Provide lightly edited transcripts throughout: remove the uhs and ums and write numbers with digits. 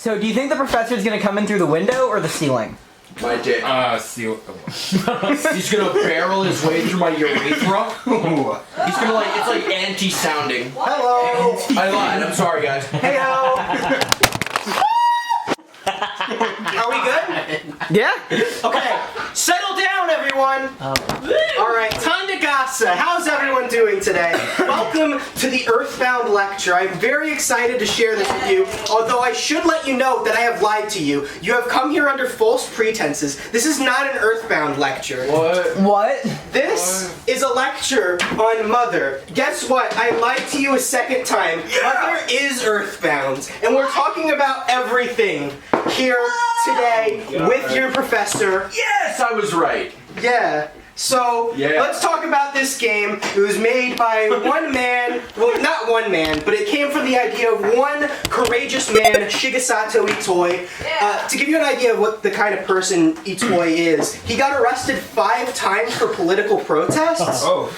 So, do you think the professor's gonna come in through the window or the ceiling? My dick. Seal. He's gonna barrel his way through my urethra. He's gonna like, it's like anti-sounding. Hello! I lied, I'm sorry guys. Heyo! Are we good? Yeah? Okay, settle down, everyone. All right, time to gossip. How's everyone doing today? Welcome to the Earthbound lecture. I'm very excited to share this with you, although I should let you know that I have lied to you. You have come here under false pretenses. This is not an Earthbound lecture. What? This is a lecture on Mother. Guess what? I lied to you a second time. Mother is Earthbound, and we're talking about everything here today with your professor. Yes, I was right. Yeah. So, let's talk about this game. It was made by one man, well, not one man, but it came from the idea of one courageous man, Shigesato Itoi. To give you an idea of what the kind of person Itoi is, he got arrested 5 times for political protests. Oh.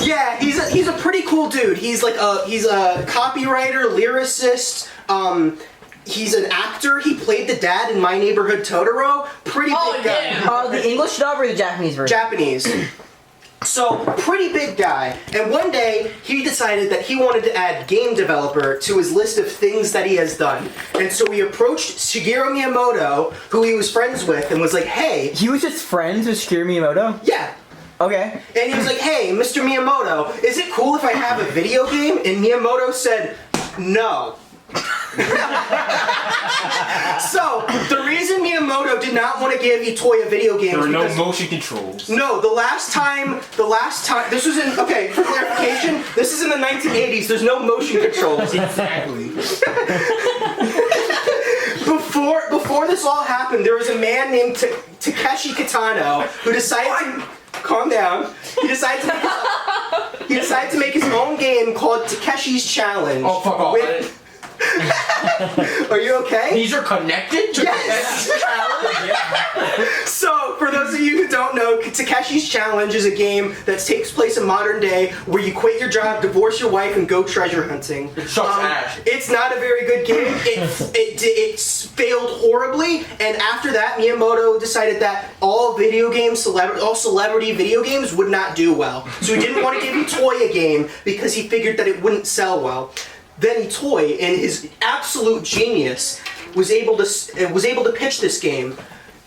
Yeah, he's a pretty cool dude. He's a copywriter, lyricist, he's an actor. He played the dad in My Neighborhood Totoro. Pretty big guy. The English dub or the Japanese version? Japanese. So, pretty big guy. And one day, he decided that he wanted to add game developer to his list of things that he has done. And so he approached Shigeru Miyamoto, who he was friends with, and was like, hey... He was just friends with Shigeru Miyamoto? Yeah. Okay. And he was like, hey, Mr. Miyamoto, is it cool if I have a video game? And Miyamoto said, no. So, the reason Miyamoto did not want to give Itoi a video game There was were no because... motion controls. No, the last time, this was in, okay, for clarification, this is in the 1980s, there's no motion controls. Exactly. Before this all happened, there was a man named Takeshi Kitano who decided to... Calm down. He decided to make his own game called Takeshi's Challenge. Oh, fuck off. Are you okay? These are connected to Yes! Challenge? So, for those of you who don't know, Takeshi's Challenge is a game that takes place in modern day where you quit your job, divorce your wife, and go treasure hunting. It sucks ass. It's not a very good game. It failed horribly, and after that, Miyamoto decided that all celebrity video games would not do well. So he didn't want to give Itoi a game because he figured that it wouldn't sell well. Then Itoi, in his absolute genius, was able to pitch this game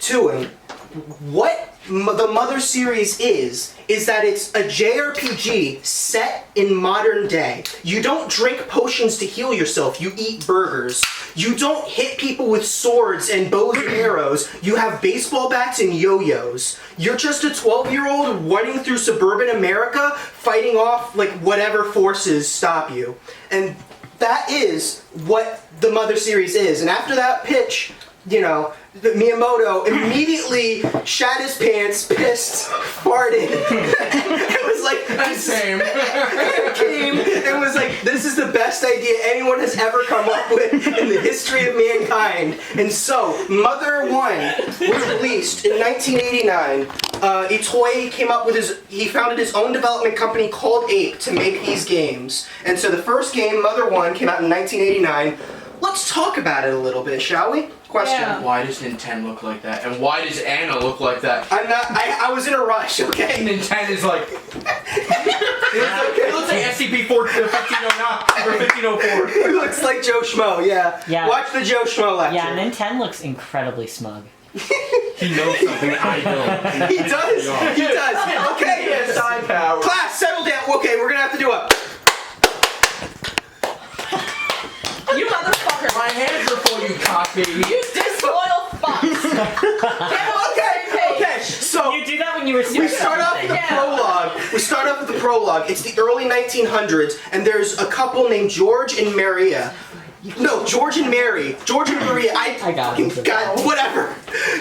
to him. What the Mother series is that it's a JRPG set in modern day. You don't drink potions to heal yourself, you eat burgers. You don't hit people with swords and bows and arrows, you have baseball bats and yo-yos. You're just a 12-year-old running through suburban America, fighting off like whatever forces stop you. And that is what the Mother series is. And after that pitch, you know, Miyamoto immediately shat his pants, pissed, farted. It was like, Same. it was like, this is the best idea anyone has ever come up with in the history of mankind. And so, Mother 1 was released in 1989. Itoi came up with he founded his own development company called Ape to make these games. And so the first game, Mother 1, came out in 1989. Let's talk about it a little bit, shall we? Question. Yeah. Why does Nintendo look like that? And why does Anna look like that? I was in a rush, okay? Nintendo is like... It looks like SCP-1509 or 1504. It looks like Joe Schmo, yeah. Yeah. Watch the Joe Schmo lecture. Yeah, Nintendo looks incredibly smug. He knows something I don't. He does. He does. Okay. Yes, side power. Class, settle down. Okay, we're gonna have to do a... You motherfucker! My hands are full, you cock baby. You disloyal fucks! Okay, so... You do that when you were We start off with the prologue. We start off with the prologue. It's the early 1900s, and there's a couple named George and Maria. No, George and Mary. George and Maria. I got it. God, whatever.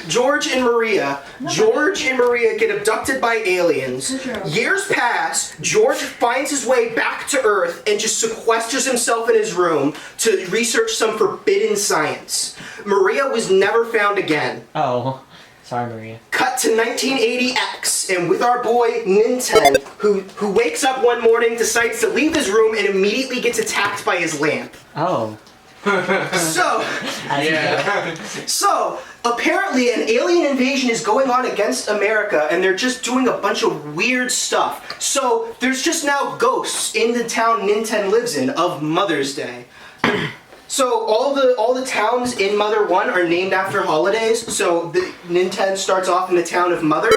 George and Maria. George and Maria get abducted by aliens. Years pass. George finds his way back to Earth and just sequesters himself in his room to research some forbidden science. Maria was never found again. Oh. Sorry, Maria. Cut to 1980X, and with our boy Nintendo, who wakes up one morning, decides to leave his room, and immediately gets attacked by his lamp. Oh. So apparently an alien invasion is going on against America, and they're just doing a bunch of weird stuff. So there's just now ghosts in the town Ninten lives in of Mother's Day. So all the towns in Mother 1 are named after holidays. So the Ninten starts off in the town of Mother.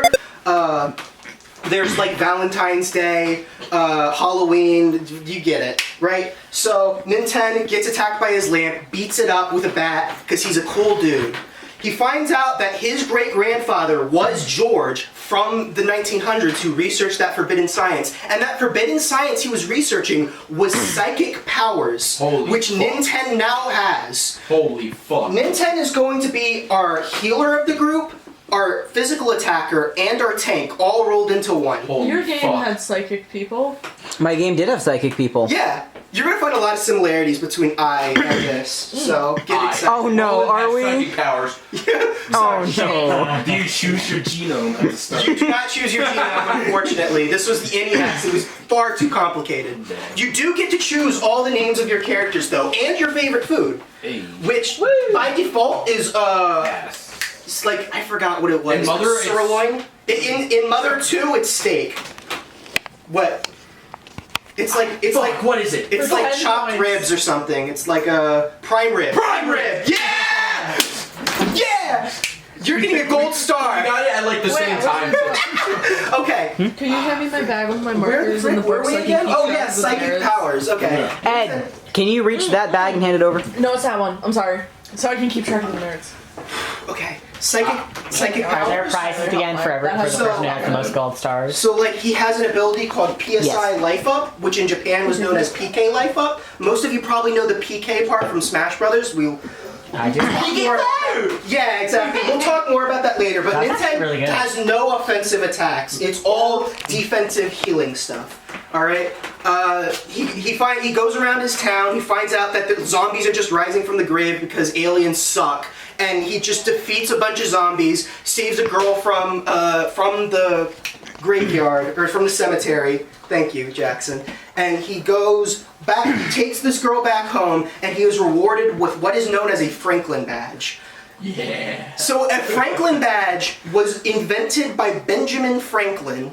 There's like Valentine's Day, Halloween, you get it, right? So Ninten gets attacked by his lamp, beats it up with a bat because he's a cool dude. He finds out that his great-grandfather was George from the 1900s who researched that forbidden science. And that forbidden science he was researching was psychic powers, which Ninten now has. Holy fuck. Ninten is going to be our healer of the group, our physical attacker, and our tank all rolled into one. Holy Your game fuck. had psychic people. My game did have psychic people. Yeah, you're gonna find a lot of similarities between I and this, so get excited. Oh no, are we? Psychic powers. Oh no. Do you choose your genome at the start? You do not choose your genome, unfortunately. This was the NES. It was far too complicated. You do get to choose all the names of your characters, though, and your favorite food, Hey. which by default is it's like I forgot what it was. In Mother, sirloin. In Mother 2, it's steak. What? It's like What is it? it's like chopped ribs or something. It's like a prime rib. Prime rib. Yeah. Yeah. You're getting a gold star. You got it at like the same time. Okay. Can you hand me my bag with my Where markers the and the frick were books? we so I can again? keep Oh track yeah, of the psychic mirrors? powers. Okay. Ed, can you reach that bag and hand it over? No, it's that one. I'm sorry. So I can keep track of the nerds. Okay. Psychic Are there powers. prizes again for the person who has the most gold stars? So like he has an ability called PSI Yes. Life Up, which in Japan was known as PK Life Up. Most of you probably know the PK part from Smash Brothers. I do. Yeah, exactly. We'll talk more about that later. But That's Ninten really good. has no offensive attacks. It's all defensive healing stuff. All right. He goes around his town. He finds out that the zombies are just rising from the grave because aliens suck, and he just defeats a bunch of zombies, saves a girl from the graveyard or from the cemetery. Thank you, Jackson. And he goes back. He takes this girl back home, and he is rewarded with what is known as a Franklin badge. Yeah. So a Franklin badge was invented by Benjamin Franklin.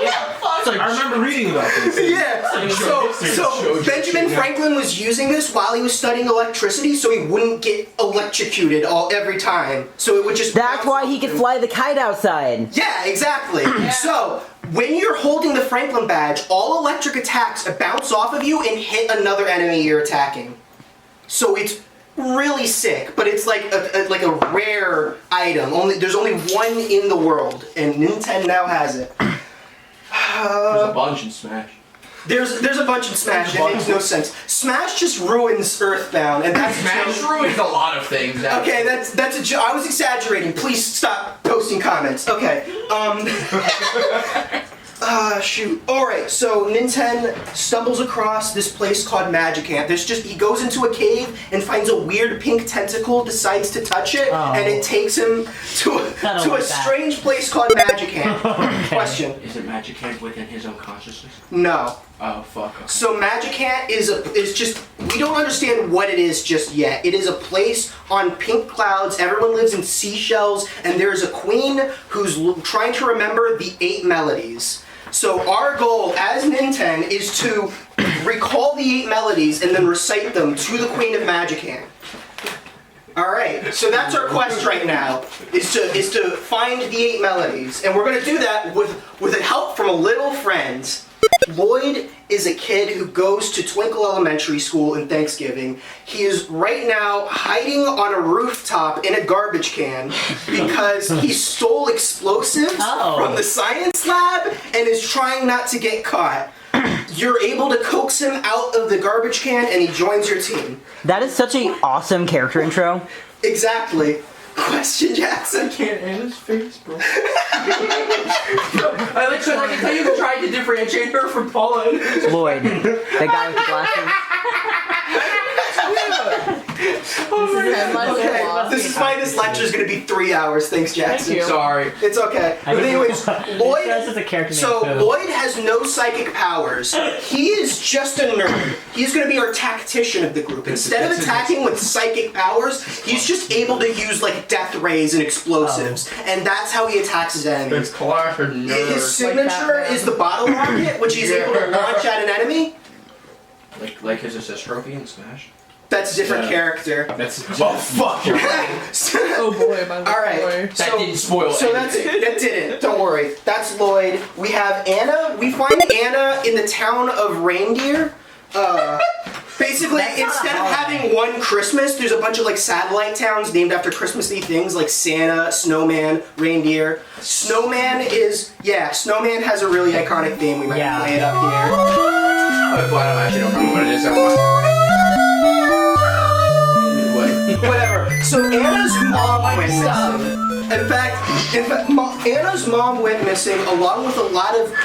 Yeah. It's like, I remember reading about this. Yeah. So Benjamin Franklin was using this while he was studying electricity, so he wouldn't get electrocuted every time. So it would just. That's why he could fly the kite outside. Yeah, exactly. So when you're holding the Franklin badge, all electric attacks bounce off of you and hit another enemy you're attacking. So it's really sick, but it's like a rare item. There's only one in the world, and Ninten now has it. There's a bunch in Smash. There's a bunch in Smash. It makes no sense. Smash just ruins Earthbound, and that's Smash ruins a lot of things. Okay, that's a joke. I was exaggerating. Please stop posting comments. Okay. Shoot. Alright, so Ninten stumbles across this place called Magicant. He goes into a cave and finds a weird pink tentacle, decides to touch it, and it takes him to a strange place called Magicant. Question. Is it Magicant within his own consciousness? No. Oh, fuck. Okay. So Magicant is just, we don't understand what it is just yet. It is a place on pink clouds, everyone lives in seashells, and there's a queen who's trying to remember the 8 melodies. So our goal as Ninten is to recall the 8 melodies and then recite them to the Queen of Magicant. Alright, so that's our quest right now, is to find the 8 melodies. And we're going to do that with the help from a little friend. Lloyd is a kid who goes to Twinkle Elementary School in Thanksgiving. He is right now hiding on a rooftop in a garbage can because he stole explosives from the science lab and is trying not to get caught. You're able to coax him out of the garbage can and he joins your team. That is such an awesome character intro. Exactly. Question, Jackson. Can't end his face, bro. I like so I can tell you tried to differentiate her from Paula. Lloyd, the guy with the glasses. Headlines are Okay, lost. this is why this lecture is going to be 3 hours. Thanks, Jackson. Thank you. Sorry. It's okay. I But think- anyways, Lloyd. This is a character So named Pooh. Lloyd has no psychic powers. He is just a nerd. He's going to be our tactician of the group. Instead of attacking with psychic powers, he's just able to use like death rays and explosives, and that's how he attacks his enemies. It's classic His nerd. signature Batman. is the bottle rocket, which he's able to launch at an enemy. Like his assist trophy in Smash. That's a different Yeah. character. That's Oh fuck! You're right. Oh boy, my All right. boy. That didn't spoil So that's anything. that didn't. Don't worry. That's Lloyd. We have Anna. We find Anna in the town of Reindeer. Basically, That's not instead a of holiday. having one Christmas, there's a bunch of like satellite towns named after Christmassy things like Santa, Snowman, Reindeer. Snowman Snowman has a really iconic theme. We might Yeah. play it up here. Well, I actually don't remember what it is. What? Whatever. So Anna's mom went missing. In fact, Anna's mom went missing along with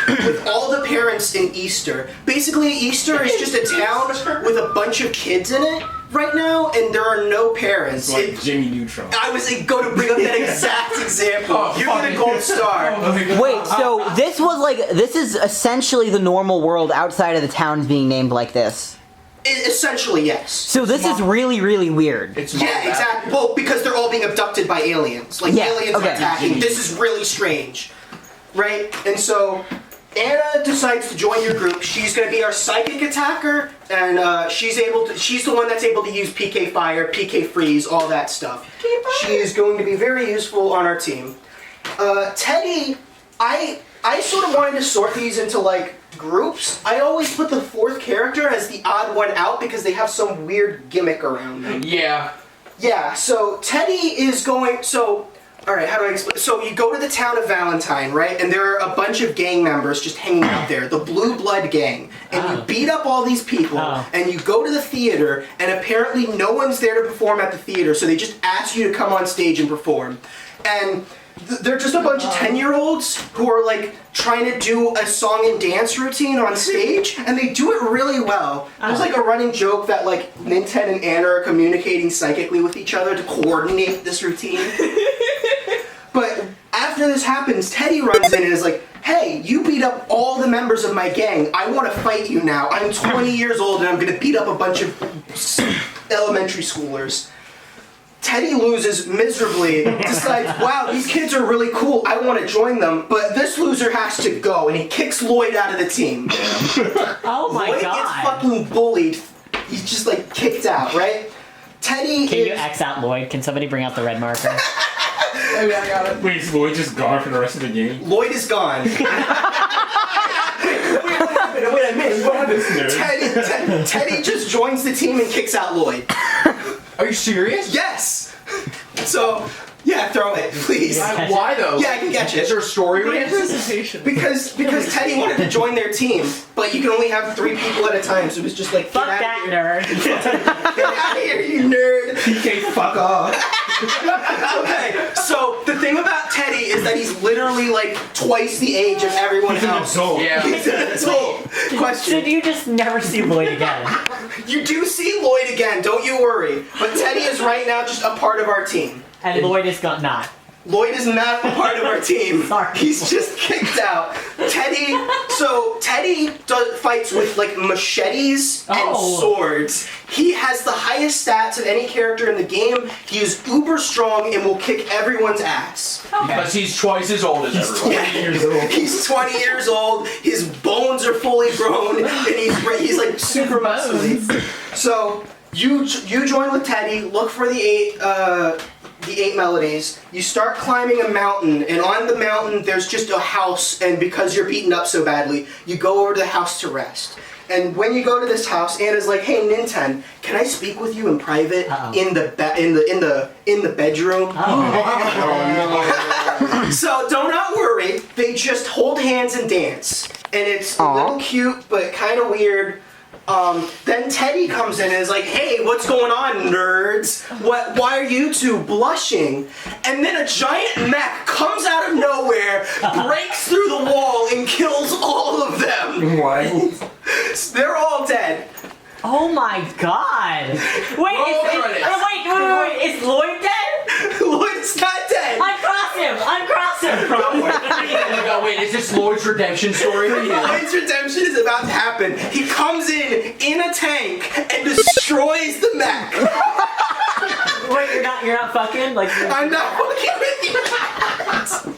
with all the parents in Easter. Basically, Easter is just a town with a bunch of kids in it right now, and there are no parents. like Jimmy Neutron. I was going to bring up that exact example. Oh, You get a gold star. Wait, so this is essentially the normal world outside of the towns being named like this. Essentially, yes. So this is really, really weird. It's Yeah, exactly. Well, because they're all being abducted by aliens. Like, Yeah, aliens okay. are attacking. This is really strange. Right? And so, Anna decides to join your group. She's going to be our psychic attacker, and she's the one that's able to use PK Fire, PK Freeze, all that stuff. She is going to be very useful on our team. Teddy, I sort of wanted to sort these into, like, groups. I always put the fourth character as the odd one out because they have some weird gimmick around them. Yeah. Yeah, so Teddy is going, alright, how do I explain? So you go to the town of Valentine, right? And there are a bunch of gang members just hanging out there, the Blue Blood Gang. And you beat up all these people, and you go to the theater, and apparently no one's there to perform at the theater, so they just ask you to come on stage and perform. And they're just a bunch of 10-year-olds who are like trying to do a song and dance routine on stage, and they do it really well. There's like a running joke that like Ninten and Anna are communicating psychically with each other to coordinate this routine. But after this happens, Teddy runs in and is like, hey, you beat up all the members of my gang. I want to fight you now. I'm 20 years old and I'm going to beat up a bunch of elementary schoolers. Teddy loses miserably, decides, wow, these kids are really cool, I want to join them, but this loser has to go, and he kicks Lloyd out of the team. Oh my Lloyd god. gets fucking bullied. He's just like kicked out, right? Teddy Can is... you X out Lloyd? Can somebody bring out the red marker? Oh yeah, I got it. Wait, is Lloyd just gone for the rest of the game? Lloyd is gone. Wait a minute, what happened? Teddy just joins the team and kicks out Lloyd. Are you serious? Yes! So, yeah, throw it, please. Why though? Yeah, I can catch Is it. there a story reason? Presentation. Because Teddy wanted to join their team, but you can only have 3 people at a time, so it was just like, Fuck get that out nerd. Get out of here, you nerd! PK, fuck off. Okay, so the thing about Teddy is that he's literally like twice the age of everyone else. Yeah. He's an adult. So Question. do you just never see Lloyd again? You do see Lloyd again, don't you worry. But Teddy is right now just a part of our team. And Lloyd is not. Lloyd is not a part of our team. Sorry. He's just kicked out. Teddy fights with like machetes and Oh. swords. He has the highest stats of any character in the game. He is uber strong and will kick everyone's ass. Because he's twice as old as everyone. Yeah. He's 20 years old. His bones are fully grown, and he's like super muscly. So you join with Teddy. Look for the eight melodies. You start climbing a mountain, and on the mountain there's just a house. And because you're beaten up so badly, you go over to the house to rest. And when you go to this house, Anna's like, "Hey, Ninten, can I speak with you in private in the bedroom?" So do not worry. They just hold hands and dance, and it's a little cute but kind of weird. Then Teddy comes in and is like, "Hey, what's going on, nerds? Why are you two blushing?" And then a giant mech comes out of nowhere, breaks through the wall, and kills all of them. What? They're all dead. Oh my god! Wait, Roll wait, credits. is Lloyd dead? Lloyd's not dead. Uncross him! Uncross him! Oh my god, wait, is this Lloyd's redemption story? Lloyd's redemption is about to happen. He comes in a tank and destroys the mech. Wait, you're not fucking? Like, I'm not fucking with you.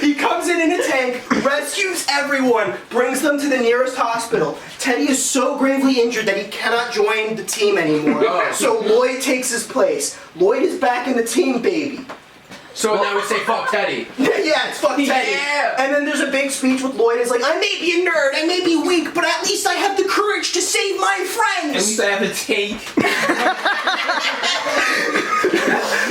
He comes in a tank, rescues everyone, brings them to the nearest hospital. Teddy is so gravely injured that he cannot join the team anymore. So Lloyd takes his place. Lloyd is back in the team, baby. So now we say fuck Teddy. Yeah, it's fuck Teddy. Yeah. And then there's a big speech with Lloyd. It's like, I may be a nerd, I may be weak, but at least I have the courage to save my At friends. least I have a take.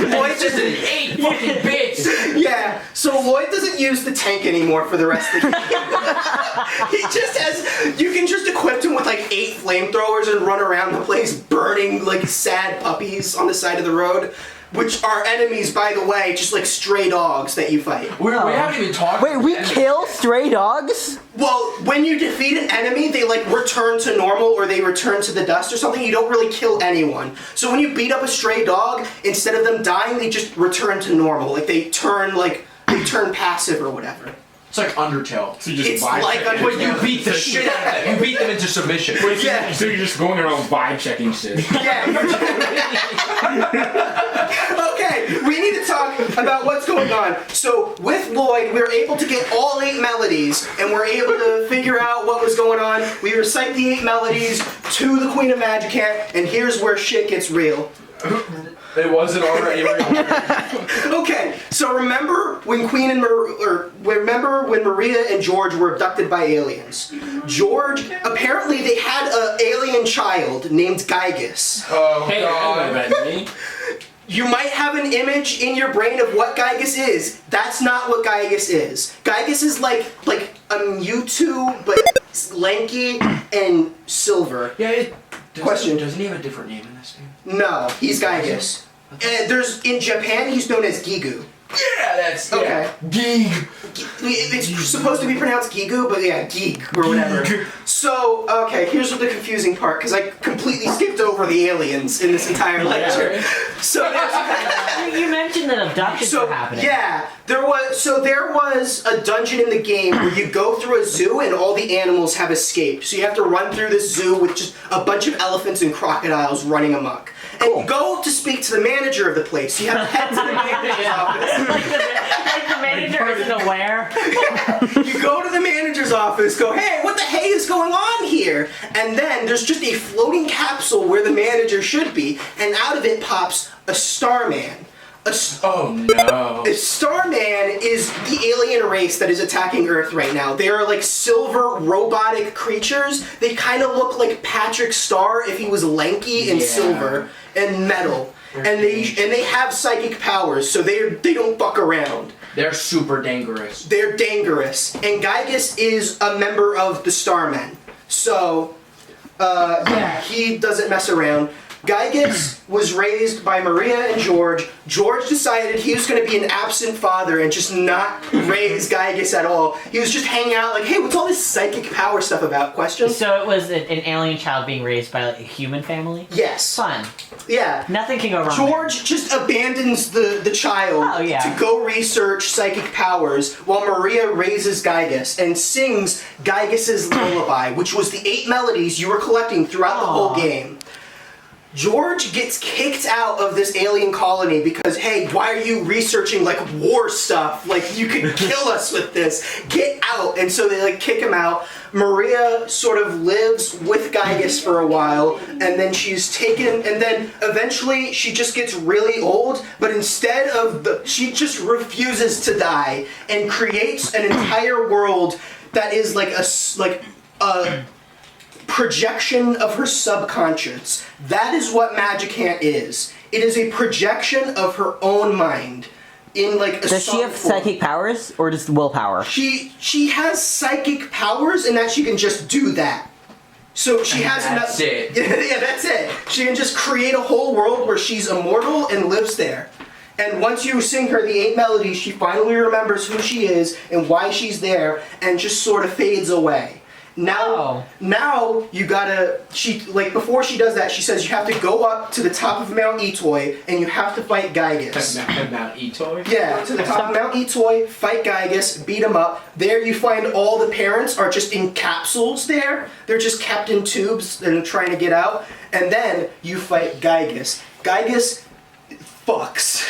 Lloyd Just an 8 fucking bits. Yeah, so Lloyd doesn't use the tank anymore for the rest of the game. He just has, you can just equip him with like 8 flamethrowers and run around the place burning like sad puppies on the side of the road, which are enemies, by the way, just like stray dogs that you fight. We haven't even talked Wait, about we enemies. kill stray dogs? Well, when you defeat an enemy, they like return to normal or they return to the dust or something. You don't really kill anyone. So when you beat up a stray dog, instead of them dying, they just return to normal. Like they turn passive or whatever. It's like Undertale. So you just It's vibe like checking. But you beat the shit out of them. You beat them into submission. Yeah. So you're just going around vibe checking shit. Yeah. Okay, we need to talk about what's going on. So with Lloyd, we were able to get all 8 melodies, and we're able to figure out what was going on. We recite the 8 melodies to the Queen of Magicant, and here's where shit gets real. It wasn't already real. Okay, so remember when Maria and George were abducted by aliens? George, apparently they had an alien child named Giygas. Oh Hey, I know god. that name. You might have an image in your brain of what Giygas is. That's not what Giygas is. Giygas is like a Mewtwo, but lanky and silver. Yeah, Question. Doesn't he have a different name in this game? No, he's Giygas. In Japan, he's known as Gigu. Yeah, that's Okay. Geek. It's supposed to be pronounced Gigu, but yeah, Geek or whatever. So, okay, here's the confusing part, because I completely skipped over the aliens in this entire lecture. So, You mentioned that abductions so were happening. yeah, there was a dungeon in the game where you go through a zoo and all the animals have escaped. So you have to run through this zoo with just a bunch of elephants and crocodiles running amok. And you go to speak to the manager of the place. You have to head to the manager's office. Like the manager isn't aware. You go to the manager's office, go, hey, what the hey is going on here? And then there's just a floating capsule where the manager should be, and out of it pops a Starman. Oh no. A Starman is the alien race that is attacking Earth right now. They are like silver robotic creatures. They kind of look like Patrick Star if he was lanky and Yeah. silver and metal. And they have psychic powers, so they don't fuck around. They're super dangerous. They're dangerous. And Giygas is a member of the Starmen. So, yeah, he doesn't mess around. Giygas was raised by Maria and George. George decided he was going to be an absent father and just not raise Giygas at all. He was just hanging out like, hey, what's all this psychic power stuff about? Questions? So it was an alien child being raised by like a human family? Yes. Fun. Yeah. Nothing can go wrong. George just abandons the child Oh, yeah. to go research psychic powers while Maria raises Giygas and sings Giygas' lullaby, which was the 8 melodies you were collecting throughout the whole Aw. game. George gets kicked out of this alien colony because, hey, why are you researching like war stuff? Like you could kill us with this. Get out. And so they like kick him out. Maria sort of lives with Giygas for a while, and then she's taken, and then eventually she just gets really old, but instead of she just refuses to die and creates an entire world that is like a projection of her subconscious. That is what Magicant is. It is a projection of her own mind in like a Does she have song form. psychic powers or just willpower? She has psychic powers in that she can just do that. So she has That's it. Yeah, that's it. She can just create a whole world where she's immortal and lives there. And once you sing her the 8 melodies, she finally remembers who she is and why she's there and just sort of fades away. Now you gotta. Before she does that, she says you have to go up to the top of Mount Etoy and you have to fight Giygas. Mount Etoy? Yeah, to the top of Mount Etoy, fight Giygas, beat him up. There you find all the parents are just in capsules there. They're just kept in tubes and trying to get out. And then you fight Giygas. Giygas fucks.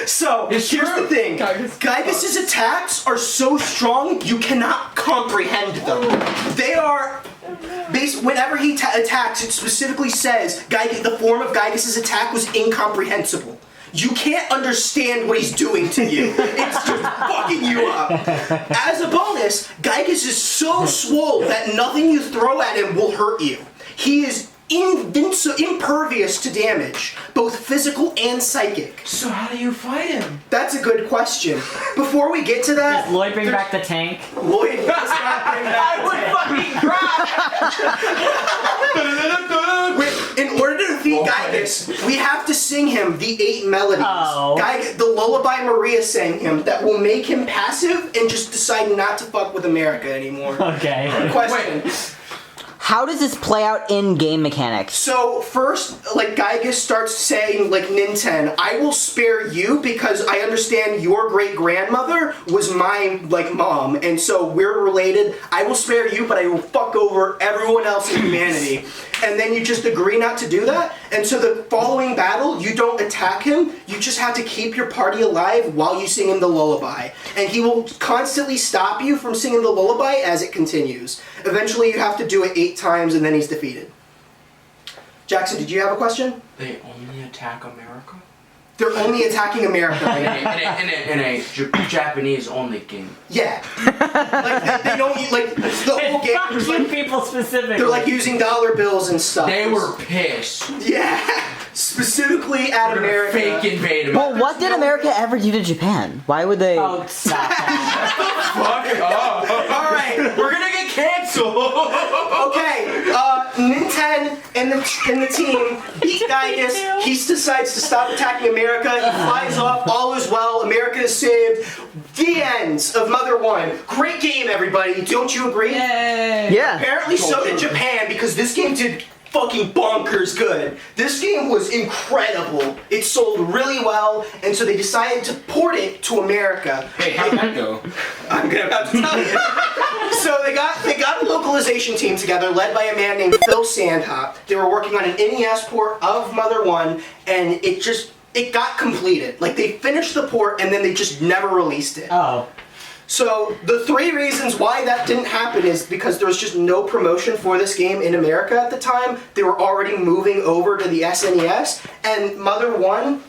So, It's here's true. the thing. Giygas Giygas' attacks are so strong, you cannot comprehend them. They are... Whenever he attacks, it specifically says the form of Giygas' attack was incomprehensible. You can't understand what he's doing to you. It's just fucking you up. As a bonus, Giygas is so swole that nothing you throw at him will hurt you. He is impervious to damage, both physical and psychic. So how do you fight him? That's a good question. Before we get to that, Does Lloyd bring back the tank? Lloyd does not bring back the tank. In order to defeat Giygas, we have to sing him the 8 melodies. Oh. The lullaby Maria sang him that will make him passive and just decide not to fuck with America anymore. Okay. Question. How does this play out in game mechanics? So first, Giygas starts saying, Ninten, I will spare you because I understand your great-grandmother was my, mom, and so we're related. I will spare you, but I will fuck over everyone else in humanity. And then you just agree not to do that, and so the following battle, you don't attack him, you just have to keep your party alive while you sing him the lullaby. And he will constantly stop you from singing the lullaby as it continues. Eventually you have to do it 8 times and then he's defeated. Jackson, did you have a question? They only attack America? They're only attacking America right In a Japanese-only game. Yeah. They don't, the whole game Fuck is you people specifically. they're using dollar bills and stuff. They were pissed. Yeah. Specifically at America. Fake invade Well, what did America ever do to Japan? Why would they... Oh, stop that. Fuck off. Alright. We're gonna get canceled. Okay, Ninten and the team beat Giygas. He decides to stop attacking America. He flies off. All is well. America is saved. The ends of Mother 1. Great game, everybody. Don't you agree? Yay! Yeah. Apparently so did Japan because this game did fucking bonkers good. This game was incredible. It sold really well, and so they decided to port it to America. Hey, how'd that go? I'm about to tell you. So they got a localization team together, led by a man named Phil Sandhop. They were working on an NES port of Mother 1, and it got completed. They finished the port, and then they just never released it. Oh. So the 3 reasons why that didn't happen is because there was just no promotion for this game in America at the time. They were already moving over to the SNES, and Mother 1,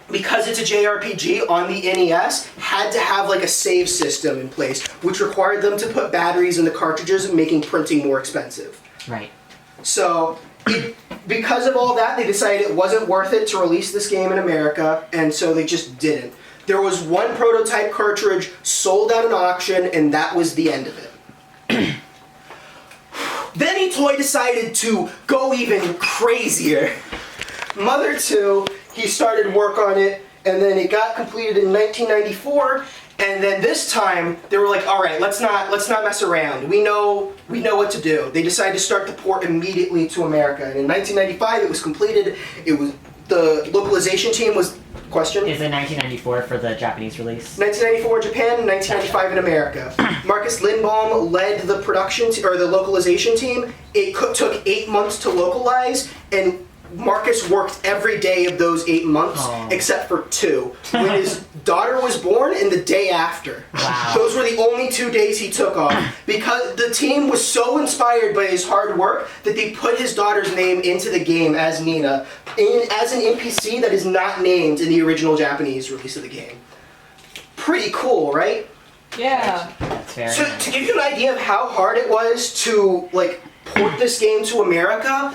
because it's a JRPG on the NES, had to have a save system in place, which required them to put batteries in the cartridges, making printing more expensive. Right. So, because of all that, they decided it wasn't worth it to release this game in America, and so they just didn't. There was 1 prototype cartridge sold at an auction, and that was the end of it. Then Etoy decided to go even crazier. Mother 2, he started work on it, and then it got completed in 1994. And then this time they were like, all right, let's not mess around. We know what to do. They decided to start the port immediately to America. And in 1995, it was completed. The localization team was. Question? Is it 1994 for the Japanese release? 1994 in Japan, 1995 in America. Marcus Lindbaum led the the localization team. It took 8 months to localize, and Marcus worked every day of those 8 months, except for 2. When his daughter was born and the day after. Wow. Those were the only 2 days he took off. Because the team was so inspired by his hard work that they put his daughter's name into the game as Nina, as an NPC that is not named in the original Japanese release of the game. Pretty cool, right? Yeah. That's very So nice. to give you an idea of how hard it was to port this game to America,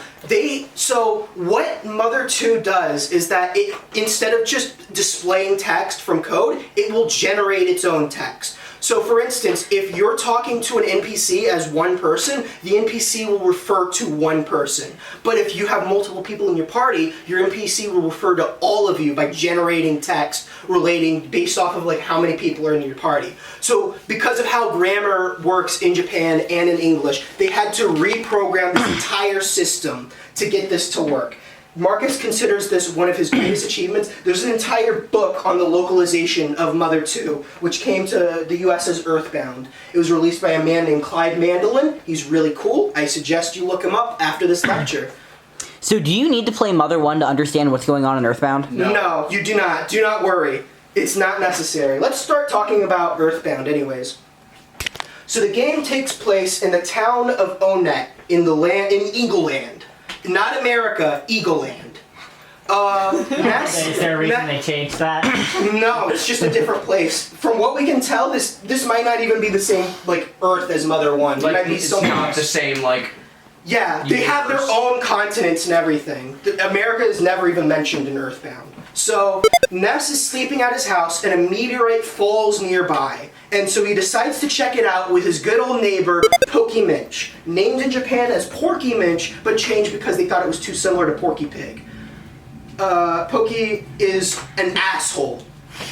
so what Mother 2 does is that it, instead of just displaying text from code, it will generate its own text. So, for instance, if you're talking to an NPC as one person, the NPC will refer to one person. But if you have multiple people in your party, your NPC will refer to all of you by generating text relating based off of like how many people are in your party. So, because of how grammar works in Japan and in English, they had to reprogram this entire system to get this to work. Marcus considers this one of his greatest achievements. There's an entire book on the localization of Mother 2, which came to the US as Earthbound. It was released by a man named Clyde Mandolin. He's really cool. I suggest you look him up after this lecture. So do you need to play Mother 1 to understand what's going on in Earthbound? No, you do not. Do not worry. It's not necessary. Let's start talking about Earthbound anyways. So the game takes place in the town of Onet in Eagle Land. Not America, Eagle Land. Is there a reason they changed that? No, it's just a different place. From what we can tell, this might not even be the same like Earth as Mother 1. It Like, might be it's somewhere not else. the same, like... Yeah, they have their own continents and everything. America is never even mentioned in Earthbound. So, Ness is sleeping at his house and a meteorite falls nearby. And so he decides to check it out with his good old neighbor, Porky Minch. Named in Japan as Porky Minch, but changed because they thought it was too similar to Porky Pig. Porky is an asshole.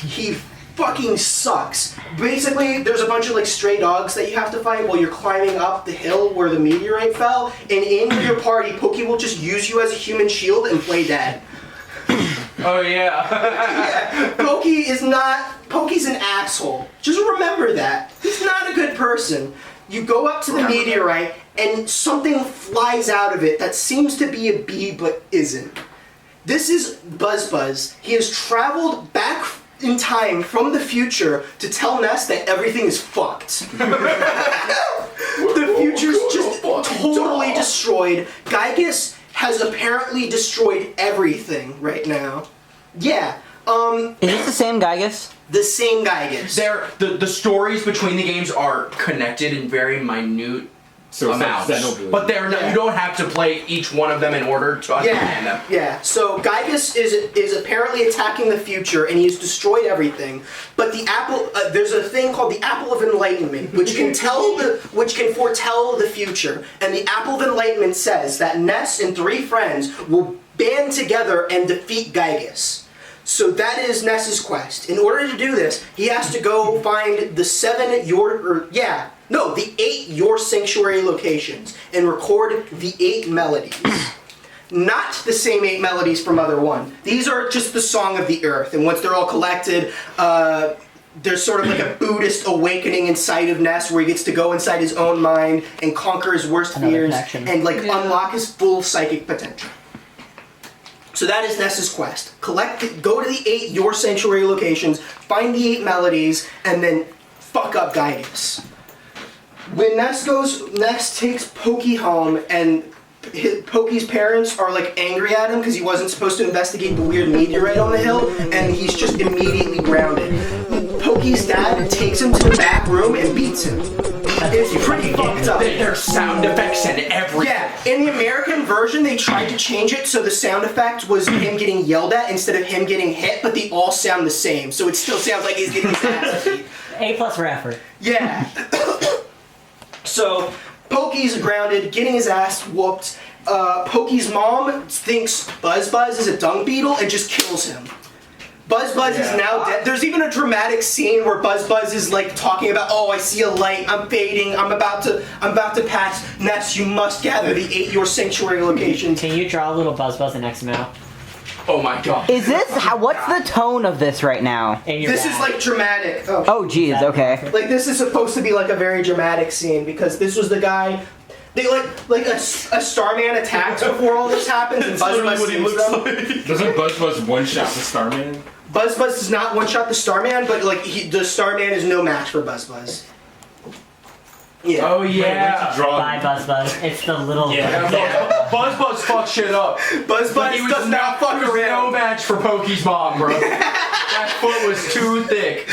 He fucking sucks. Basically, there's a bunch of like stray dogs that you have to find while you're climbing up the hill where the meteorite fell, and in your party, Porky will just use you as a human shield and play dead. Oh, yeah. Yeah, Porky's an asshole. Just remember that. He's not a good person. You go up to the meteorite, and something flies out of it that seems to be a bee, but isn't. This is Buzz. He has traveled back in time from the future to tell Ness that everything is fucked. The future's just totally destroyed. Giygas has apparently destroyed everything right now. Yeah, Is this the same Giygas? the same Giygas. The stories between the games are connected in very minute So it's like amounts. Xenoblade. But you don't have to play each one of them in order to understand them. Yeah. So Giygas is apparently attacking the future, and he's destroyed everything. But the apple, there's a thing called the Apple of Enlightenment, which can foretell the future. And the Apple of Enlightenment says that Ness and 3 friends will band together and defeat Giygas. So that is Ness's quest. In order to do this, he has to go find the 8 Your Sanctuary locations and record the 8 melodies. Not the same 8 melodies from Mother 1. These are just the Song of the Earth, and once they're all collected, there's sort of like a Buddhist awakening inside of Ness where he gets to go inside his own mind and conquer his worst fears and unlock his full psychic potential. So that is Ness's quest. Go to the 8 Your Sanctuary locations, find the 8 melodies, and then fuck up Giygas. When Ness takes Porky home, and Porky's parents are like angry at him because he wasn't supposed to investigate the weird meteorite on the hill, and he's just immediately grounded. Porky's dad takes him to the back room and beats him. It's pretty fucked up. There's sound effects and everything. Yeah, in the American version, they tried to change it so the sound effect was him getting yelled at instead of him getting hit, but they all sound the same, so it still sounds like he's getting his ass beat. A+ for effort. Yeah. So, Porky's grounded, getting his ass whooped. Porky's mom thinks Buzz is a dung beetle and just kills him. Buzz is now dead. There's even a dramatic scene where Buzz is like talking about, oh, I see a light, I'm fading, I'm about to pass. Ness, you must gather the 8 Your Sanctuary locations. Can you draw a little Buzz in XML? Oh my god. Is this what's the tone of this right now? This is like dramatic. Oh geez, okay. Like this is supposed to be like a very dramatic scene because this was the guy. They like a Starman attacks before all this happens, and Buzz saves them. Doesn't Buzz one-shot the Starman? Buzz does not one-shot the Starman, but like the Starman is no match for Buzz. Yeah. Oh yeah. Bye, Buzz. It's the little. Buzz fucks shit up. Buzz does not fuck no around. match for Porky's mom, bro. That foot was too thick.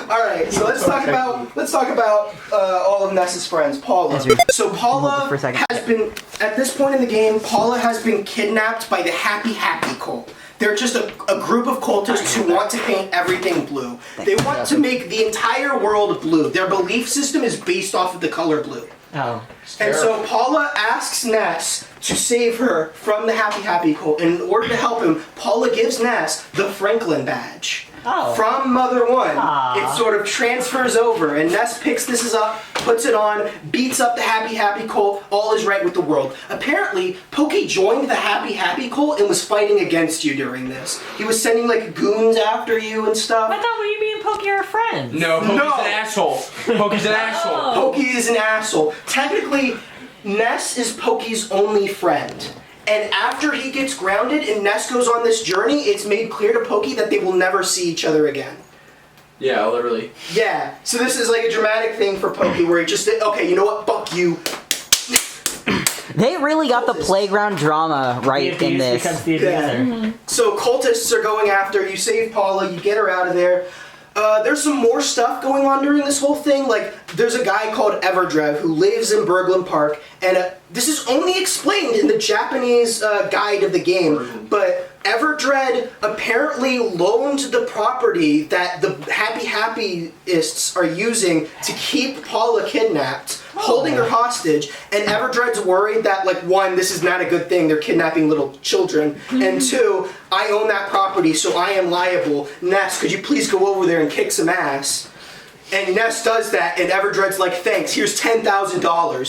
All right, so let's talk about all of Ness's friends. Paula. Ezri. So Paula for a second. has been at this point in the game. Paula has been kidnapped by the Happy Cult. They're just a group of cultists who want to paint everything blue. They want to make the entire world blue. Their belief system is based off of the color blue. Oh. And so Paula asks Ness to save her from the Happy cult. And in order to help him, Paula gives Ness the Franklin badge. Oh. From Mother One. Aww. It sort of transfers over, and Ness picks this up, puts it on, beats up the Happy cult, all is right with the world. Apparently, Porky joined the Happy cult and was fighting against you during this. He was sending like goons after you and stuff. I thought you and Porky are friends. No, Poky's No. an asshole. Poky's an asshole. Porky is an asshole. Technically, Ness is Porky's only friend. And after he gets grounded and Ness goes on this journey, it's made clear to Porky that they will never see each other again. Yeah, literally. Yeah, so this is like a dramatic thing for Porky where he just, okay, you know what, fuck you. They really got the playground drama right in this. Becomes the Yeah. abuser. So cultists are going after, you save Paula, you get her out of there. There's some more stuff going on during this whole thing. Like, there's a guy called Everdrev who lives in Berglund Park, and this is only explained in the Japanese guide of the game, but Everdread apparently loaned the property that the Happyists are using to keep Paula kidnapped, holding her hostage, and Everdread's worried that, like, one, this is not a good thing, they're kidnapping little children, and two, I own that property, so I am liable. Ness, could you please go over there and kick some ass? And Ness does that, and Everdread's like, thanks, here's $10,000.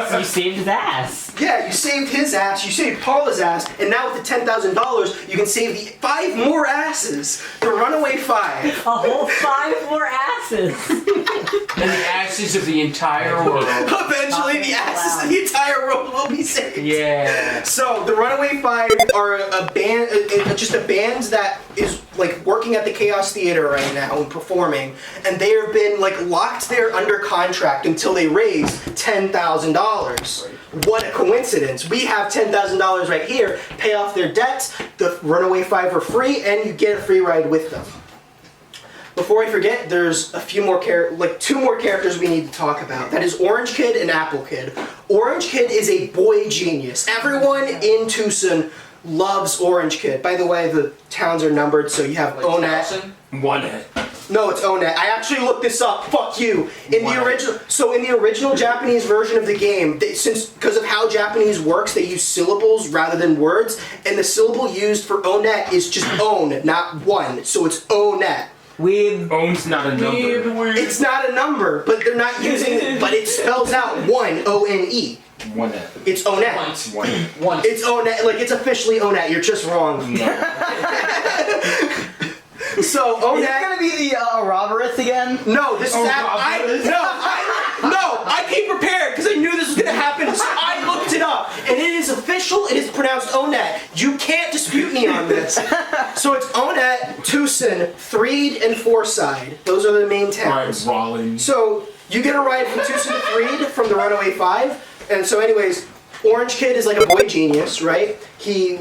So you saved his ass. Yeah, you saved his ass, you saved Paula's ass, and now with the $10,000, you can save the 5 more asses. The Runaway 5. A whole 5 more asses. And the asses of the entire world. Eventually, the asses of the entire world will be saved. Yeah. So, the Runaway 5 are a band, just a band that is, like, working at the Chaos Theater right now and performing, and they have been, like, locked there under contract until they raise $10,000. What a coincidence. We have $10,000 right here, pay off their debts, the Runaway 5 are free, and you get a free ride with them. Before I forget, there's a few more 2 more characters we need to talk about. That is Orange Kid and Apple Kid. Orange Kid is a boy genius. Everyone in Tucson loves Orange Kid. By the way, the towns are numbered, so you have Onet. One hit. No, it's Onet. I actually looked this up. Fuck you. In the original Japanese version of the game, because of how Japanese works, they use syllables rather than words, and the syllable used for Onet is just own, not one. So it's Onet. Own's not a number. It's not a number, but they're not using it. But it spells out one, O-N-E. One hit. It's Onet. One. It's Onet. Like, it's officially Onet. You're just wrong. So Onet. Is it gonna be the Ouroboros again? No, this is I came prepared because I knew this was gonna happen. So I looked it up, and it is official. It is pronounced Onet. You can't dispute me on this. So it's Onet, Tucson, Threed, and Forside. Those are the main towns. Rollins. So you get a ride from Tucson to Threed from the Runaway 5, and so anyways. Orange Kid is like a boy genius, right? He's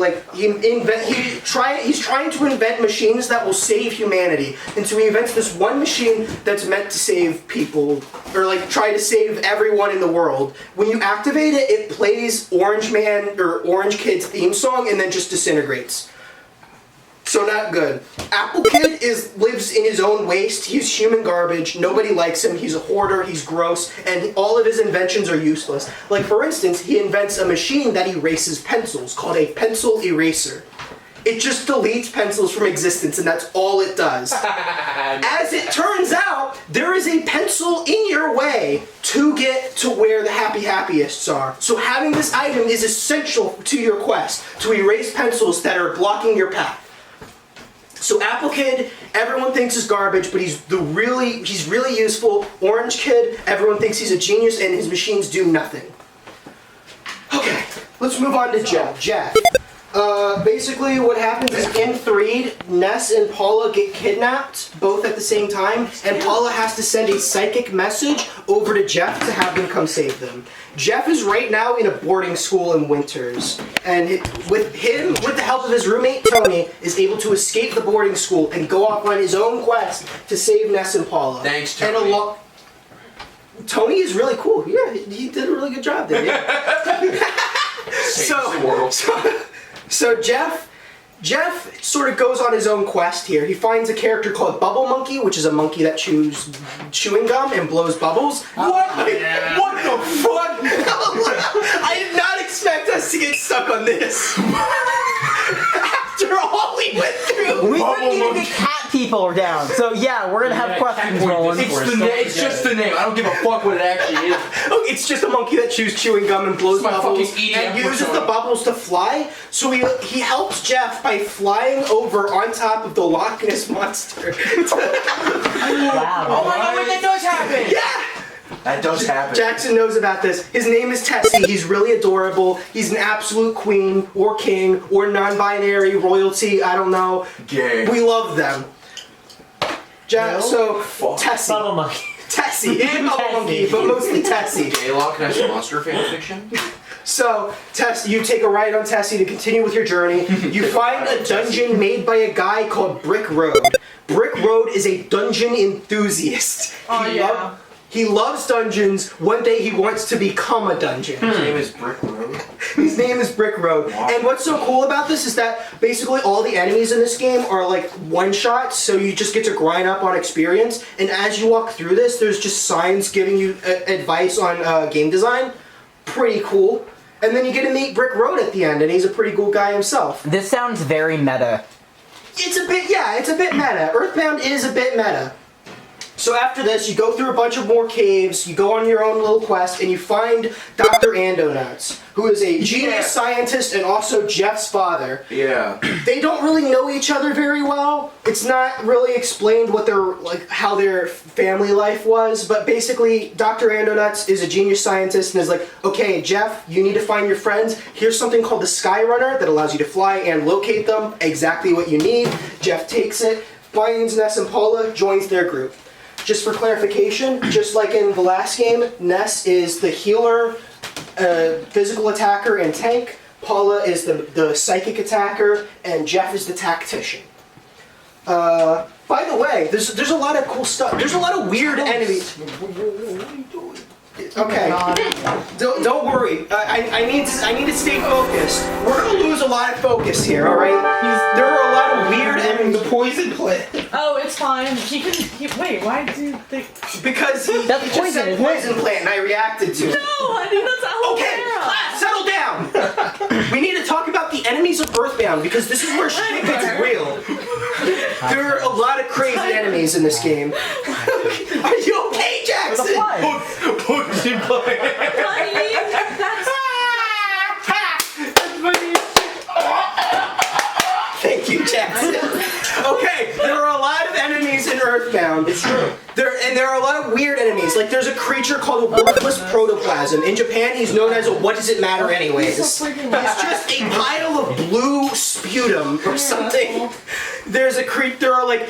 trying to invent machines that will save humanity. And so he invents this one machine that's meant to save people, or like try to save everyone in the world. When you activate it, it plays Orange Man or Orange Kid's theme song and then just disintegrates. So not good. Apple Kid lives in his own waste. He's human garbage. Nobody likes him. He's a hoarder. He's gross. And all of his inventions are useless. Like, for instance, he invents a machine that erases pencils called a pencil eraser. It just deletes pencils from existence, and that's all it does. As it turns out, there is a pencil in your way to get to where the Happyists are. So having this item is essential to your quest, to erase pencils that are blocking your path. So Apple Kid, everyone thinks is garbage, but he's really useful. Orange Kid, everyone thinks he's a genius, and his machines do nothing. Okay, let's move on to Jeff. Basically what happens is in Threed, Ness and Paula get kidnapped, both at the same time, and Paula has to send a psychic message over to Jeff to have them come save them. Jeff is right now in a boarding school in Winters, and with the help of his roommate Tony, is able to escape the boarding school and go off on his own quest to save Ness and Paula. Thanks, Tony. And Tony is really cool. Yeah, he did a really good job there. Yeah. Saves the world. So So Jeff sort of goes on his own quest here. He finds a character called Bubble Monkey, which is a monkey that chews chewing gum and blows bubbles. What the fuck? I did not expect us to get stuck on this. After all we went through. We couldn't even get cat people down. So yeah, we're gonna have questions rolling. It's just the name. I don't give a fuck what it actually is. Oh, it's just a monkey that chews chewing gum and blows It's my bubbles fucking EDM and uses persona. the bubbles to fly. So he helps Jeff by flying over on top of the Loch Ness monster. Wow. Oh my god, wait, that does happen! Yeah! That does happen. Jackson knows about this. His name is Tessie. He's really adorable. He's an absolute queen or king or non-binary royalty. I don't know. Gay. We love them. Tessie. Bubble monkey. Tessie and Bubble Monkey, but mostly Tessie. Gay Loch Ness monster fan fiction? So, Tess, you take a ride on Tessie to continue with your journey. You find a dungeon made by a guy called Brick Road. Brick Road is a dungeon enthusiast. He loves dungeons. One day he wants to become a dungeon. His name is Brick Road. His name is Brick Road. Wow. And what's so cool about this is that basically all the enemies in this game are like one-shots, so you just get to grind up on experience. And as you walk through this, there's just signs giving you advice on game design. Pretty cool. And then you get to meet Brick Road at the end, and he's a pretty cool guy himself. This sounds very meta. It's a bit meta. Earthbound is a bit meta. So after this, you go through a bunch of more caves, you go on your own little quest, and you find Dr. Andonauts, who is a genius scientist and also Jeff's father. Yeah. They don't really know each other very well. It's not really explained what how their family life was, but basically Dr. Andonauts is a genius scientist and is like, okay, Jeff, you need to find your friends. Here's something called the Sky Runner that allows you to fly and locate them. Exactly what you need. Jeff takes it, finds Ness and Paula, joins their group. Just for clarification, just like in the last game, Ness is the healer, physical attacker, and tank. Paula is the psychic attacker, and Jeff is the tactician. By the way, there's a lot of cool stuff. There's a lot of weird enemies. Okay, don't worry. I need to stay focused. We're gonna lose a lot of focus here. All right. There are a lot of weird enemies. The poison plant. Oh, it's fine. Wait, why do you think? Because he That's just poison, said isn't it? poison plant, and I reacted to it. No, honey, that's aloe Okay, vera. class, settle down. We need to talk about the enemies of Earthbound because this is where shit gets real. There are a lot of crazy enemies in this game. Are you okay, Jackson? Poison plant. Honey, that's Thank you, Jackson. Okay, there are a lot of enemies in Earthbound. It's true. There are a lot of weird enemies. Like there's a creature called a worthless protoplasm. In Japan, he's known as a what does it matter anyways. It's just a pile of blue sputum or something. There are like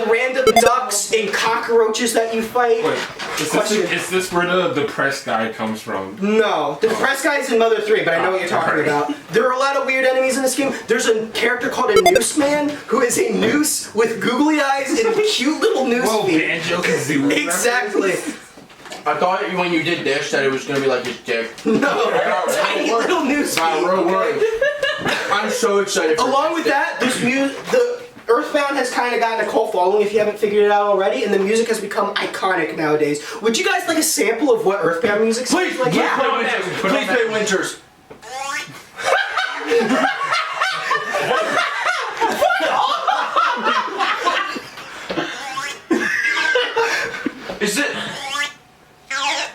random ducks and cockroaches that you fight. Wait, is this where the depressed guy comes from? No, the depressed guy's in Mother 3, but I know what you're talking about. There are a lot of weird enemies in this game. There's a character called a noose man who is a noose with googly eyes and cute little noose Whoa, feet. Banjo-Kazooie. Exactly. I thought when you did this that it was gonna be like his dick. No, tiny little noose feet. Not a real word. I'm so excited for Along with that, the Earthbound has kind of gotten a cult following if you haven't figured it out already, and the music has become iconic nowadays. Would you guys like a sample of what Earthbound music sounds Please, like? please play Winters. Please play Winters.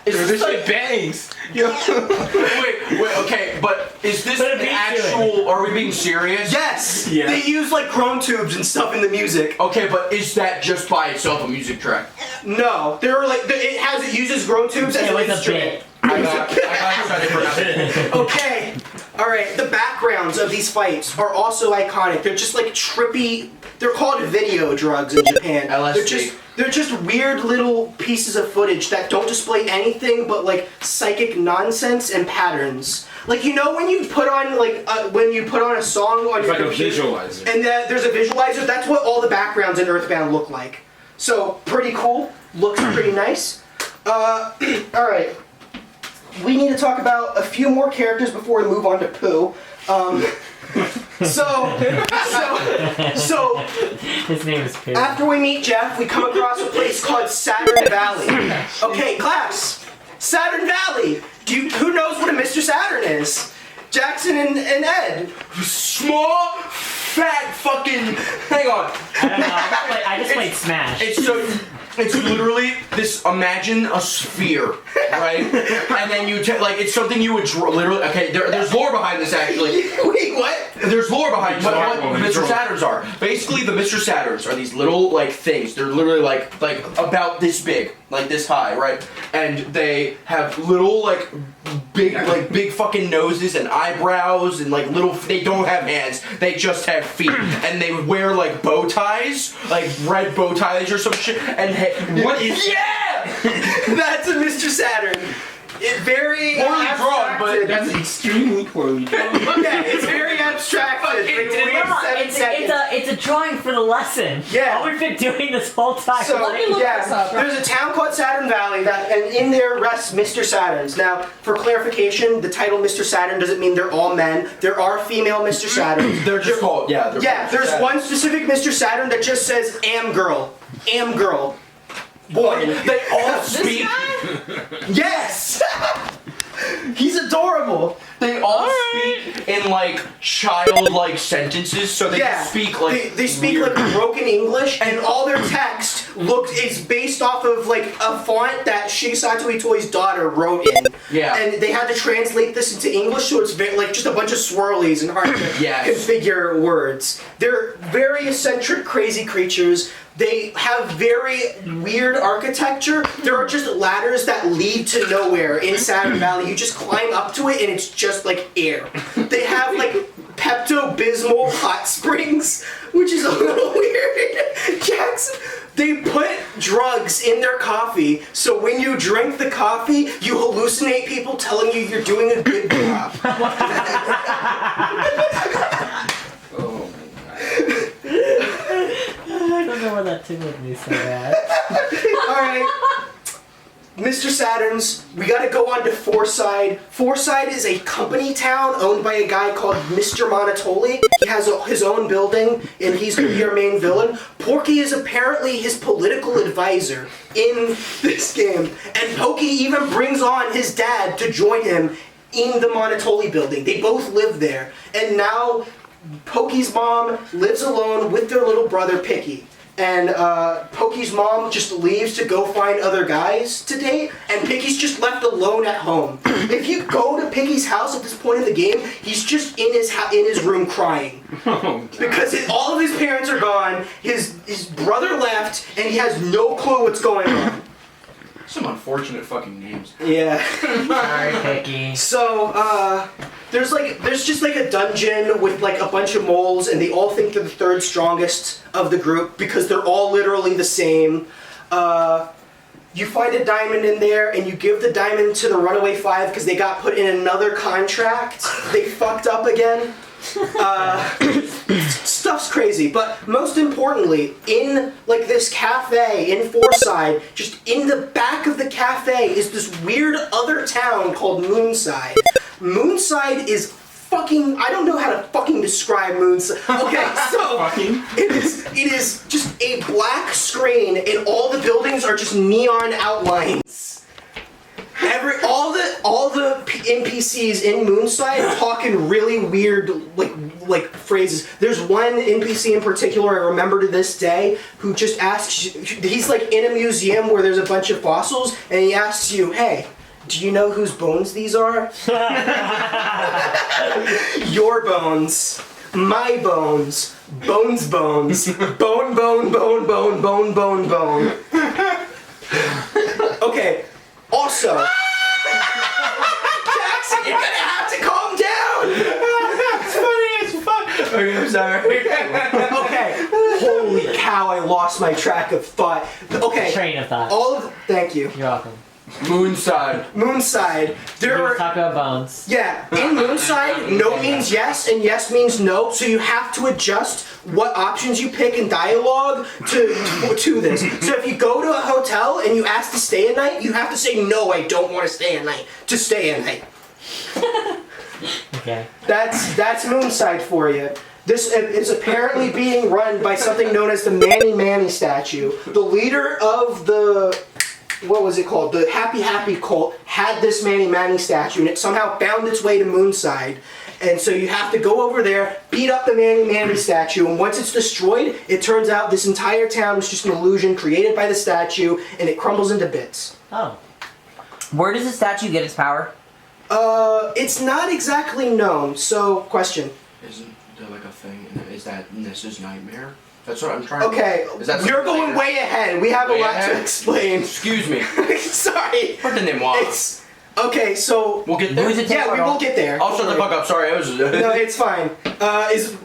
Is this like bangs? wait, okay, but is this Put a an beat to actual, are we being serious? Yes! Yeah. They use like groan tubes and stuff in the music. Okay, but is that just by itself a music track? No, there are like it uses groan tubes as It an was a instrument. bit. I got excited for nothing. Okay. Alright, the backgrounds of these fights are also iconic. They're just like trippy. They're called video drugs in Japan. LSD. They're just weird little pieces of footage that don't display anything but like psychic nonsense and patterns. Like when you put on a song on It's your like a computer, visualizer. and there's a visualizer. That's what all the backgrounds in Earthbound look like. So pretty cool. Looks pretty nice. All right. we need to talk about a few more characters before we move on to Pooh. So, His name is Pooh. after we meet Jeff, we come across a place called Saturn Valley. Okay, class. Saturn Valley. Who knows what a Mr. Saturn is? Jackson and Ed. Small, fat, fucking. Hang on. I don't know. I just played Smash. It's literally this. Imagine a sphere, right? And then you like it's something you would draw. Literally, okay. There's lore behind this actually. Wait, what? There's lore behind what Draw. Mr. Saturns are. Basically, the Mr. Saturns are these little like things. They're literally like about this big, like this high, right? And they have little like big fucking noses and eyebrows and like little. They don't have hands. They just have feet. And they wear like bow ties, like red bow ties or some shit. And what is? Yeah, That's a Mr. Saturn. It very poorly drawn, but abstracted. That's extremely poorly done. Yeah, it's very abstracted. It's a drawing for the lesson. Yeah. All we've been doing this whole time. So, Let me look this yeah, up. there's a town called Saturn Valley, and in there rests Mr. Saturns. Now, for clarification, the title Mr. Saturn doesn't mean they're all men. There are female Mr. Saturns. they're just called Yeah, called there's Saturns. one specific Mr. Saturn that just says "am girl," boy. They all speak. Yes, he's adorable. They all speak in like childlike sentences, so they Yeah, speak like they speak weird. like broken English, and all their text is based off of like a font that Shakacember Itoi's daughter wrote in. Yeah. And they had to translate this into English, so it's like just a bunch of swirlies and hard to Yes. configure words. They're very eccentric, crazy creatures. They have very weird architecture. There are just ladders that lead to nowhere in Saturn Valley. You just climb up to it and it's just like air. They have like Pepto-Bismol hot springs, which is a little weird. Jackson, they put drugs in their coffee, so when you drink the coffee, you hallucinate people telling you you're doing a good job. Oh I don't know where that tickled me so bad. Alright. Mr. Saturns, we gotta go on to Foreside. Foreside is a company town owned by a guy called Mr. Monotoli. He has his own building, and he's gonna be our main villain. Porky is apparently his political advisor in this game. And Porky even brings on his dad to join him in the Monotoli building. They both live there. And now Porky's mom lives alone with their little brother, Picky. And Porky's mom just leaves to go find other guys to date, and Picky's just left alone at home. If you go to Picky's house at this point in the game, he's just in his room crying. Because all of his parents are gone, his brother left, and he has no clue what's going on. Some unfortunate fucking names. Yeah. Sorry, Picky. So, there's just like a dungeon with like a bunch of moles, and they all think they're the third strongest of the group because they're all literally the same. You find a diamond in there, and you give the diamond to the Runaway Five because they got put in another contract. They fucked up again. Stuff's crazy, but most importantly, in like this cafe in Foreside, just in the back of the cafe is this weird other town called Moonside. Moonside is fucking, I don't know how to fucking describe Moonside. Okay, so it is just a black screen and all the buildings are just neon outlines. All the NPCs in Moonside talking really weird like phrases. There's one NPC in particular I remember to this day who just asks. He's like in a museum where there's a bunch of fossils, and he asks you, "Hey, do you know whose bones these are?" Your bones. My bones. Bones. Bone. Okay. Also, Jackson, you're gonna have to calm down! It's funny as fuck! Okay, I'm sorry. Okay. Holy cow, I lost my track of thought. Okay. Train of thought. Thank you. You're welcome. Moonside. Moonside. There We're are talking about bones. Yeah, in Moonside, no means yes and yes means no, so you have to adjust what options you pick in dialogue to this. So if you go to a hotel and you ask to stay a night, you have to say no, I don't want to stay a night, to stay a night. Okay. That's Moonside for you. This is apparently being run by something known as the Manny Manny statue. The leader of the, what was it called? The Happy Happy cult had this Manny Manny statue, and it somehow found its way to Moonside. And so you have to go over there, beat up the Manny Manny statue, and once it's destroyed, it turns out this entire town was just an illusion created by the statue, and it crumbles into bits. Oh. Where does the statue get its power? It's not exactly known, so question. Isn't there like a thing? Is that Nessa's nightmare? That's what I'm trying Okay, to... Is that you're going later? way ahead. We have Way a lot ahead? to explain. Excuse me. Sorry. Put the name off. It's okay. So We'll get there. Who's it? yeah, we will get there. I'll shut the fuck up. Sorry, I was... No, it's fine.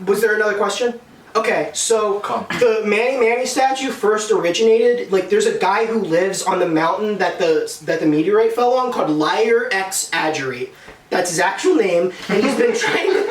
Was there another question? Okay, so Come. the Manny Manny statue first originated. Like, there's a guy who lives on the mountain that the meteorite fell on called Liar X Adjuri. That's his actual name, and he's been trying to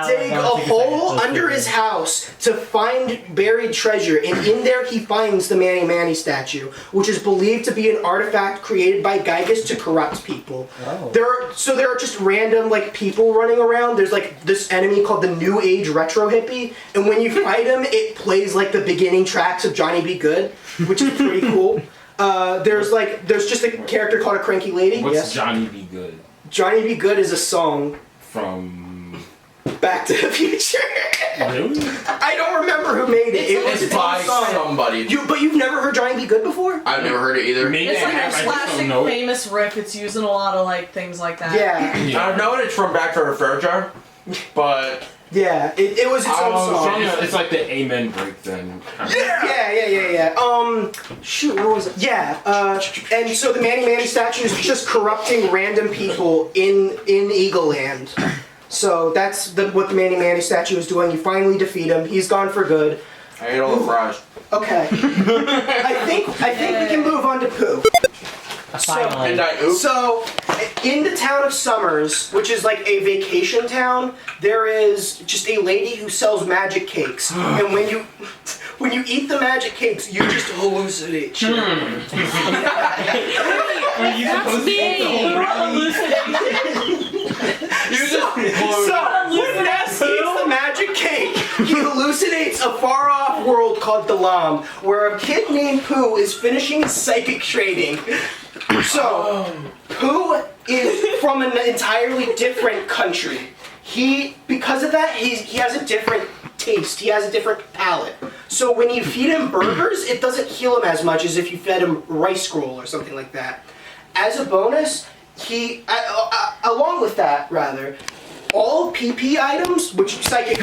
dig a hole under his house to find buried treasure, and in there he finds the Manny Manny statue, which is believed to be an artifact created by Giygas to corrupt people. Oh. There are just random like people running around. There's like this enemy called the New Age Retro Hippie, and when you fight him, it plays like the beginning tracks of Johnny Be Good, which is pretty cool. There's just a character called a Cranky Lady. What's Yes. Johnny Be Good? Johnny Be Good is a song. From... Back to the Future. Really? I don't remember who made it. It was It's a by song. somebody. But you've never heard Johnny Be Good before? I've never heard it either. Maybe It's I like have, a I just don't classic know. famous riff. It's used in a lot of like things like that. Yeah, I know it's from Back to Her Fair Jar, but... yeah. It was its own Oh, song. so it's like the Amen break then. Yeah. Shoot, what was it? Yeah. And so the Manny Manny statue is just corrupting random people in Eagle Land. So that's what the Manny Manny statue is doing. You finally defeat him. He's gone for good. I ate all the fries. Okay. I think we can move on to Pooh. Finally. And I oops. So, in the town of Summers, which is like a vacation town, there is just a lady who sells magic cakes. And when you eat the magic cakes, you just hallucinate. That's me. You just So, when Ness eats the magic cake, he hallucinates a far-off world called Dalam, where a kid named Pooh is finishing his psychic training. So, Pooh is from an entirely different country. Because of that, he has a different taste. He has a different palate. So when you feed him burgers, it doesn't heal him as much as if you fed him rice scroll or something like that. As a bonus, along with that, rather, all PP items, which psychic...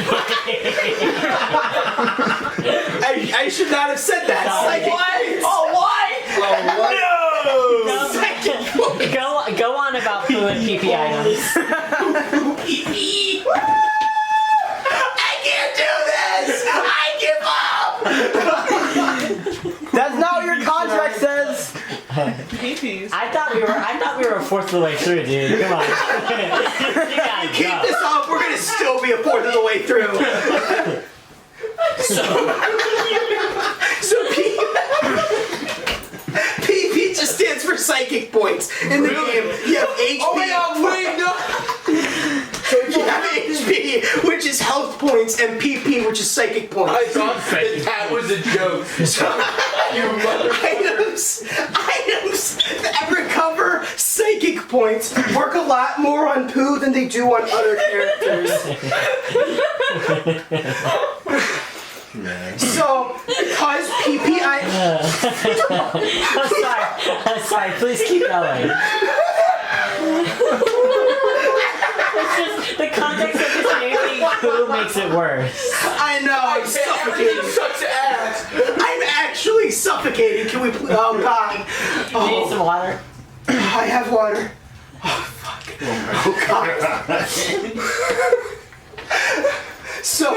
I should not have said that. Psychic... Go on about Pooh and PP items. I can't do this! I give up! That's not what your contract says. PPs. I thought we were a fourth of the way through, dude. Come on. You gotta Keep go. this up, we're gonna still be a fourth of the way through. So PP just stands for psychic points. In the game, you have HP. Oh my god, wait, no! So you have HP, which is health points, and PP, which is psychic points. I thought that was a joke. Items that recover psychic points work a lot more on Pooh than they do on other characters. So, because PP I'm sorry. Please keep going. It's just the context of this maybe Pooh makes it worse. I know, I'm suffocating. Sucks ass. I'm actually suffocating. Can we please? Oh God. Do you need some water? I have water. Oh fuck. Oh God. So,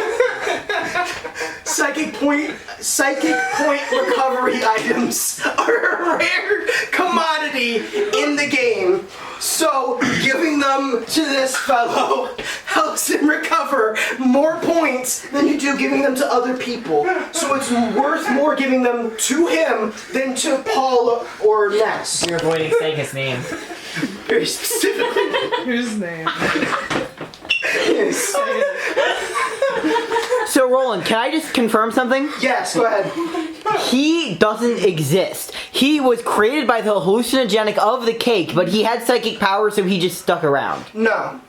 psychic point recovery items are a rare commodity in the game. So, giving them to this fellow helps him recover more points than you do giving them to other people. So it's worth more giving them to him than to Paul or Ness. You're avoiding saying his name. Very specifically. Whose name? Yes. So Roland, can I just confirm something? Yes, go ahead. He doesn't exist. He was created by the hallucinogenic of the cake, but he had psychic powers, so he just stuck around. No.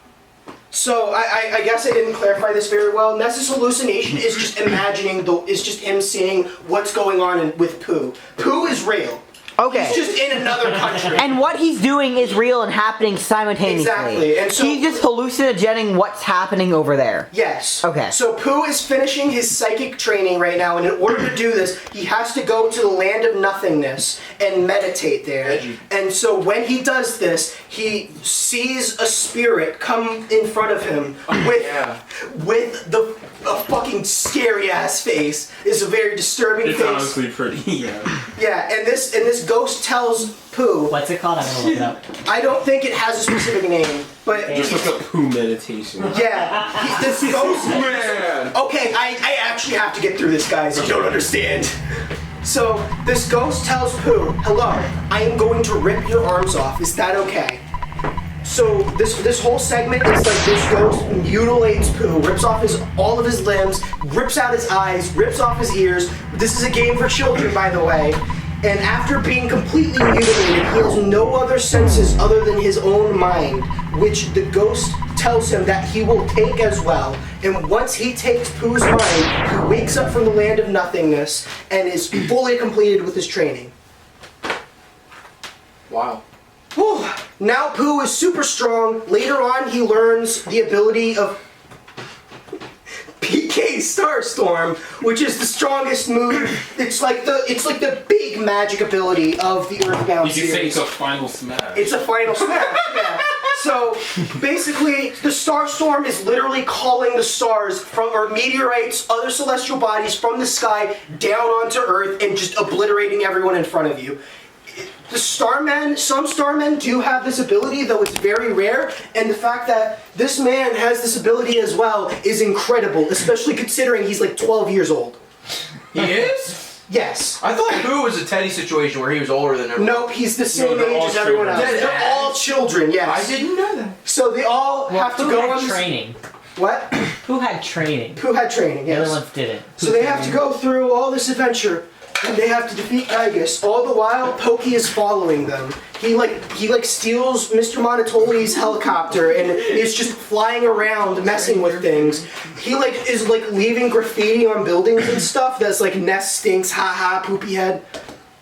So I guess I didn't clarify this very well. Ness's hallucination is just is just him seeing what's going on with Pooh. Pooh is real. Okay. He's just in another country. And what he's doing is real and happening simultaneously. Exactly, and so- he's just hallucinogening what's happening over there. Yes. Okay. So Pooh is finishing his psychic training right now, and in order to do this, he has to go to the land of nothingness and meditate there. Edgy. And so when he does this, he sees a spirit come in front of him with a fucking scary ass face. It's a very disturbing It's face. honestly pretty. Yeah. Yeah, and this ghost tells Pooh. What's it called? I'm gonna look it up. I don't think it has a specific name, but Just look up poo meditation. yeah, this ghost. Man. Okay, I actually have to get through this, guys. You don't understand. So this ghost tells Pooh, "Hello, I am going to rip your arms off. Is that okay?" So this whole segment is like this ghost mutilates Pooh, rips off all of his limbs, rips out his eyes, rips off his ears. This is a game for children, by the way. And after being completely mutilated, he has no other senses other than his own mind, which the ghost tells him that he will take as well. And once he takes Pooh's mind, he wakes up from the land of nothingness and is fully completed with his training. Wow. Whew. Now Pooh is super strong. Later on, he learns the ability of PK Starstorm, which is the strongest move. It's like the big magic ability of the Earthbound You series. could say it's a final smash. It's a final smash, yeah. So basically, the Starstorm is literally calling the stars or meteorites, other celestial bodies from the sky down onto Earth and just obliterating everyone in front of you. Some starmen do have this ability, though it's very rare, and the fact that this man has this ability as well is incredible, especially considering he's like 12 years old. He is? Yes. I thought Pooh was a Teddy situation where he was older than everyone. Nope, he's the same they're age all as everyone else. children. They're all children, yes. I didn't know that. So they all have to Who go had on this... training? What? Who had training? Who had training, The yes. other ones didn't. So they have to go through all this adventure, and they have to defeat Giygas. All the while, Porky is following them. He steals Mr. Monotoli's helicopter and is just flying around, messing with things. He is leaving graffiti on buildings and stuff that's like "Nest stinks, haha, poopy head."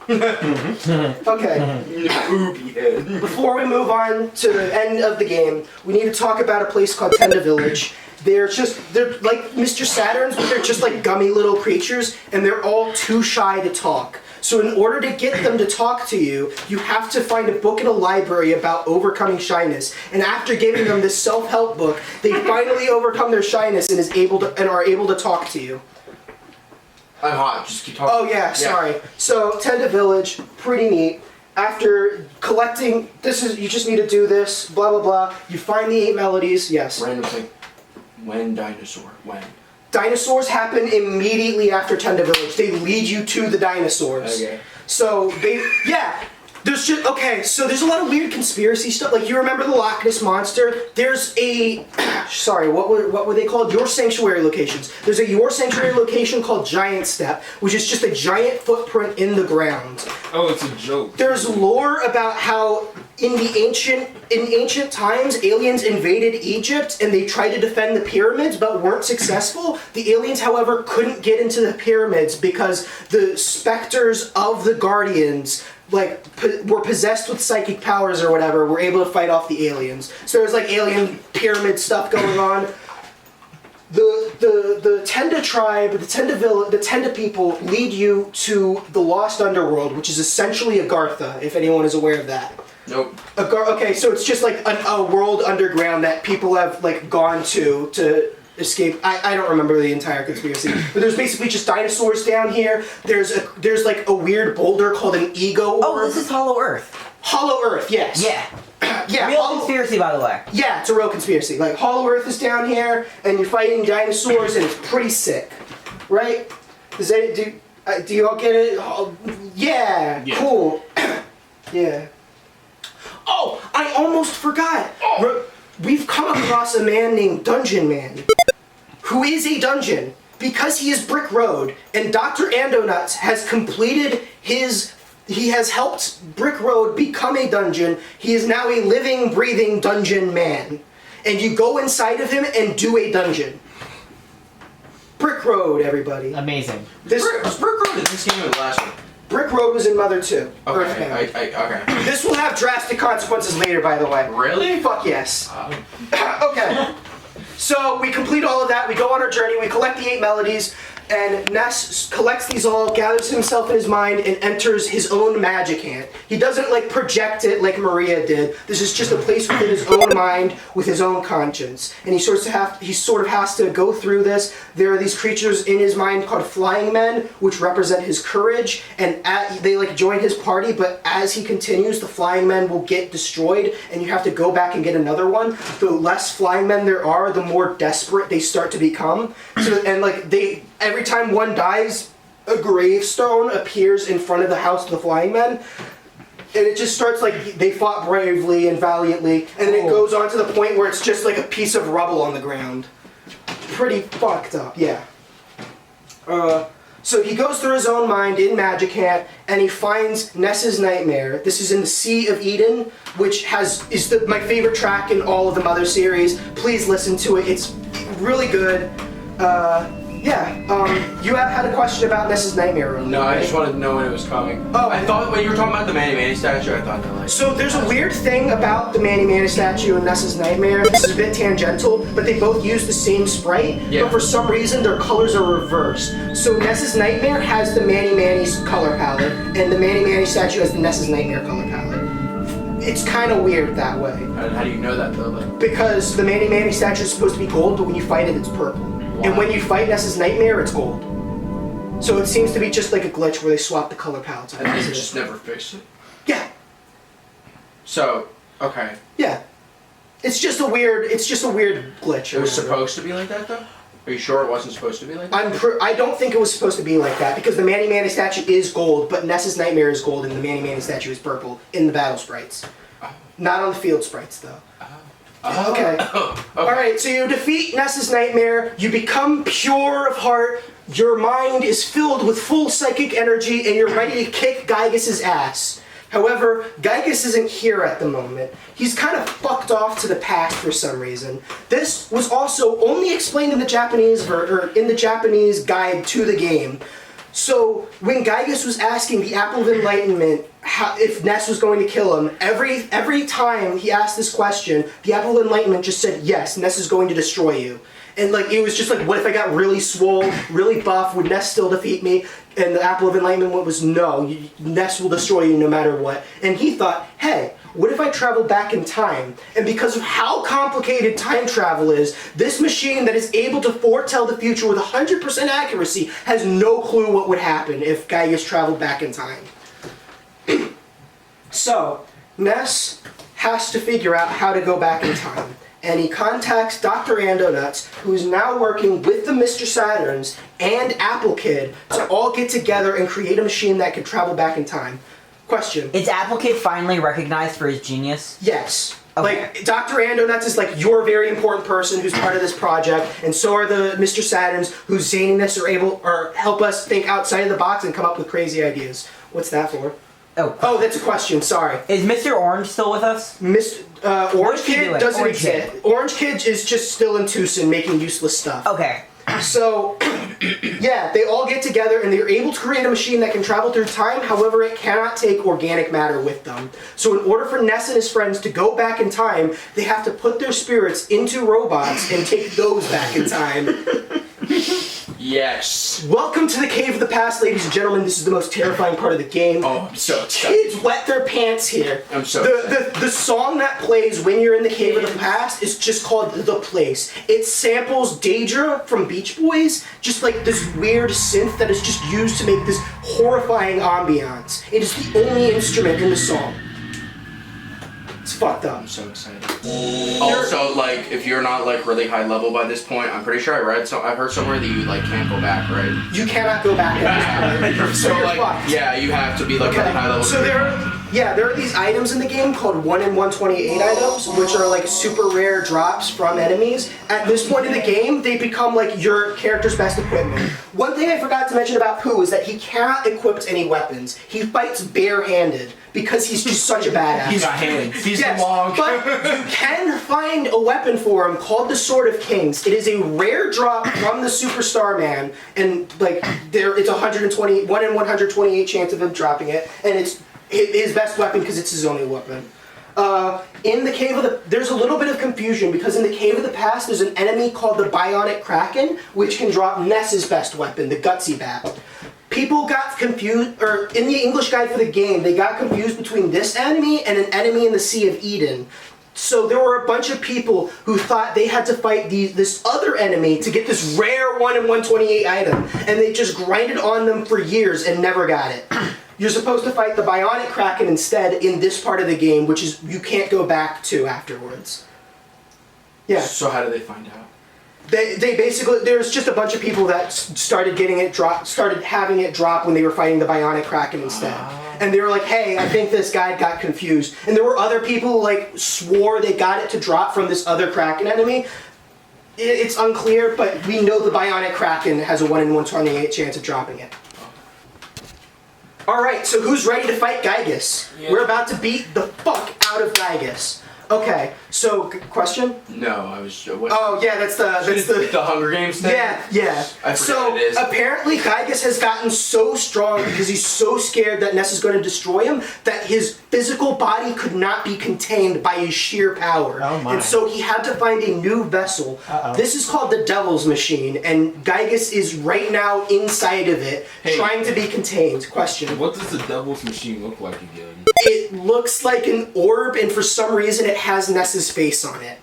Okay. Poopy head. Before we move on to the end of the game, we need to talk about a place called Tenda Village. They're like Mr. Saturns, but they're just like gummy little creatures, and they're all too shy to talk. So in order to get them to talk to you, you have to find a book in a library about overcoming shyness. And after giving them this self-help book, they finally overcome their shyness and are able to talk to you. I'm hot. Just keep talking. Oh yeah, sorry. So Tenda Village, pretty neat. After collecting, you just need to do this, blah blah blah. You find the 8 melodies, yes. Random thing. When dinosaur? When? Dinosaurs happen immediately after Tenda Village. They lead you to the dinosaurs. Okay. So there's a lot of weird conspiracy stuff. Like, you remember the Loch Ness Monster? There's a what were they called? Your Sanctuary locations. There's a Your Sanctuary location called Giant Step, which is just a giant footprint in the ground. Oh, it's a joke. There's lore about how in ancient times, aliens invaded Egypt and they tried to defend the pyramids but weren't successful. The aliens, however, couldn't get into the pyramids because the specters of the Guardians were possessed with psychic powers or whatever, were able to fight off the aliens. So there's like alien pyramid stuff going on. The Tenda tribe, the Tenda village, the Tenda people lead you to the Lost Underworld, which is essentially Agartha, if anyone is aware of that. Nope. Okay, so it's just like a world underground that people have like gone to escape. I don't remember the entire conspiracy, but there's basically just dinosaurs down here. There's like a weird boulder called an ego. Oh, this is Hollow Earth. Hollow Earth, yes. Yeah. Yeah. Real conspiracy, by the way. Yeah, it's a real conspiracy. Like, Hollow Earth is down here, and you're fighting dinosaurs, and it's pretty sick, right? Do you all get it? Oh, yeah, cool. Yeah. Oh, I almost forgot. We've come across a man named Dungeon Man, who is a dungeon, because he is Brick Road, and Dr. Andonuts has completed his... He has helped Brick Road become a dungeon. He is now a living, breathing dungeon man. And you go inside of him and do a dungeon. Brick Road, everybody. Amazing. Brick Road is this game or the last one? Brick Road was in Mother 2. Okay, okay. This will have drastic consequences later, by the way. Really? Fuck yes. Okay. So we complete all of that. We go on our journey. We collect the 8 melodies. And Ness collects these all, gathers himself in his mind, and enters his own magic hand. He doesn't like project it like Maria did. This is just a place within his own mind, with his own conscience. And he sort of has to go through this. There are these creatures in his mind called flying men, which represent his courage. And they like join his party, but as he continues, the flying men will get destroyed, and you have to go back and get another one. The less flying men there are, the more desperate they start to become. Every time one dies, a gravestone appears in front of the house of the flying men. And it just starts like they fought bravely and valiantly. And then it goes on to the point where it's just like a piece of rubble on the ground. Pretty fucked up, yeah. So he goes through his own mind in Magic Hat, and he finds Ness's Nightmare. This is in the Sea of Eden, which is my favorite track in all of the Mother series. Please listen to it. It's really good. You had a question about Ness's Nightmare. No, I just wanted to know when it was coming. Oh. I thought when you were talking about the Manny Manny statue, I thought that like... So there's a weird thing about the Manny Manny statue and Ness's Nightmare. This is a bit tangential, but they both use the same sprite, but for some reason their colors are reversed. So Ness's Nightmare has the Manny Manny's color palette, and the Manny Manny statue has the Ness's Nightmare color palette. It's kind of weird that way. How do you know that though? Like... Because the Manny Manny statue is supposed to be gold, but when you fight it, it's purple. And when you fight Ness's Nightmare, it's gold. So it seems to be just like a glitch where they swap the color palettes. And they just never fixed it? Yeah. So, okay. Yeah. It's just a weird glitch. It was supposed to be like that though? Are you sure it wasn't supposed to be like that? I don't think it was supposed to be like that, because the Manny Manny statue is gold, but Ness's Nightmare is gold and the Manny Manny statue is purple in the battle sprites. Not on the field sprites though. Okay. Alright, so you defeat Ness's Nightmare, you become pure of heart, your mind is filled with full psychic energy, and you're ready to kick Giygas' ass. However, Giygas isn't here at the moment. He's kind of fucked off to the past for some reason. This was also only explained in the Japanese in the Japanese guide to the game. So when Giygas was asking the Apple of Enlightenment if Ness was going to kill him, every time he asked this question, the Apple of Enlightenment just said, yes, Ness is going to destroy you. And like it was just like, what if I got really swole, really buff, would Ness still defeat me? And the Apple of Enlightenment was, no, Ness will destroy you no matter what. And he thought, hey, what if I travel back in time? And because of how complicated time travel is, this machine that is able to foretell the future with 100% accuracy has no clue what would happen if Giygas traveled back in time. So, Ness has to figure out how to go back in time. And he contacts Dr. Andonuts, who's now working with the Mr. Saturns and Apple Kid to all get together and create a machine that can travel back in time. Question. Is Apple Kid finally recognized for his genius? Yes. Okay. Like, Dr. Andonuts is like your very important person who's part of this project, and so are the Mr. Saturns whose zaniness or help us think outside of the box and come up with crazy ideas. What's that for? Oh, that's a question, sorry. Is Mr. Orange still with us? Orange Kid doesn't Orange exist. Kid. Orange Kid is just still in Tucson making useless stuff. Okay. So, yeah, they all get together and they're able to create a machine that can travel through time, however it cannot take organic matter with them. So in order for Ness and his friends to go back in time, they have to put their spirits into robots and take those back in time. Yes. Welcome to the Cave of the Past, ladies and gentlemen. This is the most terrifying part of the game. Oh, I'm so excited. Kids wet their pants here. I'm so the song that plays when you're in the Cave of the Past is just called The Place. It samples Daedra from Beach Boys, just like this weird synth that is just used to make this horrifying ambiance. It is the only instrument in the song. It's fucked up. I'm so excited. Also, like, if you're not like really high level by this point, I'm pretty sure I've heard somewhere that you like can't go back, right? You cannot go back at this point. So you're like, fucked. yeah, you have to be like really high level. So there are these items in the game called 1 in 128 items, which are like super rare drops from enemies. At this point in the game, they become like your character's best equipment. One thing I forgot to mention about Pooh is that he cannot equip any weapons. He fights barehanded because he's just such a badass. He's got hands. He's Yes, long. but you can find a weapon for him called the Sword of Kings. It is a rare drop from the Superstar Man, and like it's 1 in 128 chance of him dropping it, and it's his best weapon because it's his only weapon. In the Cave of the... There's a little bit of confusion because in the Cave of the Past there's an enemy called the Bionic Kraken, which can drop Ness's best weapon, the Gutsy Bat. People got confused, or in the English guide for the game, they got confused between this enemy and an enemy in the Sea of Eden. So there were a bunch of people who thought they had to fight this other enemy to get this rare 1 in 128 item, and they just grinded on them for years and never got it. You're supposed to fight the Bionic Kraken instead in this part of the game, which is you can't go back to afterwards. Yeah. So how do they find out? They basically, there's just a bunch of people that started having it drop when they were fighting the Bionic Kraken instead. And they were like, hey, I think this guy got confused. And there were other people who like swore they got it to drop from this other Kraken enemy. It's unclear, but we know the Bionic Kraken has a 1 in 128 chance of dropping it. Alright, so who's ready to fight Giygas? Yeah. We're about to beat the fuck out of Giygas. Okay, so question? No, I was. Oh yeah, that's the Hunger Games thing. Yeah. I forgot what it is. Apparently, Giygas has gotten so strong because he's so scared that Ness is going to destroy him that his physical body could not be contained by his sheer power. Oh my. And so he had to find a new vessel. This is called the Devil's Machine, and Giygas is right now inside of it, trying to be contained. Question. What does the Devil's Machine look like again? It looks like an orb, and for some reason it has Ness's face on it.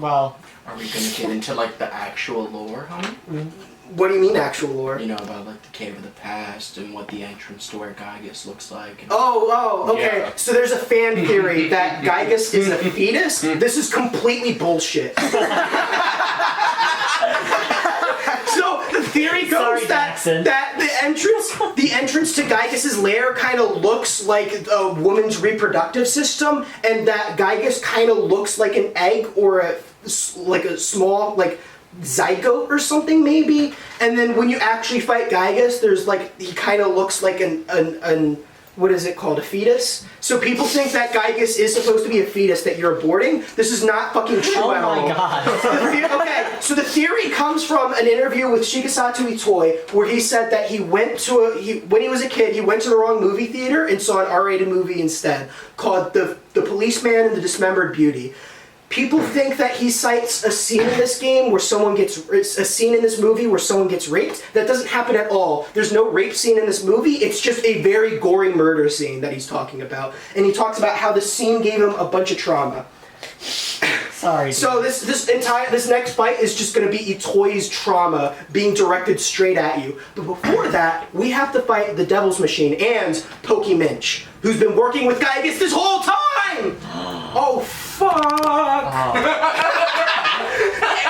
Well, are we gonna get into like the actual lore, homie? What do you mean actual lore? You know, about like the Cave of the Past and what the entrance to where Giygas looks like. And Okay. Yeah. So there's a fan theory that Giygas is a fetus. This is completely bullshit. So the theory goes that the entrance to Giygas' lair kind of looks like a woman's reproductive system, and that Giygas kind of looks like an egg or a small like zygote or something maybe. And then when you actually fight Giygas, there's like he kind of looks like an what is it called, a fetus? So people think that Giygas is supposed to be a fetus that you're aborting. This is not fucking true at all. oh my god. Okay, so the theory comes from an interview with Shikasatu Itoi where he said that he went to when he was a kid, he went to the wrong movie theater and saw an R-rated movie instead called The Policeman and the Dismembered Beauty. People think that he cites a scene in this game where a scene in this movie where someone gets raped. That doesn't happen at all. There's no rape scene in this movie. It's just a very gory murder scene that he's talking about. And he talks about how the scene gave him a bunch of trauma. Sorry. So this next fight is just going to be Itoi's trauma being directed straight at you. But before that, we have to fight the Devil's Machine and Porky Minch, who's been working with Giygas this whole time. Oh fuck!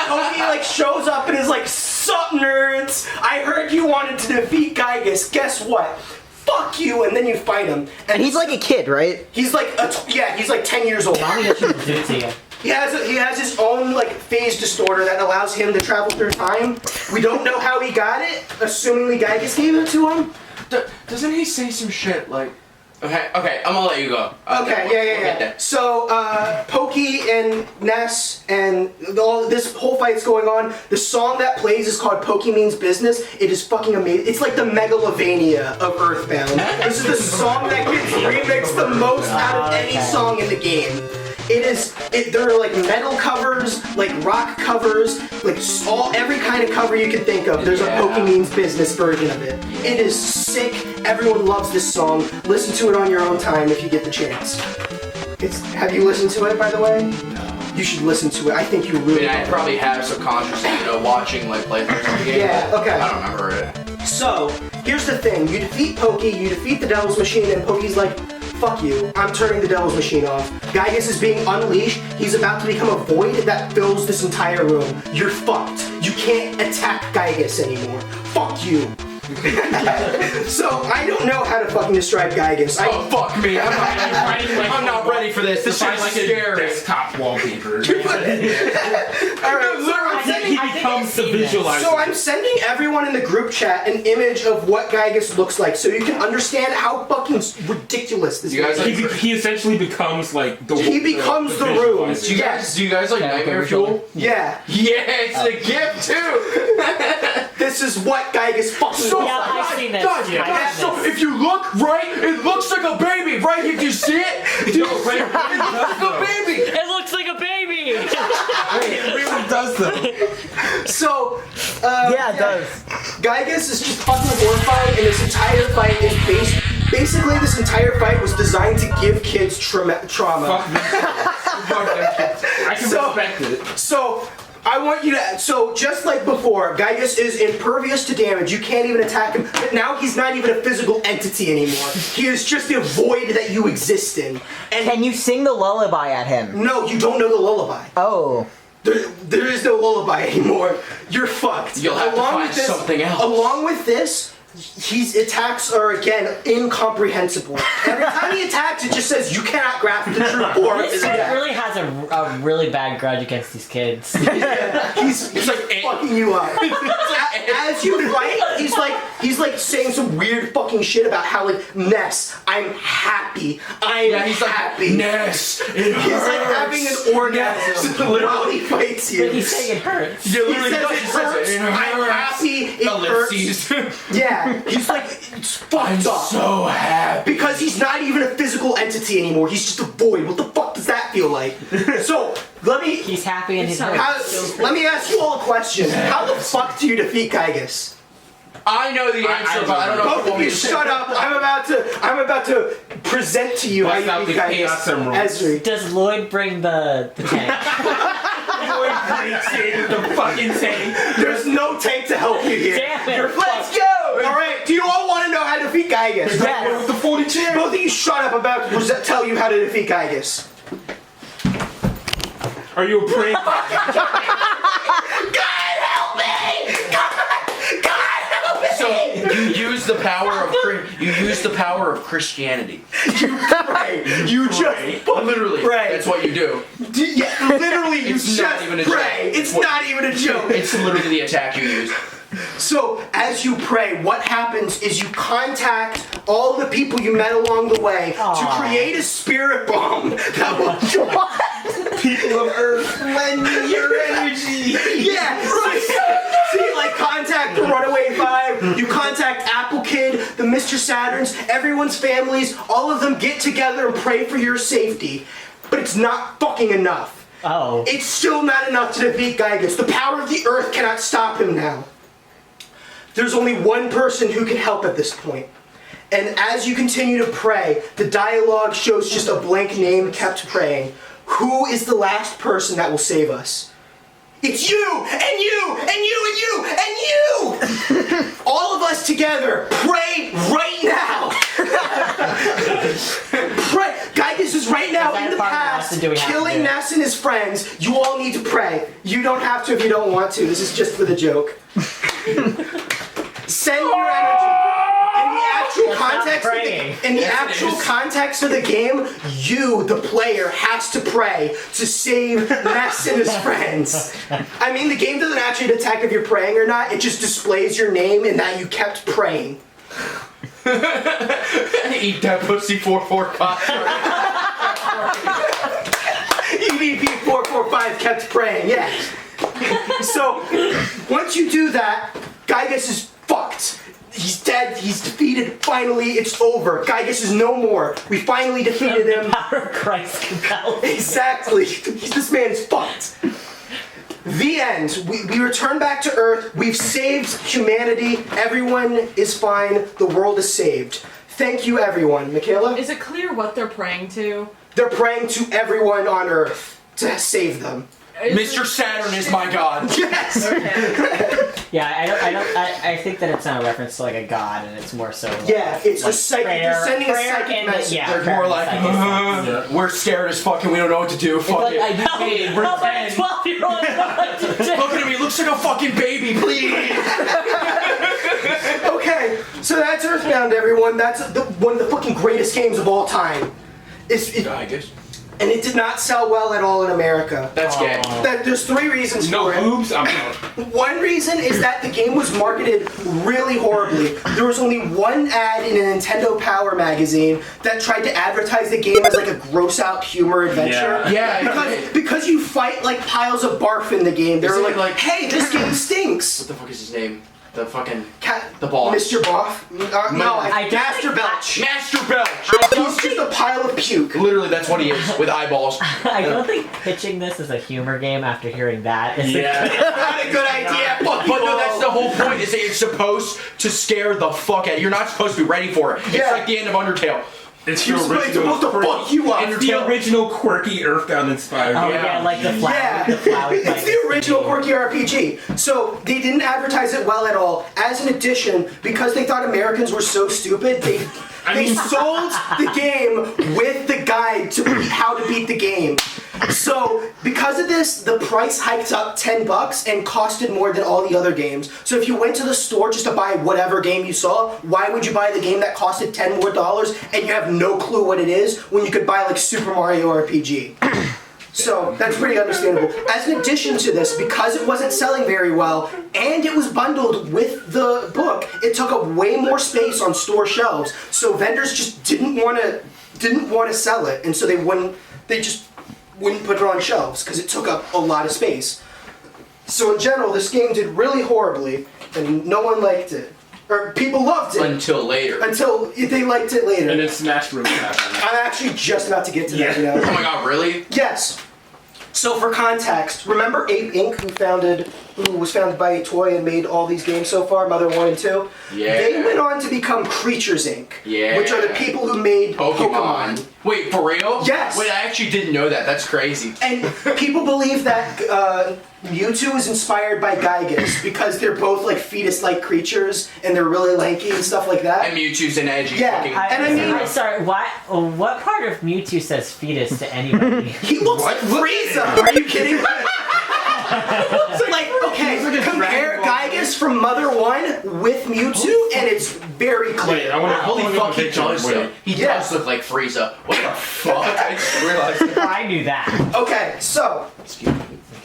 Porky like shows up and is like, "Sup, nerds? I heard you wanted to defeat Giygas. Guess what? Fuck you!" And then you fight him. And he's like a kid, right? He's like he's like 10 years old. Mommy should do it to you. He has his own like phase distorter that allows him to travel through time. We don't know how he got it, assumingly Giygas gave it to him. Doesn't he say some shit like? Okay, I'm gonna let you go. Okay, We'll get yeah. there. So, Porky and Ness and all this whole fight's going on. The song that plays is called Porky Means Business. It is fucking amazing. It's like the Megalovania of Earthbound. This is the song that gets remixed the most out of any song in the game. There are like metal covers, like rock covers, like every kind of cover you can think of. There's a Porky Means Business version of it. It is sick. Everyone loves this song. Listen to it on your own time if you get the chance. Have you listened to it, by the way? No. You should listen to it. I think you really. I probably have subconsciously, watching like playthroughs of the game. Yeah. Okay. I don't remember it. So here's the thing: you defeat Porky, you defeat the Devil's Machine, and Porky's like, "Fuck you! I'm turning the Devil's Machine off." Giygas is being unleashed. He's about to become a void that fills this entire room. You're fucked. You can't attack Giygas anymore. Fuck you. So I don't know how to fucking describe Giygas. Oh fuck me! I'm not ready for this. This shit's like scary. a desktop wallpaper. He becomes the visualizer. So I'm sending everyone in the group chat an image of what Giygas looks like, so you can understand how fucking ridiculous this is. He essentially becomes like the. He becomes the room. Do you guys like Nightmare Fuel? Yeah. Yeah, it's a gift too. This is what Giygas fucking. I've seen this. If you look right, it looks like a baby. Right here, do you see it? It looks like a baby. It looks like a baby. It really does though. So, it does. Giygas is just fucking horrifying, and this entire fight is basically this entire fight was designed to give kids trauma. I can respect it. So, I want you to, just like before, Giygas is impervious to damage. You can't even attack him. But now he's not even a physical entity anymore. He is just a void that you exist in. And Can you sing the lullaby at him? no, you don't know the lullaby. Oh. There is no lullaby anymore. You're fucked. You'll have to find something else. Along with this, his attacks are again incomprehensible. Every time he attacks, it just says you cannot grasp the true form. This kid really has a really bad grudge against these kids. He's like fucking you up. As you fight, he's like saying some weird fucking shit about how like Ness, I'm happy. He's happy. like Ness. It hurts. He's like having an orgasm while he fights you. But he's saying it hurts. Yeah, He literally says does. it He says hurts. it I'm hurts. happy. It hurts. Ellipses. Yeah, he's like it's fucked up. So happy. Because he's not even a physical entity anymore. He's just a void. What the fuck does that feel like? So He's happy and his hurts. let me ask you all a question. How the fuck do you defeat Giygas? I know the answer, but I don't know. Both of you shut up. I'm about to present to you how Bust out you the beat chaos Giygas. emeralds. Ezri. Does Lloyd bring the tank? The fucking tank. There's no tank to help you here. Damn it. Let's go! Alright, do you all want to know how to defeat Giygas? Yes. With the 42. Both of you shut up. I'm about to tell you how to defeat Giygas. Are you a prank? God help me! God help me! So you use the power of Christianity. You pray. You just Literally, pray. that's what you do. Yeah, literally, you It's just not even a joke. pray. It's not even a joke. It's literally the attack you use. So, as you pray, what happens is you contact all the people you met along the way to create a spirit bomb that will People of Earth, lend me your energy. Yeah, so you like contact the Runaway Five, you contact Apple Kid, the Mr. Saturns, everyone's families, all of them get together and pray for your safety. But it's not fucking enough. Oh. It's still not enough to defeat Giygas. The power of the Earth cannot stop him now. There's only one person who can help at this point. And as you continue to pray, the dialogue shows just a blank name kept praying. Who is the last person that will save us? It's you! And you! And you! And you! And you! All of us together, pray right now! Pray! Giygas is right now in the past, killing Ness and his friends. You all need to pray. You don't have to if you don't want to. This is just for the joke. Send your energy. In the actual context of the game, you, the player, has to pray to save Ness and his friends. I mean, the game doesn't actually detect if you're praying or not. It just displays your name and that you kept praying. Eat that pussy 4-4 cock. You need 5 kept praying, yeah. So, once you do that, Giygas is fucked. He's dead, he's defeated, finally, it's over. Giygas is no more. We finally defeated him. Power of Christ compels. Exactly. This man is fucked. The end. We return back to Earth. We've saved humanity. Everyone is fine. The world is saved. Thank you, everyone. Mikayla? Is it clear what they're praying to? They're praying to everyone on Earth to save them. Mr. Saturn is my god. Yes! Yeah, I think that it's not a reference to like a god, and it's more so. Like, Yeah, it's a psychic. prayer- You're sending a prayer psychic and- message. yeah. They're prayer more and like, psychic. we're scared as fuck and we don't know what to do. Fuck Like, it. I do say, How about pretend. 12-year-old? Look at me, looks like a fucking baby, please. Okay, so that's Earthbound, everyone. That's one of the fucking greatest games of all time. Giygas. And it did not sell well at all in America. That's gay. There's 3 reasons No for it. boobs? I'm out. One reason is that the game was marketed really horribly. There was only one ad in a Nintendo Power magazine that tried to advertise the game as like a gross out humor adventure. Yeah. Because you fight like piles of barf in the game. They Is were it like, like- hey, this game stinks. What the fuck is his name? The fucking... The boss. Mr. Boff? No, I don't Master think- Belch. Master Belch! He's just a pile of puke. Literally, that's what he is, with eyeballs. I don't think pitching this as a humor game after hearing that is Yeah. Not a good idea. Fuck But you no, all. that's the whole point, is that it's supposed to scare the fuck out of you. You're not supposed to be ready for it. It's Yeah. like the end of Undertale. It's You're the supposed original to fuck you up. It's the original quirky Earthbound inspired. Oh yeah, like the flower. Yeah, The flower it's the original Porky RPG. So they didn't advertise it well at all. As an addition, because they thought Americans were so stupid, they sold the game with the guide to how to beat the game. So because of this, the price hiked up $10 and costed more than all the other games. So if you went to the store just to buy whatever game you saw, why would you buy the game that costed $10 more and you have no clue what it is when you could buy like Super Mario RPG? So that's pretty understandable. As an addition to this, because it wasn't selling very well and it was bundled with the book, it took up way more space on store shelves. So vendors just didn't want to sell it, and so they just wouldn't put it on shelves because it took up a lot of space. So in general, this game did really horribly, and no one liked it. Or people loved it Until later. until they liked it later. And then Smash Bros. happened. I'm actually just about to get to that, you know. Oh my god, really? Yes. So for context, remember Ape Inc., who was founded by Toy and made all these games so far, Mother 1 and 2? Yeah. They went on to become Creatures Inc., Yeah. which are the people who made Pokemon. Wait, for real? Yes. Wait, I actually didn't know that. That's crazy. And people believe that Mewtwo is inspired by Giygas because they're both like fetus-like creatures and they're really lanky and stuff like that. And Mewtwo's an edgy Yeah, fucking... and I mean- I'm sorry. What part of Mewtwo says fetus to anybody? He looks like Frieza! Are you kidding me? Like, okay, compare Giygas from Mother 1 with Mewtwo, and it's very Wait, clear. I want to Holy fuck, he does Wait. though. He Yeah. does look like Frieza. What the fuck? I just realized. I knew that. Okay, so,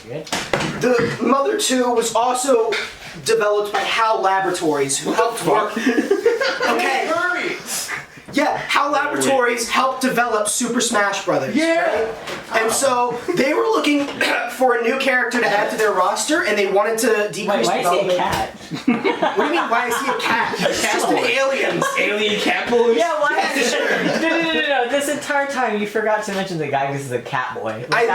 Good. the Mother 2 was also developed by HAL Laboratories, who helped work... Okay, Hurry! yeah, HAL Laboratories helped develop Super Smash Brothers. Yeah. Right? And so, they were looking for a new character to add to their roster, and they wanted to Wait, decrease why is he a development... cat? What do you mean, why is he a cat? He's just an alien. Alien cat boys? Yeah, why is it? No. This entire time you forgot to mention the guy who's a cat boy. I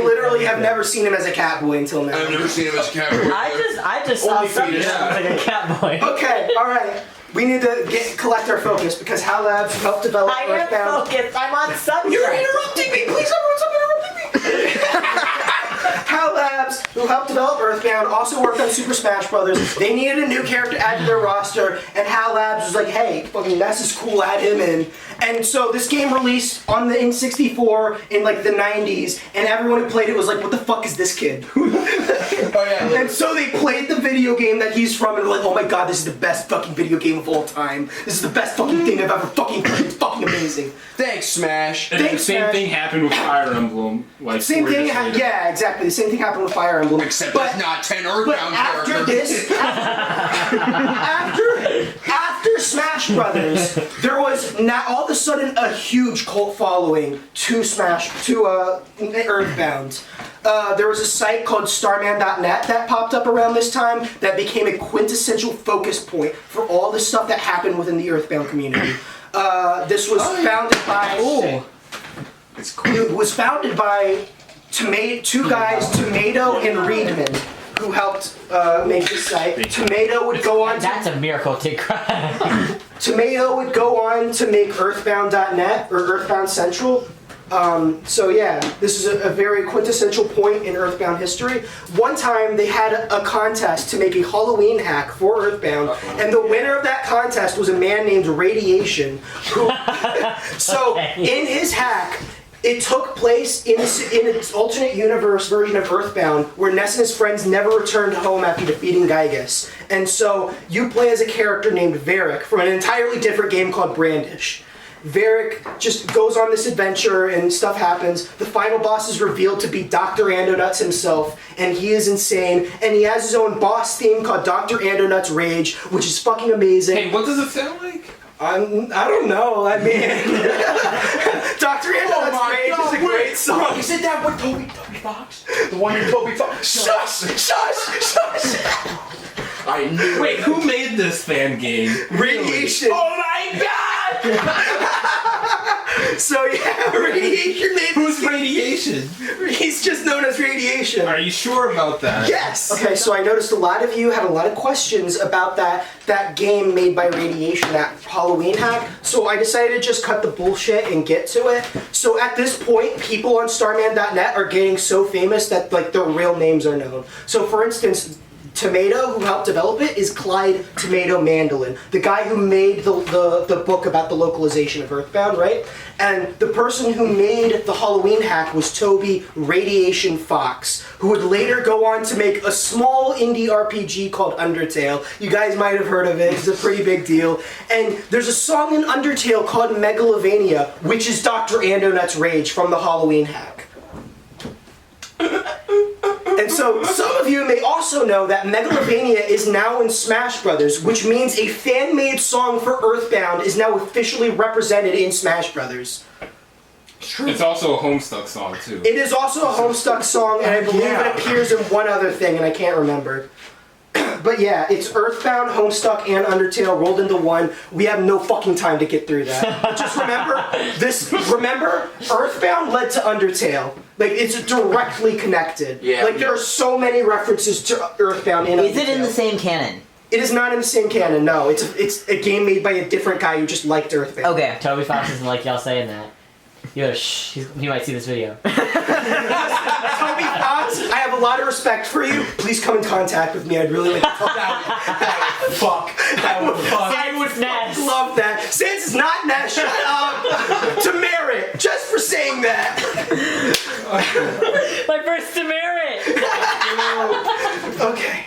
literally have never seen him as a cat boy until now. I've never seen him as a cat. I just saw Only something fetus. that was like a cat boy. Okay, alright. We need to collect our focus because HAL Labs helped develop I am Earthbound. focused. I'm on subject. You're interrupting me! Please, everyone, stop interrupting me! HAL Labs, who helped develop Earthbound, also worked on Super Smash Brothers. They needed a new character to add to their roster, and HAL Labs was like, hey, fucking Ness is cool, add him in. And so this game released on the N64 in like the 90s, and everyone who played it was like, what the fuck is this kid? Oh yeah. And so they played the video game that he's from, and were like, oh my god, this is the best fucking video game of all time. This is the best fucking thing I've ever fucking played. It's fucking amazing. Thanks, Smash. And the Thanks, same Smash. thing happened with Fire Emblem. Like Same 4 thing, years later. yeah, exactly. The same thing happened with Fire Emblem. Except but, there's not 10 but Earthbound after characters. this, after Smash Brothers, there was now all of a sudden a huge cult following to Earthbound. There was a site called Starman.net that popped up around this time that became a quintessential focus point for all the stuff that happened within the Earthbound community. This was founded by. It's cool. It was founded by two guys, Tomato and Reedman, who helped make the site. Tomato would go on. That's a miracle to cry. Tomato would go on to make Earthbound.net or Earthbound Central. So yeah, this is a very quintessential point in Earthbound history. One time they had a contest to make a Halloween hack for Earthbound, and the winner of that contest was a man named Radiation. Who, so in his hack, it took place in an alternate universe version of Earthbound where Ness and his friends never returned home after defeating Giygas. And so you play as a character named Varric from an entirely different game called Brandish. Varric just goes on this adventure and stuff happens. The final boss is revealed to be Dr. Andonuts himself, and he is insane. And he has his own boss theme called Dr. Andonuts Rage, which is fucking amazing. Hey, what does it sound like? I don't know. I mean, Dr. Andonuts Rage is a great song. Is it that with Toby Fox? The one in Toby Fox? Shush! I knew Wait, it. who made this fan game? Radiation. Oh my god! So yeah, Radiation made Who's Radiation? He's just known as Radiation. Are you sure about that? Yes! Okay, so I noticed a lot of you had a lot of questions about that game made by Radiation, that Halloween hack, so I decided to just cut the bullshit and get to it. So at this point, people on Starman.net are getting so famous that like their real names are known. So for instance, Tomato, who helped develop it, is Clyde Tomato Mandolin, the guy who made the book about the localization of Earthbound, right? And the person who made the Halloween hack was Toby Radiation Fox, who would later go on to make a small indie RPG called Undertale. You guys might have heard of it, it's a pretty big deal. And there's a song in Undertale called Megalovania, which is Dr. Andonuts Rage from the Halloween hack. And so, some of you may also know that Megalovania is now in Smash Brothers, which means a fan-made song for Earthbound is now officially represented in Smash Brothers. It's also a Homestuck song, too. It is also a Homestuck song, and I believe it appears in one other thing, and I can't remember. But yeah, it's Earthbound, Homestuck, and Undertale rolled into one. We have no fucking time to get through that. But just remember, Earthbound led to Undertale. Like, it's directly connected. Yeah. Like, there are so many references to Earthbound in Undertale. Is it in the same canon? It is not in the same canon, no. It's a game made by a different guy who just liked Earthbound. Okay. Toby Fox doesn't like y'all saying that. You gotta shh. He might see this video. Toby Fox, I have a lot of respect for you. Please come in contact with me. I'd really like to talk that would fuck. I would Ness. love that. Since it's not Ness, shut up. To merit, just for saying that. My first demerit. Okay.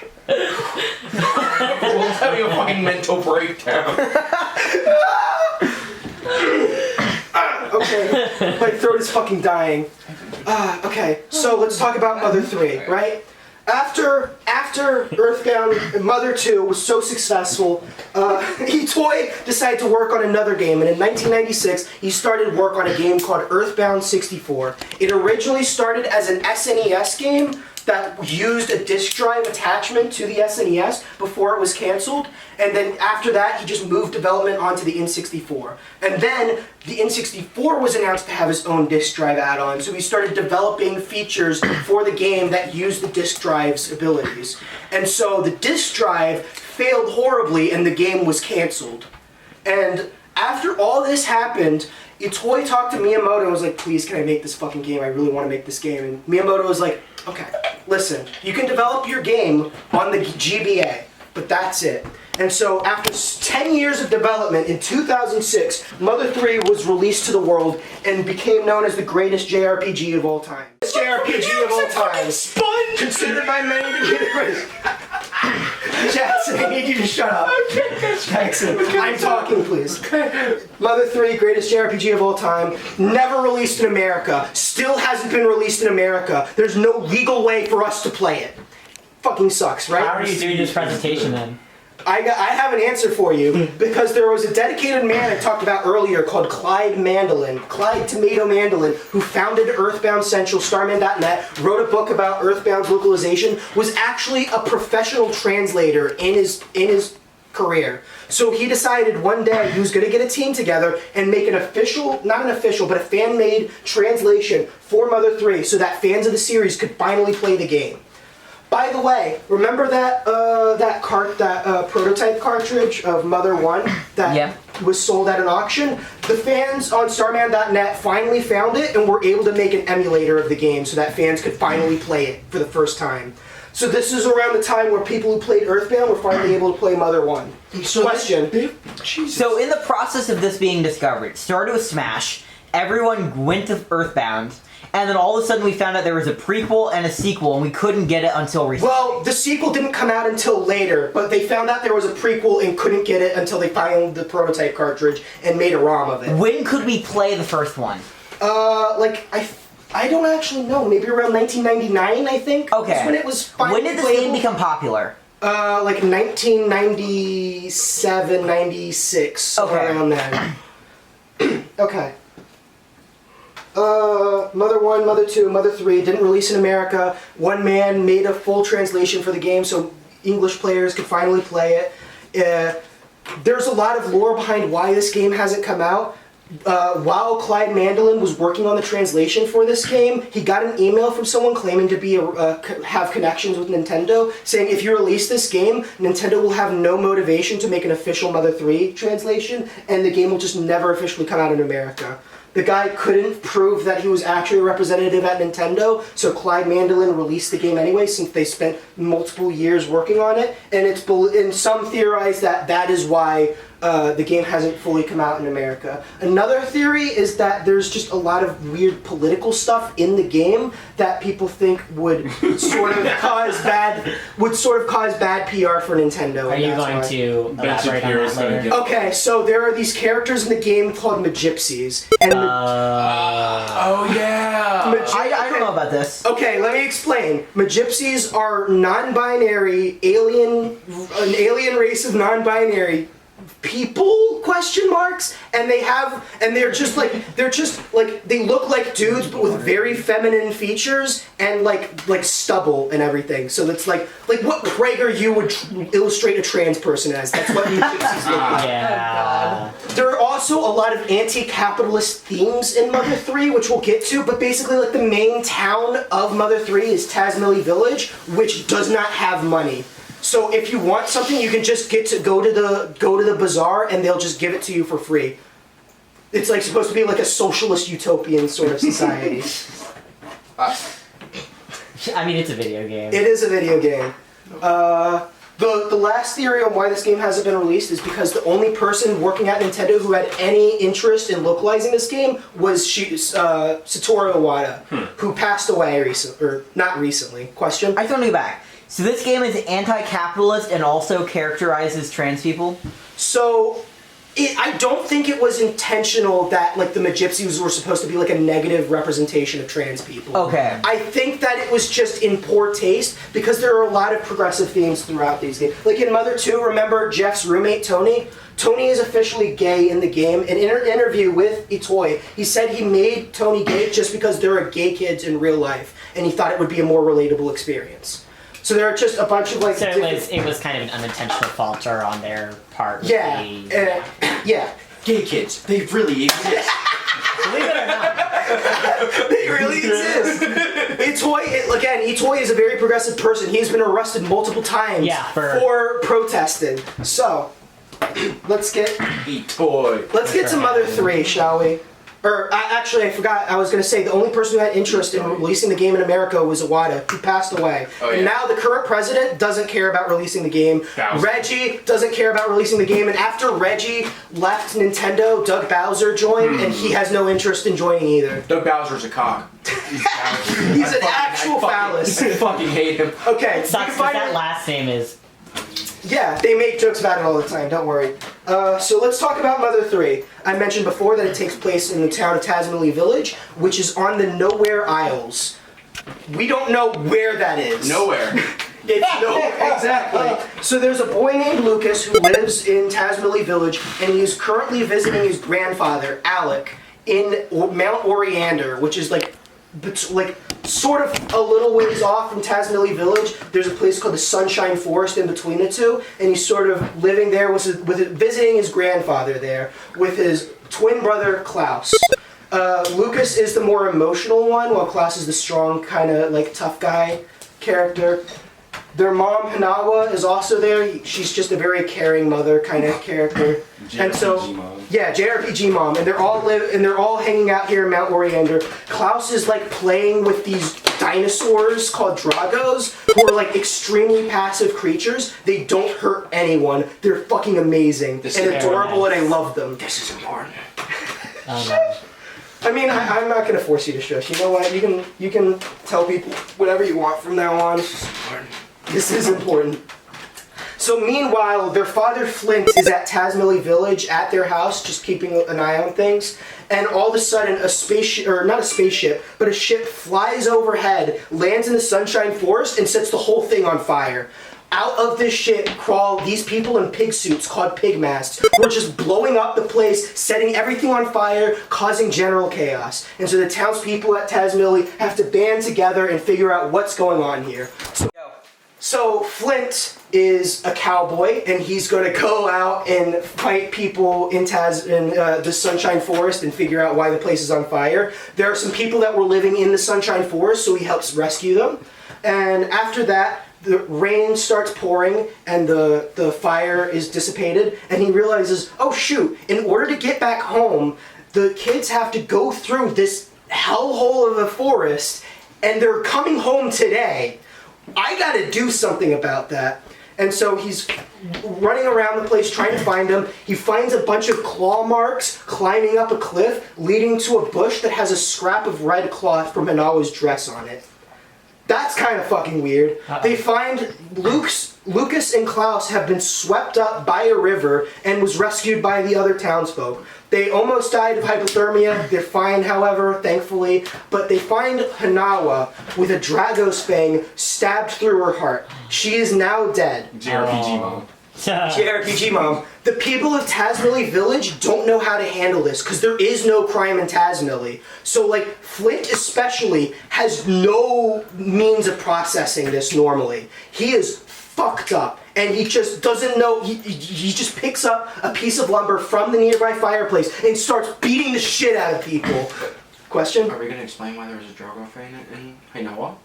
We'll have a fucking mental breakdown. Okay, my throat is fucking dying. Okay, so let's talk about Mother 3, right? After Earthbound, Mother 2 was so successful, Toy decided to work on another game, and in 1996, he started work on a game called Earthbound 64. It originally started as an SNES game that used a disk drive attachment to the SNES before it was canceled, and then after that he just moved development onto the N64. And then the N64 was announced to have his own disk drive add-on, so he started developing features for the game that used the disk drive's abilities. And so the disk drive failed horribly and the game was canceled. And after all this happened, Toy talked to Miyamoto and was like, please, can I make this fucking game? I really want to make this game. And Miyamoto was like, okay, listen, you can develop your game on the GBA, but that's it. And so after 10 years of development, in 2006, Mother 3 was released to the world and became known as the greatest JRPG of all time. JRPG of all time. Considered by many to be the greatest. Jackson, I need you to shut up. Jackson, I'm talking, please. Mother 3, greatest JRPG of all time. Never released in America. Still hasn't been released in America. There's no legal way for us to play it. Fucking sucks, right? How are you doing this presentation then? I have an answer for you, because there was a dedicated man I talked about earlier called Clyde Tomato Mandolin, who founded Earthbound Central, Starman.net, wrote a book about Earthbound's localization, was actually a professional translator in his career. So he decided one day he was going to get a team together and make not an official, but a fan-made translation for Mother 3 so that fans of the series could finally play the game. By the way, remember that prototype cartridge of Mother 1 that was sold at an auction? The fans on Starman.net finally found it and were able to make an emulator of the game so that fans could finally play it for the first time. So this is around the time where people who played Earthbound were finally able to play Mother 1. Question. So in the process of this being discovered, it started with Smash, everyone went to Earthbound, and then all of a sudden we found out there was a prequel and a sequel, and we couldn't get it until recently. Well, the sequel didn't come out until later, but they found out there was a prequel and couldn't get it until they found the prototype cartridge and made a ROM of it. When could we play the first one? I don't actually know. Maybe around 1999, I think. Okay. That's when it was finally When did this playable. game become popular? Like 1997, 96, somewhere around then. Okay. Mother 1, Mother 2, Mother 3 didn't release in America. One man made a full translation for the game so English players could finally play it. There's a lot of lore behind why this game hasn't come out. While Clyde Mandolin was working on the translation for this game, he got an email from someone claiming to be have connections with Nintendo, saying if you release this game, Nintendo will have no motivation to make an official Mother 3 translation, and the game will just never officially come out in America. The guy couldn't prove that he was actually a representative at Nintendo, so Clyde Mandolin released the game anyway, since they spent multiple years working on it, and some theorize that is why the game hasn't fully come out in America. Another theory is that there's just a lot of weird political stuff in the game that people think would sort of cause bad PR for Nintendo. Are you going to elaborate on that later? Okay, so there are these characters in the game called Magypsies, and oh yeah. I don't know about this. Okay, let me explain. Magypsies are non-binary an alien race of non-binary people ? And they're just like they look like dudes but with very feminine features and like stubble and everything. So it's like what Prager you would illustrate a trans person as. That's what Magypsies look like. Yeah. There are also a lot of anti-capitalist themes in Mother 3, which we'll get to, but basically like the main town of Mother 3 is Tazmily Village, which does not have money. So if you want something, you can just go to the bazaar and they'll just give it to you for free. It's like supposed to be like a socialist utopian sort of society. I mean, it's a video game. It is a video game. The last theory on why this game hasn't been released is because the only person working at Nintendo who had any interest in localizing this game was Satoru Iwata, who passed away not recently. Question? I just want to go back. So this game is anti-capitalist and also characterizes trans people? So, I don't think it was intentional that like the Magypsies were supposed to be like a negative representation of trans people. Okay. I think that it was just in poor taste because there are a lot of progressive themes throughout these games. Like in Mother 2, remember Jeff's roommate Tony? Tony is officially gay in the game. In an interview with Itoy, he said he made Tony gay just because there are gay kids in real life, and he thought it would be a more relatable experience. So there are just a bunch of like. So it was kind of an unintentional falter on their part. Yeah, yeah. Gay kids, they really exist. Believe it or not. They really exist. Itoy is a very progressive person. He's been arrested multiple times for protesting. So let's get to Mother 3, shall we? Actually, I forgot. I was going to say the only person who had interest in releasing the game in America was Iwata, who passed away. Oh, yeah. And now the current president doesn't care about releasing the game. Bowser. Reggie doesn't care about releasing the game. And after Reggie left Nintendo, Doug Bowser joined, and he has no interest in joining either. Doug Bowser's a cock. He's an actual phallus. I fucking hate him. Okay. Sucks that that last name is... Yeah, they make jokes about it all the time, don't worry. So let's talk about Mother 3. I mentioned before that it takes place in the town of Tazmily Village, which is on the Nowhere Isles. We don't know where that is. Nowhere. Exactly. So there's a boy named Lucas who lives in Tasmilly Village, and he is currently visiting his grandfather, Alec, in Mount Oriander, which is like sort of a little ways off from Tasmilly Village. There's a place called the Sunshine Forest in between the two, and he's sort of living there visiting his grandfather there with his twin brother Klaus. Lucas is the more emotional one, while Klaus is the strong, kind of like tough guy character. Their mom, Hanawa, is also there. She's just a very caring mother kind of character. And so, mom. yeah, JRPG mom, and they're all hanging out here in Mount Oriander. Klaus is like playing with these dinosaurs called Dragos, who are like extremely passive creatures. They don't hurt anyone. They're fucking amazing and adorable, and I love them. This is important. I mean, I'm not gonna force you to shush. You know what? You can tell people whatever you want from now on. This is important. So meanwhile, their father Flint is at Tasmilly Village at their house, just keeping an eye on things. And all of a sudden, a spaceship, or not a spaceship, but a ship flies overhead, lands in the Sunshine Forest, and sets the whole thing on fire. Out of this ship crawl these people in pig suits called pig masks, who are just blowing up the place, setting everything on fire, causing general chaos. And so the townspeople at Tasmilly have to band together and figure out what's going on here. So Flint is a cowboy, and he's going to go out and fight people in the Sunshine Forest and figure out why the place is on fire. There are some people that were living in the Sunshine Forest, so he helps rescue them. And after that, the rain starts pouring and the fire is dissipated, and he realizes, oh shoot, in order to get back home, the kids have to go through this hellhole of a forest, and they're coming home today. I gotta do something about that. And so he's running around the place trying to find them. He finds a bunch of claw marks climbing up a cliff, leading to a bush that has a scrap of red cloth from Hanawa's dress on it. That's kind of fucking weird. They find Lucas and Klaus have been swept up by a river and was rescued by the other townsfolk. They almost died of hypothermia. They're fine, however, thankfully. But they find Hanawa with a Drago's fang stabbed through her heart. She is now dead. JRPG mom. JRPG mom. The people of Tasmilly Village don't know how to handle this because there is no crime in Tasmilly. So, like, Flint especially has no means of processing this normally. He is fucked up, and he just doesn't know. He just picks up a piece of lumber from the nearby fireplace and starts beating the shit out of people. Question? Are we gonna explain why there was a Drago fan in Hainawa?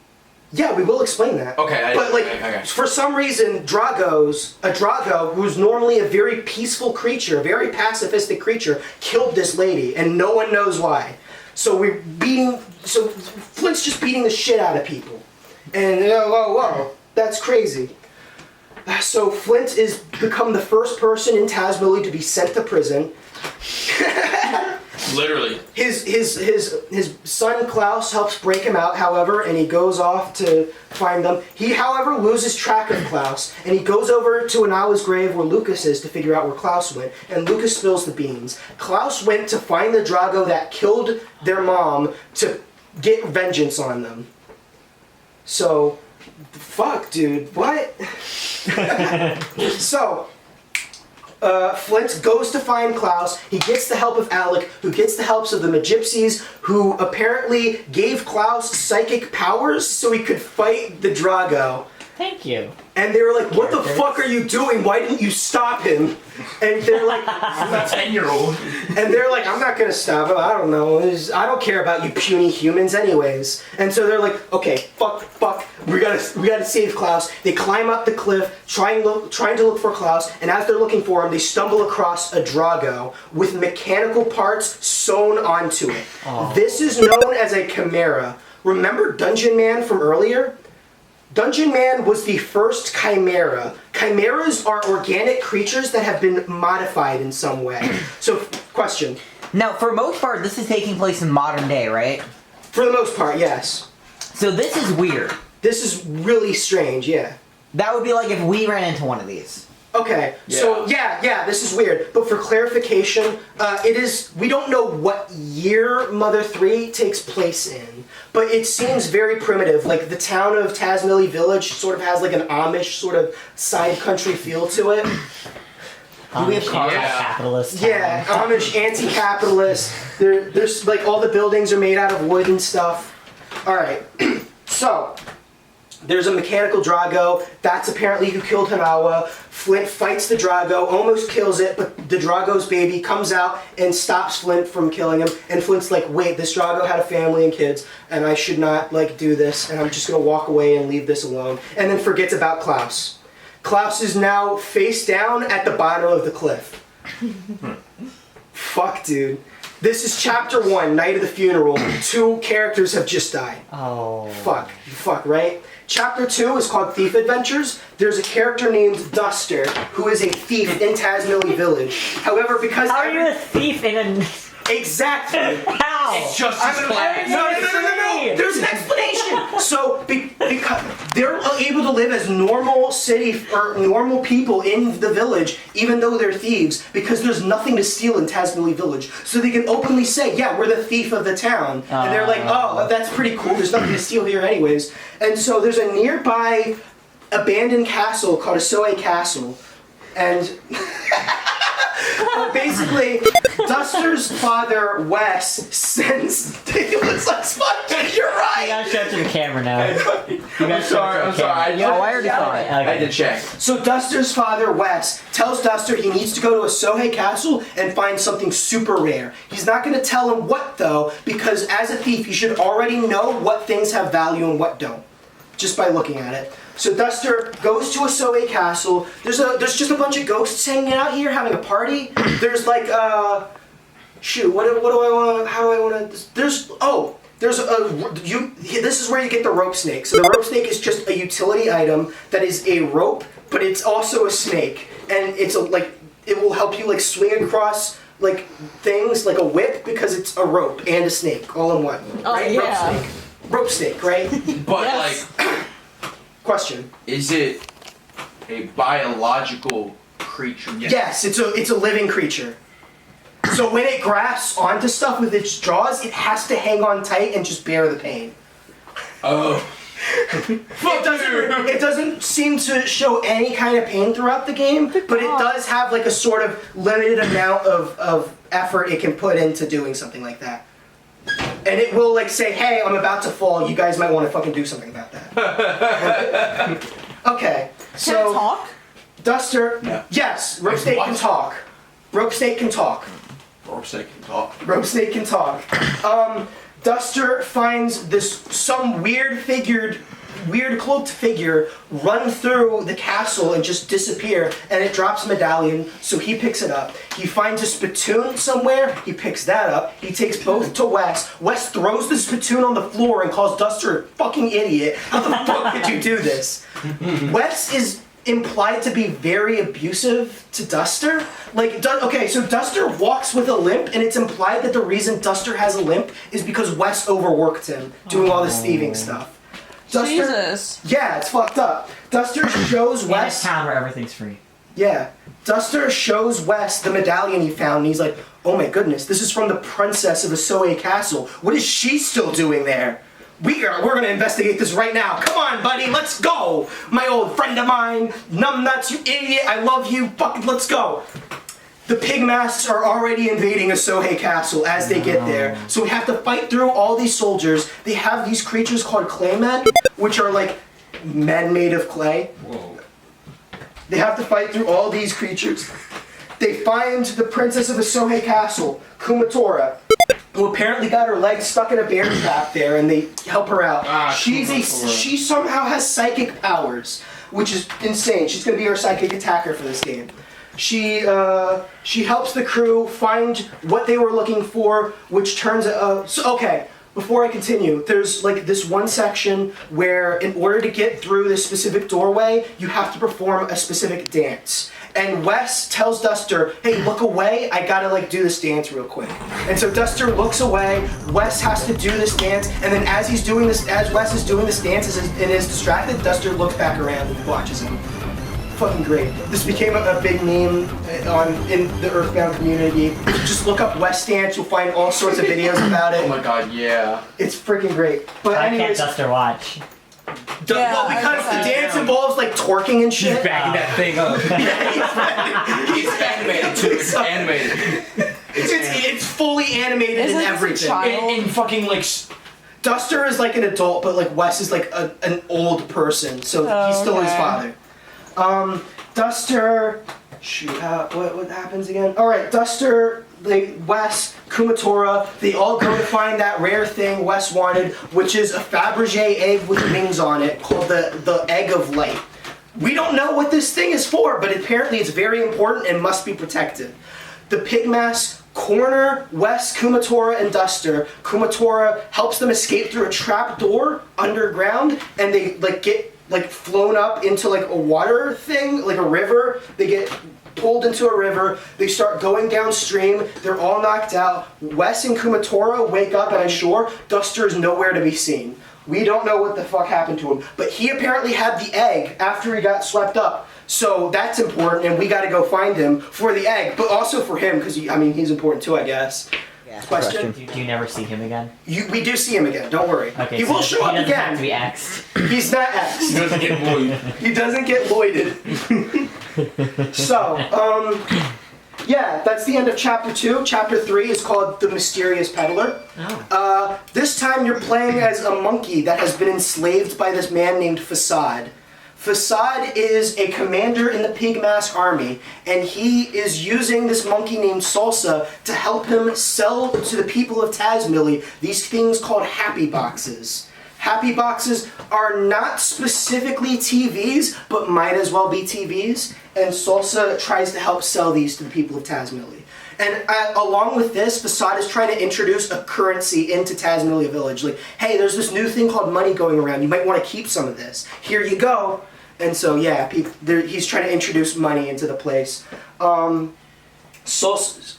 Yeah, we will explain that. Okay, but like, okay. for some reason, a Drago, who's normally a very peaceful creature, a very pacifistic creature, killed this lady, and no one knows why. So Flint's just beating the shit out of people. And, whoa, that's crazy. So Flint is become the first person in Tasmilly to be sent to prison. Literally. His son Klaus helps break him out, however, and he goes off to find them. He, however, loses track of Klaus, and he goes over to Anawa's grave where Lucas is to figure out where Klaus went, and Lucas spills the beans. Klaus went to find the Drago that killed their mom to get vengeance on them. So, fuck, dude, what? So, Flint goes to find Klaus. He gets the help of Alec, who gets the helps of the Magypsies, who apparently gave Klaus psychic powers so he could fight the Drago. Thank you. And they were like, what the fuck are you doing? Why didn't you stop him? And they're like, I'm a 10-year-old. And they're like, I'm not gonna stop him. I don't know. I don't care about you puny humans anyways. And so they're like, okay, fuck. We gotta save Klaus. They climb up the cliff, trying to look for Klaus. And as they're looking for him, they stumble across a Drago with mechanical parts sewn onto it. Oh. This is known as a chimera. Remember Dungeon Man from earlier? Dungeon Man was the first chimera. Chimeras are organic creatures that have been modified in some way. So, question. Now, for the most part, this is taking place in modern day, right? For the most part, yes. So this is weird. This is really strange, yeah. That would be like if we ran into one of these. Okay, so yeah, this is weird. But for clarification, we don't know what year Mother 3 takes place in, but it seems very primitive. Like the town of Tazmily Village sort of has like an Amish sort of side country feel to it. Do we have cars? Capitalist. Yeah, Amish anti-capitalist. There's like all the buildings are made out of wood and stuff. All right, so. There's a mechanical Drago. That's apparently who killed Hanawa. Flint fights the Drago, almost kills it, but the Drago's baby comes out and stops Flint from killing him. And Flint's like, wait, this Drago had a family and kids, and I should not like do this, and I'm just gonna walk away and leave this alone. And then forgets about Klaus. Klaus is now face down at the bottom of the cliff. Fuck, dude. This is chapter 1, Night of the Funeral. 2 characters have just died. Oh. Fuck, right? Chapter 2 is called Thief Adventures. There's a character named Duster who is a thief in Tazmily Village. However, because How are you a thief in a... Exactly. How? It's just his plan. No. There's an explanation. So because they're able to live as normal normal people in the village, even though they're thieves, because there's nothing to steal in Tazmily Village. So they can openly say, "Yeah, we're the thief of the town," and they're like, "Oh, that's pretty cool. There's nothing to steal here, anyways." And so there's a nearby abandoned castle called Asoe Castle, and. Basically, Duster's father, Wes, sends... It looks like SpongeBob, you're You right! gotta show it to the camera now. I'm sorry. I already saw it. I did check. So Duster's father, Wes, tells Duster he needs to go to Asohe Castle and find something super rare. He's not going to tell him what, though, because as a thief, you should already know what things have value and what don't, just by looking at it. So Duster goes to Asoe Castle. There's just a bunch of ghosts hanging out here having a party. There's like shoot, what do I want? How do I want to? This is where you get the rope snake. So the rope snake is just a utility item that is a rope, but it's also a snake, and it's it will help you like swing across like things like a whip because it's a rope and a snake all in one. Oh, right? yeah. Rope snake, right? But Yes. Question. is it a biological creature? Yes, it's a living creature. So when it grasps onto stuff with its jaws, it has to hang on tight and just bear the pain. Oh. It doesn't seem to show any kind of pain throughout the game, but it does have like a sort of limited amount of effort it can put into doing something like that. And it will like say, hey, I'm about to fall, you guys might want to fucking do something about that. Okay, so... Can it talk? Duster... Yeah. Yes, Rope Snake can talk. Rope Snake can talk. Rope snake can talk. Rope Snake can talk. Duster finds some weird cloaked figure run through the castle and just disappear, and it drops a medallion, so he picks it up. He finds a spittoon somewhere, he picks that up, he takes both to Wes. Wes throws the spittoon on the floor and calls Duster a fucking idiot. How the fuck could you do this? Wes is implied to be very abusive to Duster. Okay, so Duster walks with a limp, and it's implied that the reason Duster has a limp is because Wes overworked him doing all this thieving stuff. Duster, Jesus. yeah, it's fucked up. Duster shows In a Wes. town where everything's free. Yeah, Duster shows Wes the medallion he found, and he's like, "Oh my goodness, this is from the princess of Asoe Castle. What is she still doing there? We're gonna investigate this right now. Come on, buddy, let's go. My old friend of mine, numbnuts, you idiot. I love you. Fucking, let's go." The pigmasks are already invading Asohe Castle as they get there. So we have to fight through all these soldiers. They have these creatures called claymen, which are like men made of clay. Whoa. They have to fight through all these creatures. They find the princess of Asohe Castle, Kumatora, who apparently got her leg stuck in a bear trap there, and they help her out. She somehow has psychic powers, which is insane. She's gonna be our psychic attacker for this game. She helps the crew find what they were looking for, which turns okay, before I continue, there's like this one section where in order to get through this specific doorway, you have to perform a specific dance. And Wes tells Duster, "Hey, look away, I gotta like do this dance real quick." And so Duster looks away, Wes has to do this dance, and then as Wes is doing this dance and is distracted, Duster looks back around and watches him. fucking great. This became a big meme in the Earthbound community. Just look up West Dance, you'll find all sorts of videos about it. Oh my god, yeah. It's freaking great. But I can't anyways, Duster watch. well, because the dance involves like twerking and shit. He's backing that thing up. He's animated too. It's animated. It's fully animated Isn't and this a everything. child? In fucking like. Duster is like an adult, but like Wes is like an old person, so he's still his Okay. father. Duster, shoot, what happens again? All right, Duster, Wes, Kumatora, they all go to find that rare thing Wes wanted, which is a Fabergé egg with wings on it, called the Egg of Light. We don't know what this thing is for, but apparently it's very important and must be protected. The Pigmask corner Wes, Kumatora, and Duster. Kumatora helps them escape through a trap door underground, and they get flown up into like a water thing, like a river. They get pulled into a river. They start going downstream. They're all knocked out. Wes and Kumatora wake up on shore. Duster is nowhere to be seen. We don't know what the fuck happened to him, but he apparently had the egg after he got swept up. So that's important, and we got to go find him for the egg, but also for him because he's important too, I guess. Yeah, Question? Do you never see him again? We do see him again. Don't worry. Okay, He so will show up he doesn't have to be again. X'd. He's not He X. doesn't get bullied. He doesn't get Lloyded. So, yeah, that's the end of Chapter 2. Chapter 3 is called The Mysterious Peddler. Oh. This time you're playing as a monkey that has been enslaved by this man named Facade. Facade is a commander in the Pigmask army, and he is using this monkey named Salsa to help him sell to the people of Tazmily these things called happy boxes. Happy boxes are not specifically TVs, but might as well be TVs, and Salsa tries to help sell these to the people of Tazmily. And along with this, Facade is trying to introduce a currency into Tazmily Village. Like, hey, there's this new thing called money going around. You might want to keep some of this. Here you go. And so, yeah, he's trying to introduce money into the place.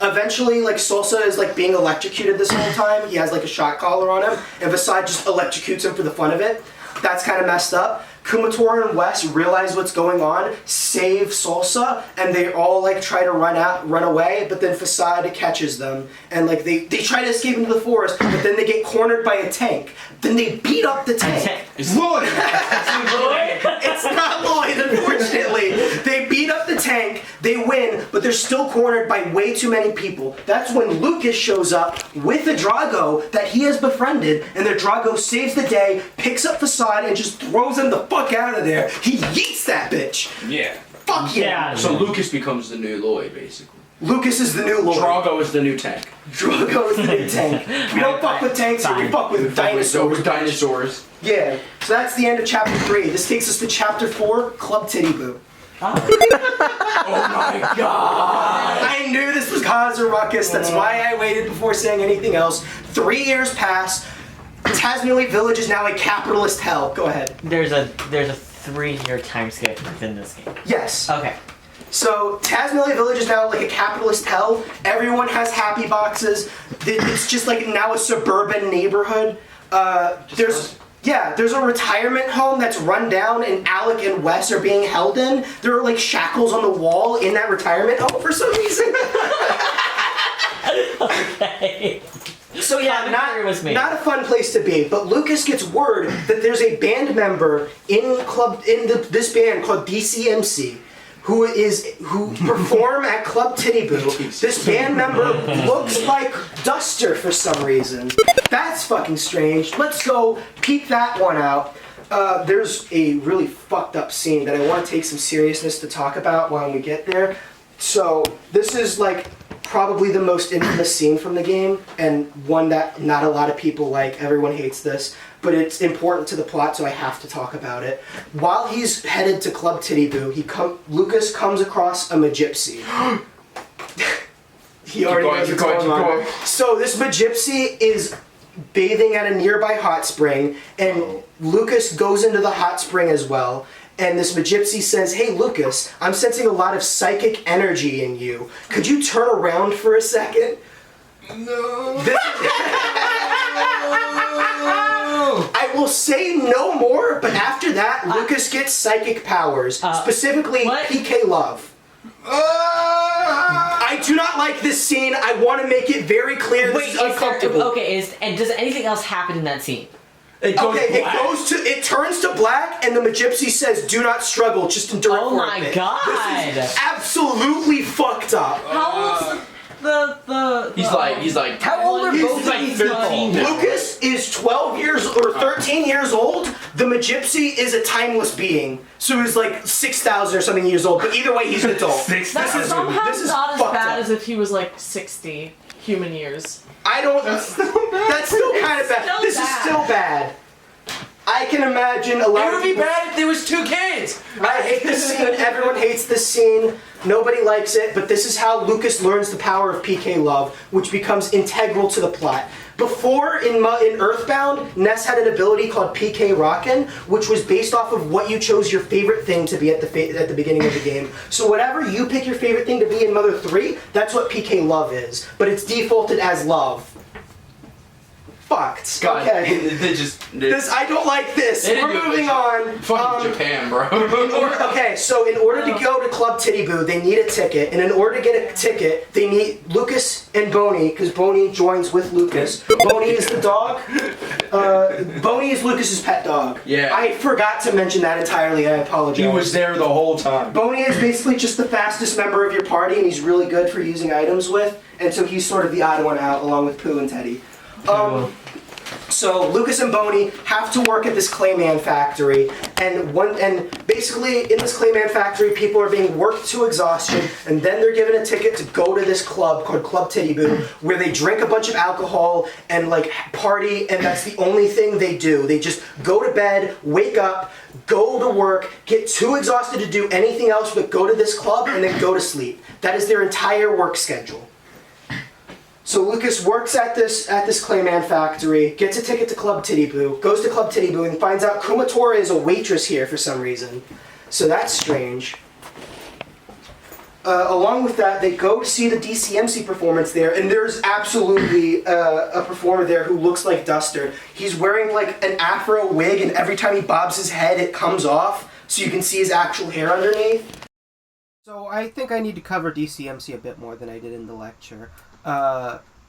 Eventually, like, Salsa is, like, being electrocuted this whole time. He has, like, a shot collar on him, and Facade just electrocutes him for the fun of it. That's kind of messed up. Kumatora and Wes realize what's going on, save Salsa, and they all like try to run away, but then Facade catches them, and like they try to escape into the forest, but then they get cornered by a tank. Then they beat up the tank. It's Lloyd! It's not Lloyd, unfortunately. They beat up the tank, they win, but they're still cornered by way too many people. That's when Lucas shows up with the Drago that he has befriended, and the Drago saves the day, picks up Facade, and just throws him the fuck out of there. He yeets that bitch. Yeah. Fuck yeah. Yeah. So Lucas becomes the new Lloyd, basically. Lucas is the new Lord. Drago is the new tank. Drago is the new tank. We don't fuck with tanks here, we fuck with dinosaurs. Dinosaurs. Yeah. So that's the end of chapter 3. This takes us to chapter 4, Club Titty Boo. Oh my god! I knew this was cause a ruckus. That's why I waited before saying anything else. 3 years pass. Tazmily Village is now a capitalist hell. Go ahead. There's a 3-year time skip within this game. Yes. Okay. So Tazmily Village is now like a capitalist hell. Everyone has happy boxes. It's just like now a suburban neighborhood. There's a retirement home that's run down, and Alec and Wes are being held in. There are like shackles on the wall in that retirement home for some reason. Okay. So yeah, Commentary was made. not a fun place to be. But Lucas gets word that there's a band member in this band called DCMC who perform at Club Titty Boo. This band member looks like Duster for some reason. That's fucking strange. Let's go peek that one out. There's a really fucked up scene that I want to take some seriousness to talk about when we get there. So this is like probably the most infamous scene from the game, and one that not a lot of people like. Everyone hates this, but it's important to the plot, so I have to talk about it. While he's headed to Club Titty Boo, Lucas comes across a Magypsy. He already knows what's going on. So this Magypsy is bathing at a nearby hot spring, and Lucas goes into the hot spring as well. And this Magypsy says, "Hey Lucas, I'm sensing a lot of psychic energy in you. Could you turn around for a second?" No. I will say no more, but after that, Lucas gets psychic powers, specifically what? PK Love. I do not like this scene. I want to make it very clear this is uncomfortable. And does anything else happen in that scene? It goes Okay, black. it turns to black, and the Magypsy says, "Do not struggle, just endure it Oh for a my bit." god! This is absolutely fucked up. How old's the He's like, How old are He's both like of these 13 people? now. Lucas is 12 years or 13 years old. The Magypsy is a timeless being, so he's like 6,000 or something years old. But either way, he's an adult. That's 6,000. somehow this is not as fucked bad up. as if he was like 60 human years. I don't. That's still kind of bad. Still This is bad. still bad. I can imagine a lot It of would be people. bad if there was 2 kids. I hate this scene. Everyone hates this scene. Nobody likes it, but this is how Lucas learns the power of PK Love, which becomes integral to the plot. Before, in Earthbound, Ness had an ability called PK Rockin', which was based off of what you chose your favorite thing to be at the beginning of the game. So whatever you pick your favorite thing to be in Mother 3, that's what PK Love is. But it's defaulted as Love. Fucked. God, Okay. this I don't like this. They didn't We're do a moving good on. fucking Japan, bro. Okay, so in order to go to Club Titty Boo, they need a ticket, and in order to get a ticket, they need Lucas and Boney, because Boney joins with Lucas. Boney is the dog. Boney is Lucas's pet dog. Yeah. I forgot to mention that entirely. I apologize. He was there the whole time. Boney is basically just the fastest member of your party, and he's really good for using items with, and so he's sort of the odd one out, along with Pooh and Teddy. So Lucas and Boney have to work at this Clayman factory, and basically in this Clayman factory, people are being worked to exhaustion, and then they're given a ticket to go to this club called Club Titty Boo, where they drink a bunch of alcohol and like party, and that's the only thing they do. They just go to bed, wake up, go to work, get too exhausted to do anything else but go to this club, and then go to sleep. That is their entire work schedule. So Lucas works at this Clayman factory, gets a ticket to Club Titty Boo, goes to Club Titty Boo, and finds out Kumatora is a waitress here for some reason. So that's strange. Along with that, they go to see the DCMC performance there, and there's absolutely a performer there who looks like Duster. He's wearing like an afro wig, and every time he bobs his head, it comes off, so you can see his actual hair underneath. So I think I need to cover DCMC a bit more than I did in the lecture.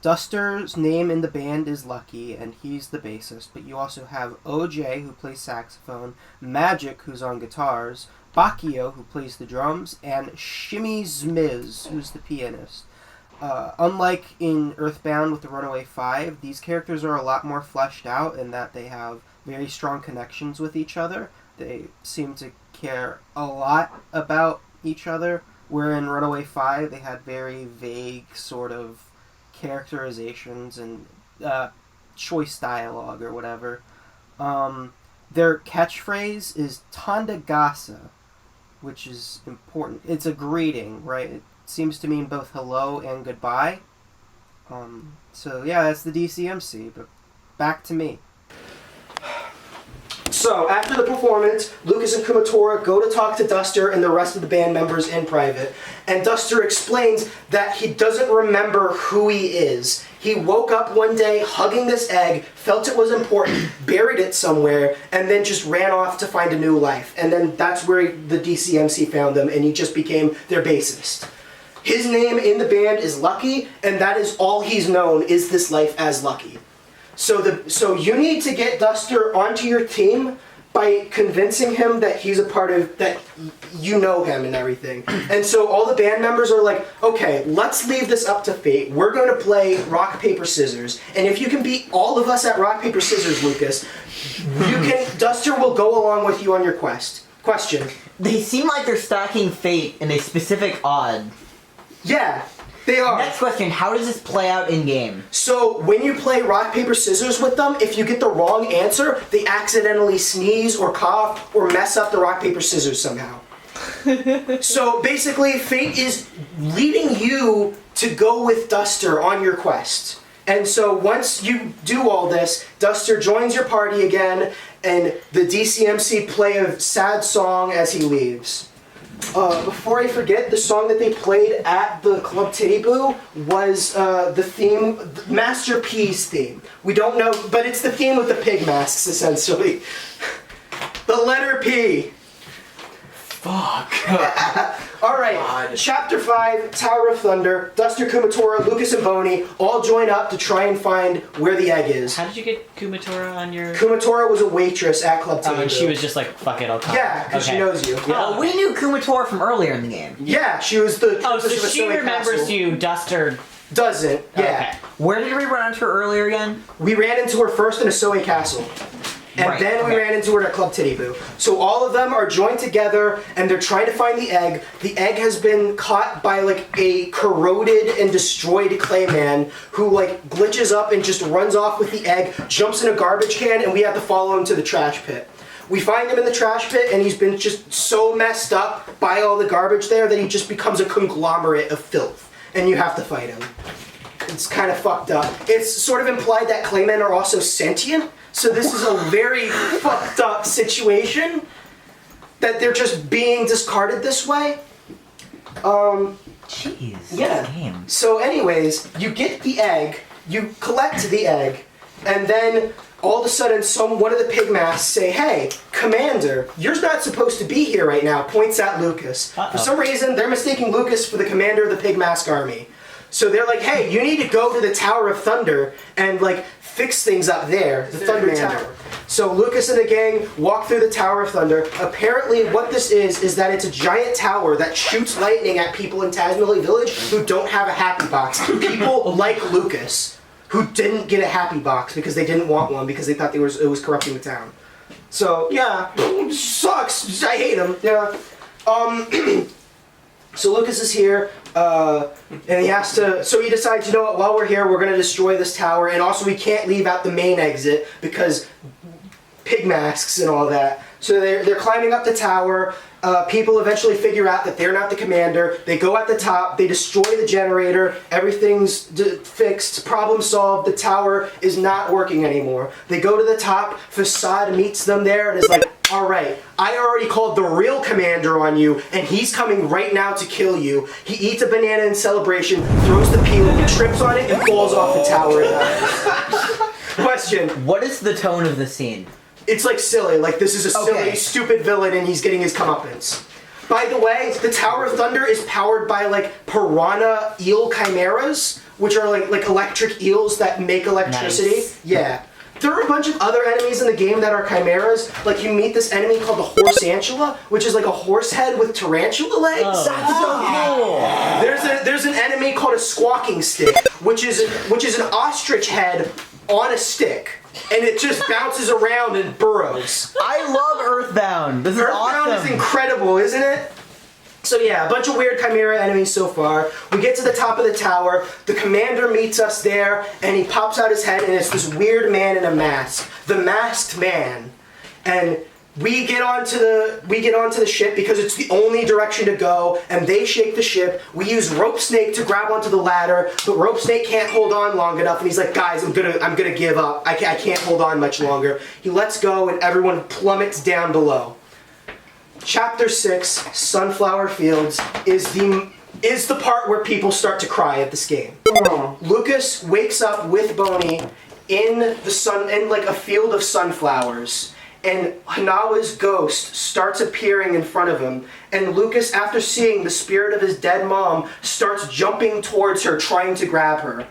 Duster's name in the band is Lucky, and he's the bassist, but you also have OJ, who plays saxophone, Magic, who's on guitars, Bakio, who plays the drums, and Shimmy Zmiz, who's the pianist. Unlike in Earthbound with the Runaway 5, these characters are a lot more fleshed out in that they have very strong connections with each other. They seem to care a lot about each other, where in Runaway 5 they had very vague sort of characterizations and choice dialogue or whatever. Their catchphrase is Tandagasa, which is important. It's a greeting, right? It seems to mean both hello and goodbye. So yeah, that's the DCMC, but back to me. So, after the performance, Lucas and Kumatora go to talk to Duster and the rest of the band members in private. And Duster explains that he doesn't remember who he is. He woke up one day hugging this egg, felt it was important, buried it somewhere, and then just ran off to find a new life. And then that's where the DCMC found him, and he just became their bassist. His name in the band is Lucky, and that is all he's known, is this life as Lucky. So you need to get Duster onto your team by convincing him that he's a part of, that you know him and everything. And so all the band members are like, okay, let's leave this up to fate. We're going to play rock, paper, scissors. And if you can beat all of us at rock, paper, scissors, Lucas, Duster will go along with you on your quest. Question. They seem like they're stacking fate in a specific odd. Yeah. They are. Next question, how does this play out in-game? So, when you play rock, paper, scissors with them, if you get the wrong answer, they accidentally sneeze or cough or mess up the rock, paper, scissors somehow. So, basically, fate is leading you to go with Duster on your quest. And so, once you do all this, Duster joins your party again, and the DCMC play a sad song as he leaves. Before I forget, the song that they played at the Club Titty Boo was the theme, Master P's theme. We don't know, but it's the theme with the pig masks, essentially. The letter P. Fuck. Alright, God. Chapter 5, Tower of Thunder, Duster, Kumatora, Lucas, and Boney all join up to try and find where the egg is. How did you get Kumatora on your... Kumatora was a waitress at Club Titty Boo. and she was just like, fuck it, I'll come. Yeah, because she Okay. knows you. Yeah. Oh, we knew Kumatora from earlier in the game. Yeah, she was the... Oh, so of the she Soy remembers Castle. you, Duster. Doesn't, yeah. Okay. Where did we run into her earlier again? We ran into her first in a Soy Castle. And Right, then we okay. ran into her at Club Titty Boo. So all of them are joined together and they're trying to find the egg. The egg has been caught by like a corroded and destroyed Clayman who like glitches up and just runs off with the egg, jumps in a garbage can, and we have to follow him to the trash pit. We find him in the trash pit and he's been just so messed up by all the garbage there that he just becomes a conglomerate of filth. And you have to fight him. It's kind of fucked up. It's sort of implied that Claymen are also sentient. So this is a very fucked up situation that they're just being discarded this way. Jeez. Yeah. Game. So anyways, you get the egg, you collect the egg, and then all of a sudden one of the pig masks say, "Hey, Commander, you're not supposed to be here right now," points at Lucas. For some reason, they're mistaking Lucas for the commander of the pig mask army. So they're like, "Hey, you need to go to the Tower of Thunder and like fix things up there, the Thunder Tower." So Lucas and the gang walk through the Tower of Thunder. Apparently what this is that it's a giant tower that shoots lightning at people in Tazmily Village who don't have a happy box. People like Lucas, who didn't get a happy box because they didn't want one because they thought it was corrupting the town. So yeah, sucks. I hate him. Yeah. So Lucas is here, and he has to, so he decides, you know what, while we're here, we're going to destroy this tower, and also we can't leave out the main exit, because pig masks and all that. So they're climbing up the tower, people eventually figure out that they're not the commander, they go at the top, they destroy the generator, everything's fixed, problem solved, the tower is not working anymore. They go to the top, Facade meets them there, and is like, "Alright, I already called the real commander on you, and he's coming right now to kill you." He eats a banana in celebration, throws the peel, trips on it, and falls off the tower. Question. What is the tone of the scene? It's like silly, like this is a silly, Okay. stupid villain and he's getting his comeuppance. By the way, the Tower of Thunder is powered by like piranha eel chimeras, which are like electric eels that make electricity. Nice. Yeah. There are a bunch of other enemies in the game that are chimeras. Like you meet this enemy called the Horse Antula, which is like a horse head with tarantula legs. Oh. That's so cool. There's an enemy called a Squawking Stick, which is an ostrich head on a stick. And it just bounces around and burrows. I love Earthbound. This is Earthbound awesome. is incredible, isn't it? So yeah, a bunch of weird chimera enemies so far. We get to the top of the tower. The commander meets us there, and he pops out his head, and it's this weird man in a mask, the Masked Man. And we get onto the ship because it's the only direction to go, and they shake the ship. We use Rope Snake to grab onto the ladder, but Rope Snake can't hold on long enough, and he's like, "Guys, I'm gonna give up. I can't hold on much longer." He lets go, and everyone plummets down below. Chapter 6, Sunflower Fields, is the part where people start to cry at this game. Lucas wakes up with Boney in like a field of sunflowers, and Hanawa's ghost starts appearing in front of him, and Lucas, after seeing the spirit of his dead mom, starts jumping towards her, trying to grab her.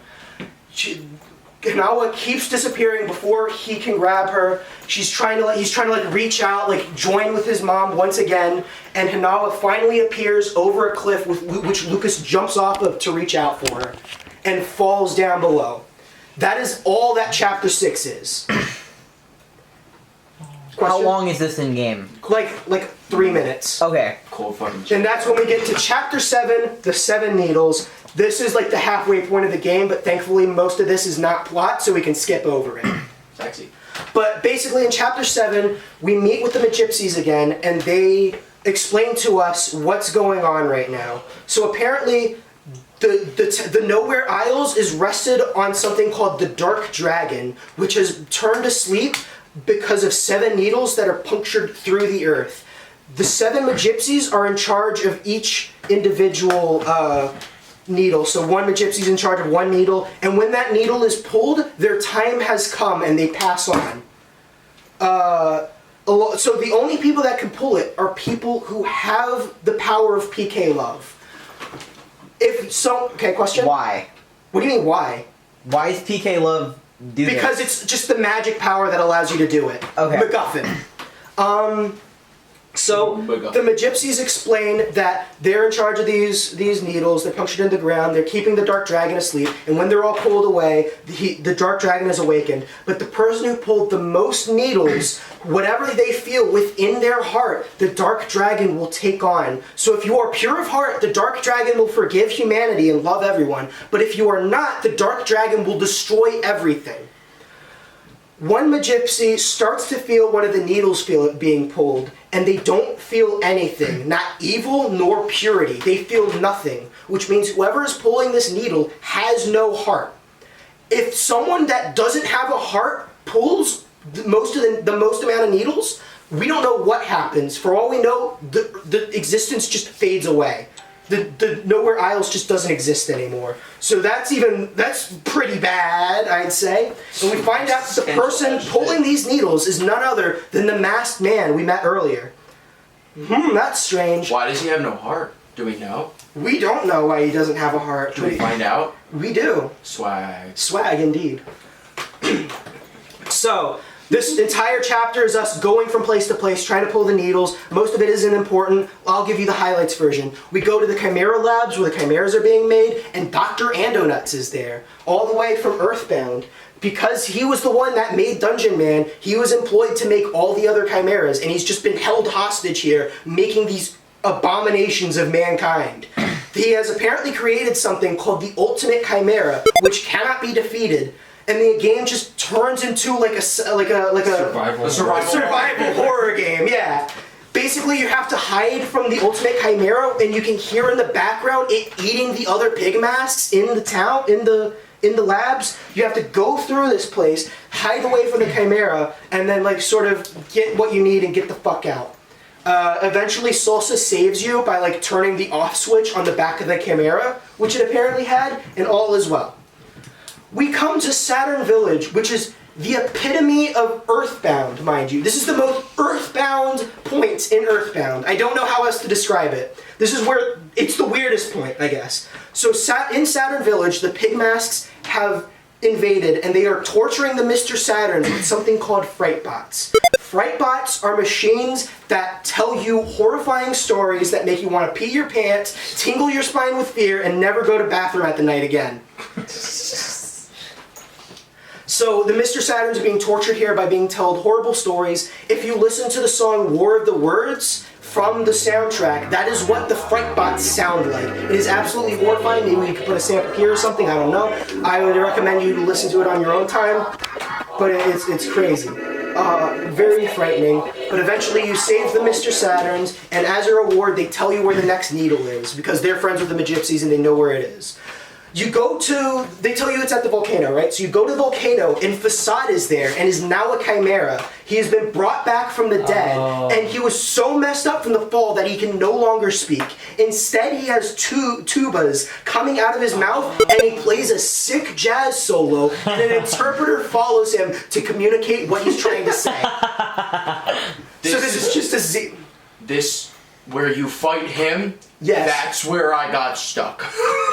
Hanawa keeps disappearing before he can grab her. He's trying to reach out, like join with his mom once again, and Hanawa finally appears over a cliff which Lucas jumps off of to reach out for her, and falls down below. That is all that Chapter 6 is. How Question? long is this in game? Like 3 minutes. Okay. Cold fucking shit. And that's when we get to Chapter 7, the 7 Needles. This is like the halfway point of the game, but thankfully most of this is not plot, so we can skip over it. Sexy. But basically in Chapter 7, we meet with the Magypsies again, and they explain to us what's going on right now. So apparently, the Nowhere Isles is rested on something called the Dark Dragon, which has turned asleep because of 7 needles that are punctured through the earth. The 7 Magypsies are in charge of each individual needle. So one Magypsie's in charge of one needle, and when that needle is pulled, their time has come and they pass on. So the only people that can pull it are people who have the power of PK love. Okay, question? Why? What do you mean, why? Why is PK Love do Because this? it's just the magic power that allows you to do it. Okay. MacGuffin. So MacGuffin. the Magypsies explain that they're in charge of these needles. They're punctured into the ground. They're keeping the Dark Dragon asleep. And when they're all pulled away, the Dark Dragon is awakened. But the person who pulled the most needles, whatever they feel within their heart, the Dark Dragon will take on. So if you are pure of heart, the Dark Dragon will forgive humanity and love everyone. But if you are not, the Dark Dragon will destroy everything. One Magypsy starts to feel one of the needles being pulled, and they don't feel anything, not evil nor purity. They feel nothing, which means whoever is pulling this needle has no heart. If someone that doesn't have a heart pulls the most amount of needles, we don't know what happens. For all we know, the existence just fades away. The Nowhere Isles just doesn't exist anymore. So that's pretty bad, I'd say. And we find out that the person pulling these needles is none other than the masked man we met earlier. That's strange. Why does he have no heart? Do we know? We don't know why he doesn't have a heart. Should we find out? We do. Swag. Swag, indeed. So, this entire chapter is us going from place to place, trying to pull the needles. Most of it isn't important. I'll give you the highlights version. We go to the Chimera labs where the chimeras are being made, and Dr. Andonuts is there, all the way from Earthbound. Because he was the one that made Dungeon Man, he was employed to make all the other chimeras, and he's just been held hostage here, making these abominations of mankind. He has apparently created something called the Ultimate Chimera, which cannot be defeated. And the game just turns into like a Survival. survival horror game, yeah. Basically, you have to hide from the Ultimate Chimera, and you can hear in the background it eating the other pig masks in the town, in the labs. You have to go through this place, hide away from the Chimera, and then like sort of get what you need and get the fuck out. Eventually, Salsa saves you by like turning the off switch on the back of the Chimera, which it apparently had, and all is well. We come to Saturn Village, which is the epitome of Earthbound, mind you. This is the most Earthbound point in Earthbound. I don't know how else to describe it. This is where it's the weirdest point, I guess. So in Saturn Village, the pig masks have invaded, and they are torturing the Mr. Saturns with something called fright bots. Fright bots are machines that tell you horrifying stories that make you want to pee your pants, tingle your spine with fear, and never go to bathroom at the night again. So the Mr. Saturns are being tortured here by being told horrible stories. If you listen to the song War of the Words from the soundtrack, that is what the fright bots sound like. It is absolutely horrifying. Maybe we could put a sample here or something, I don't know. I would recommend you to listen to it on your own time, but it's crazy. Very frightening. But eventually you save the Mr. Saturns, and as a reward they tell you where the next needle is, because they're friends with the Magypsies and they know where it is. They tell you it's at the volcano, right? So you go to the volcano, and Facade is there, and is now a chimera. He has been brought back from the dead, and he was so messed up from the fall that he can no longer speak. Instead, he has tubas coming out of his mouth, and he plays a sick jazz solo, and an interpreter follows him to communicate what he's trying to say. So this is just This, where you fight him, yes. That's where I got stuck.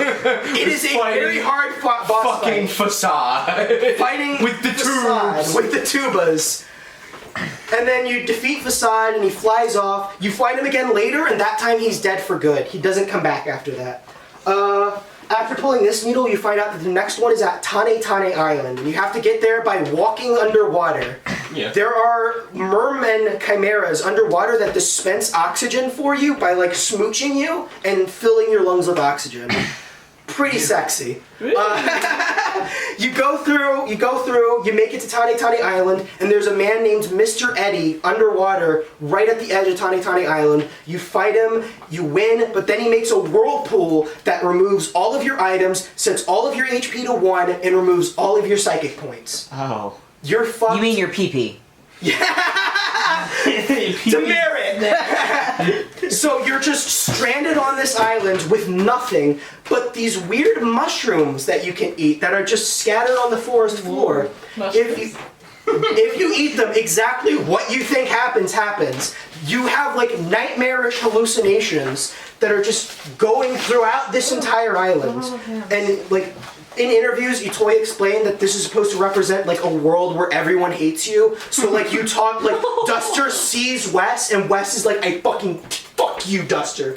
It is a very hard boss fucking fight. Facade. Fighting with the Facade, tubes. with the tubas. And then you defeat Facade and he flies off. You fight him again later, and that time he's dead for good. He doesn't come back after that. After pulling this needle, you find out that the next one is at Tane Island. And you have to get there by walking underwater. Yeah. There are mermen chimeras underwater that dispense oxygen for you by like smooching you and filling your lungs with oxygen. Pretty sexy. You go through, you make it to Tane Island, and there's a man named Mr. Eddie underwater right at the edge of Tane Island. You fight him, you win, but then he makes a whirlpool that removes all of your items, sets all of your HP to 1, and removes all of your psychic points. Oh. You're fucked. You mean your pee-pee? Demerit! there. So you're just stranded on this island with nothing but these weird mushrooms that you can eat that are just scattered on the forest floor. If you eat them, exactly what you think happens. You have like nightmarish hallucinations that are just going throughout this entire island. And like in interviews, Itoi explained that this is supposed to represent like a world where everyone hates you. So like you talk like Duster sees Wes and Wes is like, I fucking fuck you, Duster.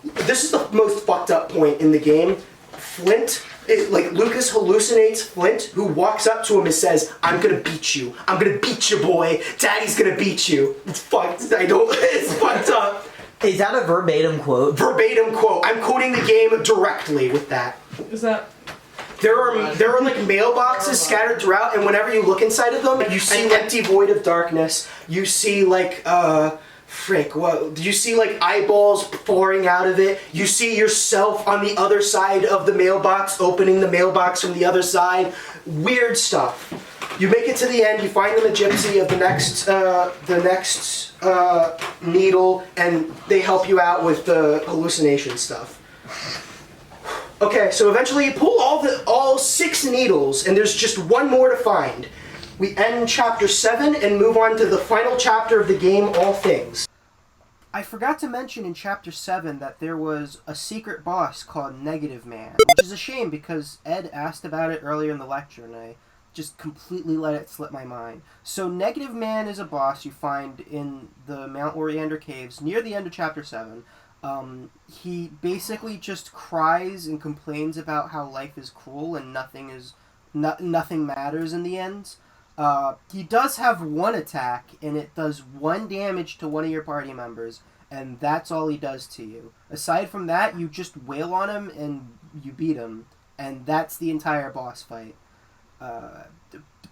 This is the most fucked up point in the game. Flint. Like Lucas hallucinates Flint, who walks up to him and says, "I'm gonna beat you. I'm gonna beat you, boy. Daddy's gonna beat you." It's fucked. It's fucked up. Is that a verbatim quote? Verbatim quote. I'm quoting the game directly with that. Is that? There are like mailboxes scattered throughout, and whenever you look inside of them, you see empty void of darkness. You see like you see like eyeballs pouring out of it. You see yourself on the other side of the mailbox, opening the mailbox from the other side. Weird stuff. You make it to the end. You find the gypsy of the next needle, and they help you out with the hallucination stuff. Okay, so eventually you pull all 6 needles, and there's just one more to find. We end chapter 7 and move on to the final chapter of the game, All Things. I forgot to mention in chapter 7 that there was a secret boss called Negative Man, which is a shame because Ed asked about it earlier in the lecture and I just completely let it slip my mind. So Negative Man is a boss you find in the Mount Oriander Caves near the end of chapter 7. He basically just cries and complains about how life is cruel and nothing matters in the end. He does have one attack, and it does 1 damage to one of your party members, and that's all he does to you. Aside from that, you just wail on him and you beat him, and that's the entire boss fight.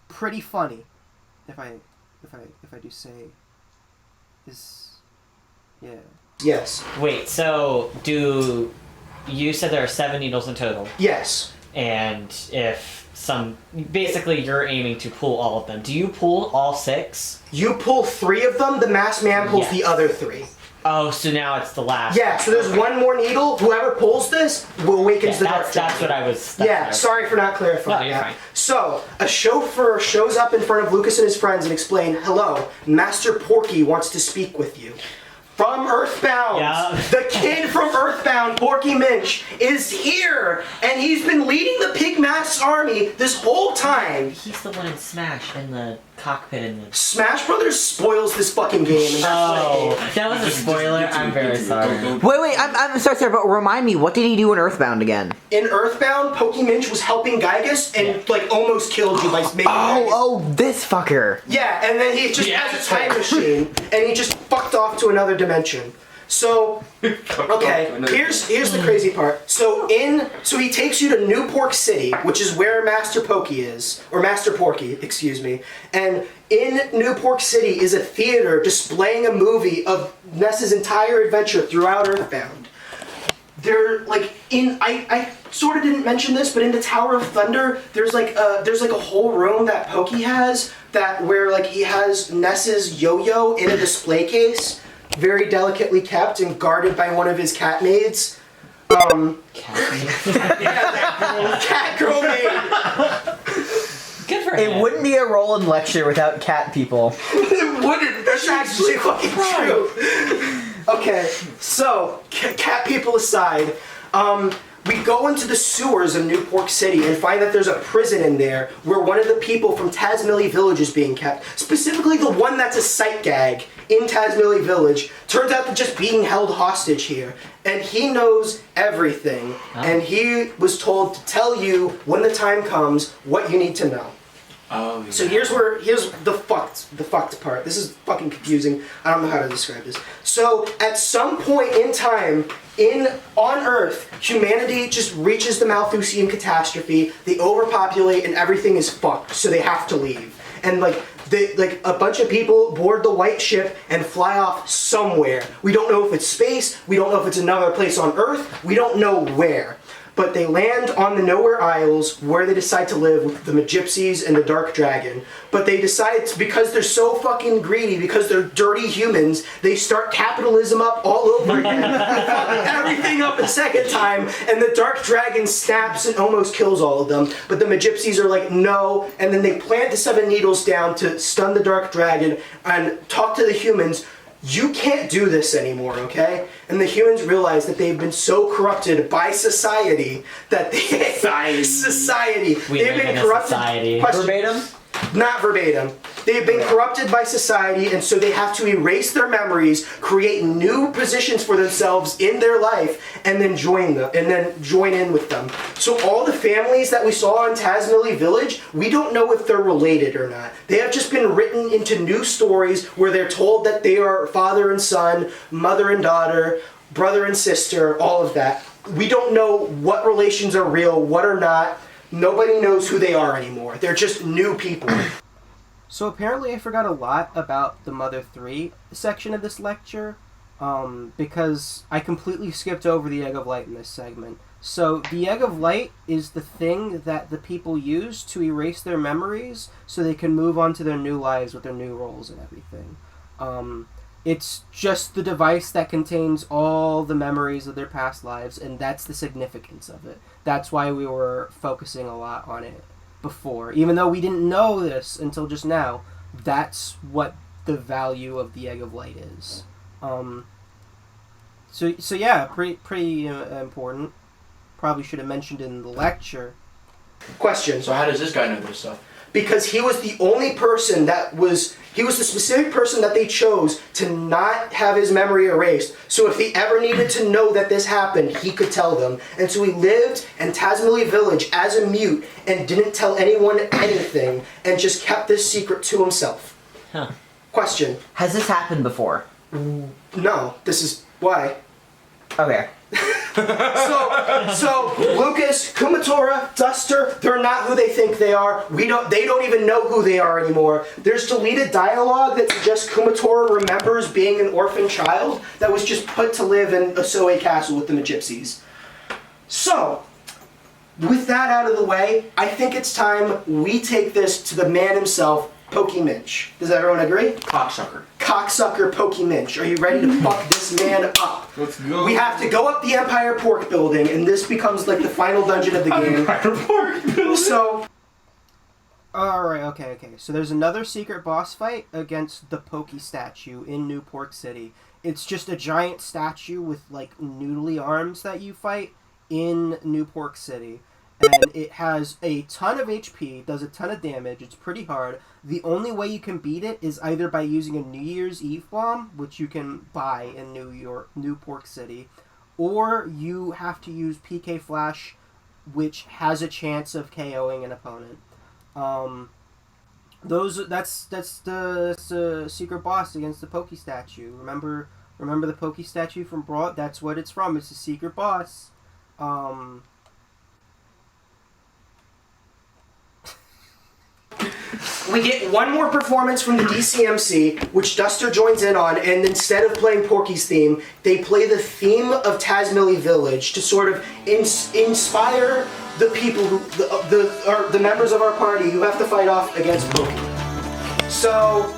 Pretty funny, if I do say, yeah. Yes. Wait, so you said there are 7 needles in total? Yes. And basically you're aiming to pull all of them. Do you pull all 6? You pull 3 of them, the masked man pulls the other 3. Oh, so now it's the last. Yeah, so there's 1 more needle. Whoever pulls this awakens the Dark That's what I was... Sorry for not clarifying you're that. fine. So, a chauffeur shows up in front of Lucas and his friends and explains, "Hello, Master Porky wants to speak with you." From Earthbound, the kid from Earthbound, Porky Minch, is here, and he's been leading the Pigmask's army this whole time. He's the one in Smash in the cockpit in the... Smash Brothers spoils this fucking game. And that was a spoiler. I'm very sorry. Wait, I'm sorry, but remind me, what did he do in Earthbound again? In Earthbound, Porky Minch was helping Giygas and like almost killed you by making this fucker. Yeah, and then he just has a time machine, and he just fucked off to another dimension. So, okay, here's the crazy part. So he takes you to New Pork City, which is where Master Porky is, or Master Porky, excuse me. And in New Pork City is a theater displaying a movie of Ness's entire adventure throughout Earthbound. They're like I sort of didn't mention this, but in the Tower of Thunder, there's like a whole room that Porky has where like he has Ness's yo-yo in a display case. Very delicately kept and guarded by one of his cat maids. Cat girl maid. Good for him. It wouldn't be a Roland lecture without cat people. It wouldn't. That's actually fucking true. Okay, so cat people aside, we go into the sewers of New Pork City and find that there's a prison in there where one of the people from Tazmily Village is being kept. Specifically the one that's a sight gag in Tazmily Village. Turns out to just being held hostage here. And he knows everything. Oh. And he was told to tell you when the time comes what you need to know. Oh, yeah. So here's the fucked part. This is fucking confusing. I don't know how to describe this. So at some point in time, on Earth, humanity just reaches the Malthusian catastrophe. They overpopulate and everything is fucked. So they have to leave. And a bunch of people board the white ship and fly off somewhere. We don't know if it's space. We don't know if it's another place on Earth. We don't know where. but they land on the Nowhere Isles where they decide to live with the Magypsies and the Dark Dragon. But they decide, because they're so fucking greedy, because they're dirty humans, they start capitalism up all over again. Everything up a second time, and the Dark Dragon snaps and almost kills all of them. But the Magypsies are like, no, and then they plant the 7 needles down to stun the Dark Dragon and talk to the humans. You can't do this anymore, okay? And the humans realize that they've been so corrupted by society that society. They've been corrupted. Society. Verbatim? Not verbatim. They've been corrupted by society, and so they have to erase their memories, create new positions for themselves in their life, and then join in with them. So all the families that we saw in Tasmily Village, we don't know if they're related or not. They have just been written into new stories where they're told that they are father and son, mother and daughter, brother and sister, all of that. We don't know what relations are real, what are not. Nobody knows who they are anymore. They're just new people. So apparently I forgot a lot about the Mother 3 section of this lecture, because I completely skipped over the Egg of Light in this segment. So the Egg of Light is the thing that the people use to erase their memories so they can move on to their new lives with their new roles and everything. It's just the device that contains all the memories of their past lives, and that's the significance of it. That's why we were focusing a lot on it before. Even though we didn't know this until just now, that's what the value of the Egg of Light is. So yeah, pretty important. Probably should have mentioned in the lecture. Question. So how does this guy know this stuff? Because he was the only person he was the specific person that they chose to not have his memory erased. So if they ever needed to know that this happened, he could tell them. And so he lived in Tasmily Village as a mute and didn't tell anyone anything and just kept this secret to himself. Huh. Question. Has this happened before? No, this is why. Okay. So Lucas, Kumatora, Duster, they're not who they think they are. They don't even know who they are anymore. There's deleted dialogue that suggests Kumatora remembers being an orphan child that was just put to live in Osoe Castle with the Magypsies. So, with that out of the way, I think it's time we take this to the man himself, Pokey Minch. Does everyone agree? Cocksucker. Cocksucker Pokey Minch. Are you ready to fuck this man up? Let's go. We have to go up the Empire Pork Building, and this becomes like the final dungeon of the game. Empire Pork Building. So, alright, okay. So there's another secret boss fight against the Pokey statue in New Pork City. It's just a giant statue with like noodly arms that you fight in New Pork City. And it has a ton of HP, does a ton of damage, it's pretty hard. The only way you can beat it is either by using a New Year's Eve bomb, which you can buy in New Pork City, or you have to use PK Flash, which has a chance of KOing an opponent. That's the secret boss against the Pokey statue. Remember the Pokey statue from Brawl? That's what it's from. It's a secret boss. We get one more performance from the DCMC, which Duster joins in on, and instead of playing Porky's theme, they play the theme of Tasmily Village to sort of inspire the people the members of our party who have to fight off against Porky. So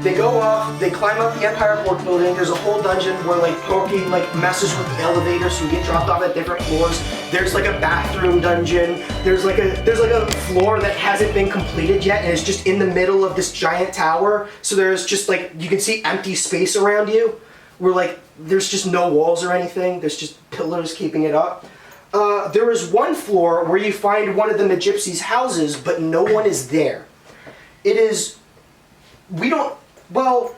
they go off, they climb up the Empire Pork Building. There's a whole dungeon where like Porky like messes with the elevator, so you get dropped off at different floors. There's like a bathroom dungeon. There's like a floor that hasn't been completed yet, and it's just in the middle of this giant tower. So there's just like you can see empty space around you, where like there's just no walls or anything. There's just pillars keeping it up. There is one floor where you find one of the Magypsies' houses, but no one is there. Well,